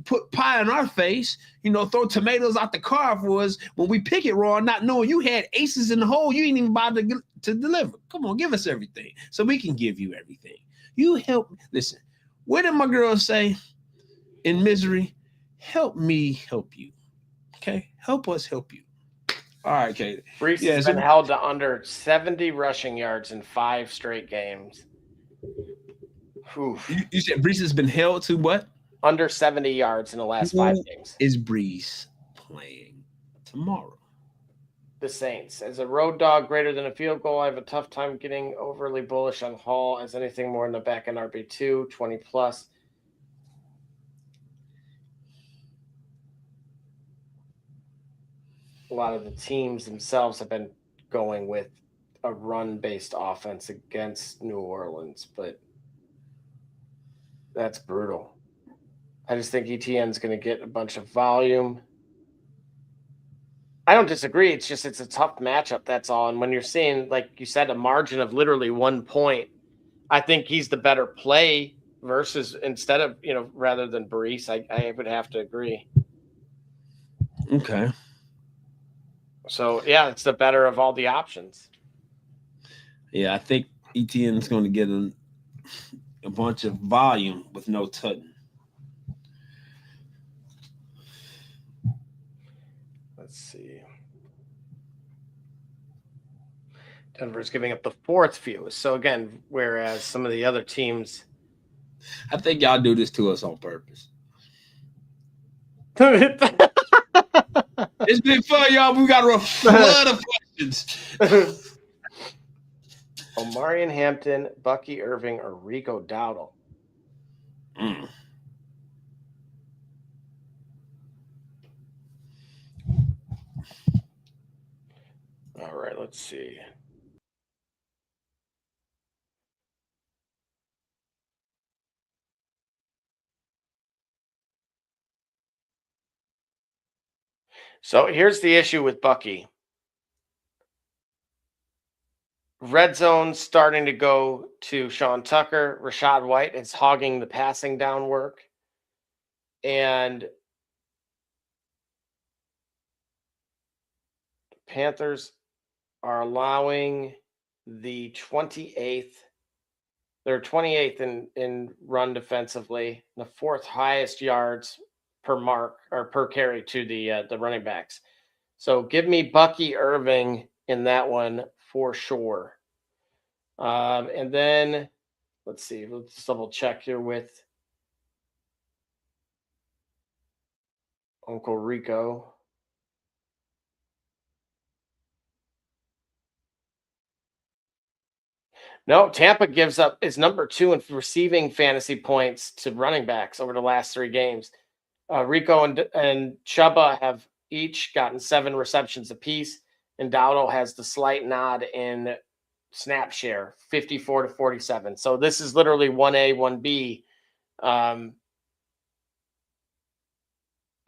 put pie in our face, throw tomatoes out the car for us when we pick it wrong, not knowing you had aces in the hole. You ain't even bothered to deliver. Come on, give us everything so we can give you everything. You help. Listen, what did my girl say in Misery? Help me help you. Okay? Help us help you. All right, Kate. Brees has been held to under 70 rushing yards in 5 straight games. You said Brees has been held to what? Under 70 yards in the last 5 games. Is Brees playing tomorrow? The Saints. As a road dog greater than a field goal, I have a tough time getting overly bullish on Hall as anything more in the back end RB2, 20 plus. A lot of the teams themselves have been going with a run-based offense against New Orleans, but that's brutal. I just think ETN's going to get a bunch of volume. I don't disagree. It's just, it's a tough matchup. That's all. And when you're seeing, like you said, a margin of literally 1 point, I think he's the better play versus instead of, rather than Brees. I would have to agree. Okay. So, it's the better of all the options. Yeah, I think ETN's going to get a bunch of volume with no Tutton. Let's see. Denver's giving up the 4th fewest. So, again, whereas some of the other teams. I think y'all do this to us on purpose. It's been fun, y'all. We got a flood of questions. Omarion Hampton, Bucky Irving, or Rico Dowdle? All right, let's see. So here's the issue with Bucky. Red zone starting to go to Sean Tucker. Rachaad White is hogging the passing down work. And Panthers are allowing the 28th. They're 28th in run defensively, the 4th highest yards per mark or per carry to the running backs. So give me Bucky Irving in that one for sure. And then let's see, let's double check here with Uncle Rico. No, Tampa gives up is number 2 in receiving fantasy points to running backs over the last 3 games. Rico and Chuba have each gotten 7 receptions apiece, and Dowdle has the slight nod in snap share, 54-47. So this is literally 1A, 1B.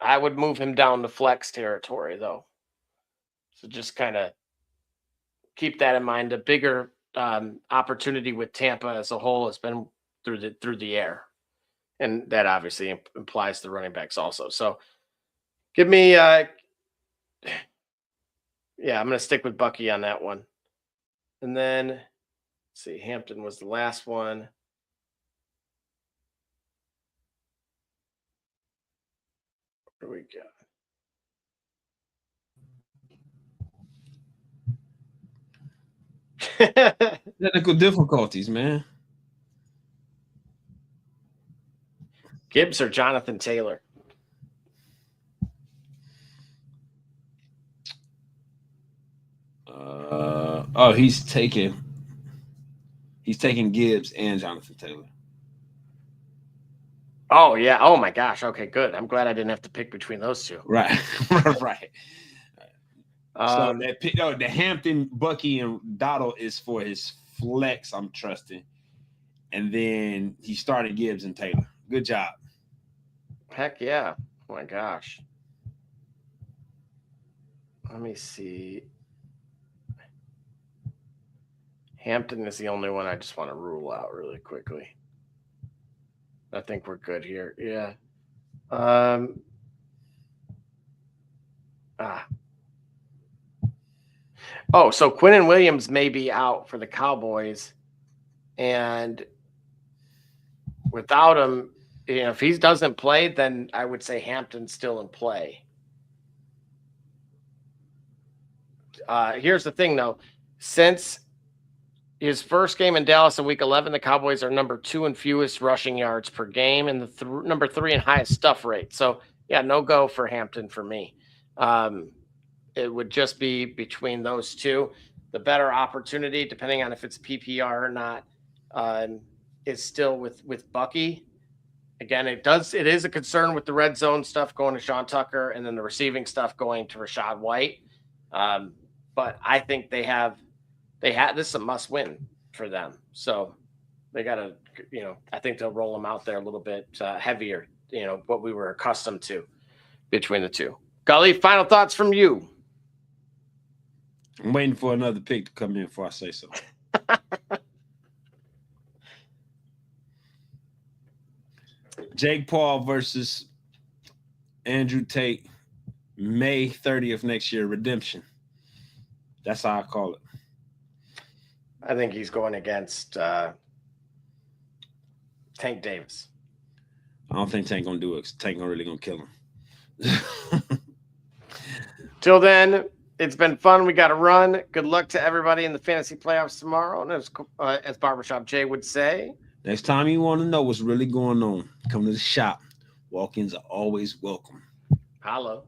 I would move him down to flex territory, though. So just kind of keep that in mind. A bigger opportunity with Tampa as a whole has been through the air, and that obviously implies the running backs also. So give me I'm going to stick with Bucky on that one. And then let's see, Hampton was the last one. What do we got? Technical difficulties, man. Gibbs or Jonathan Taylor? He's taking Gibbs and Jonathan Taylor. Oh yeah. Oh my gosh. Okay, good. I'm glad I didn't have to pick between those two. Right. Right. So the Hampton, Bucky, and Dottle is for his flex. I'm trusting, and then he started Gibbs and Taylor. Good job. Heck yeah! Oh my gosh. Let me see. Hampton is the only one I just want to rule out really quickly. I think we're good here. Yeah. Oh, so Quinnen Williams may be out for the Cowboys, and without him, if he doesn't play, then I would say Hampton's still in play. Here's the thing, though. Since his first game in Dallas in Week 11, the Cowboys are number 2 in fewest rushing yards per game and the number 3 in highest stuff rate. So, yeah, no go for Hampton for me. It would just be between those two. The better opportunity, depending on if it's PPR or not, is still with Bucky. Again, it is a concern with the red zone stuff going to Sean Tucker and then the receiving stuff going to Rachaad White. But I think they have this is a must win for them. So they got to, I think they'll roll them out there a little bit heavier, what we were accustomed to between the two. Gully, final thoughts from you. I'm waiting for another pick to come in before I say so. Jake Paul versus Andrew Tate, May 30th next year, redemption. That's how I call it. I think he's going against Tank Davis. I don't think Tank gonna do it. Tank really gonna kill him. Till then, it's been fun. We got to run. Good luck to everybody in the fantasy playoffs tomorrow. And as Barbershop Jay would say, next time you want to know what's really going on, come to the shop. Walk-ins are always welcome. Hello.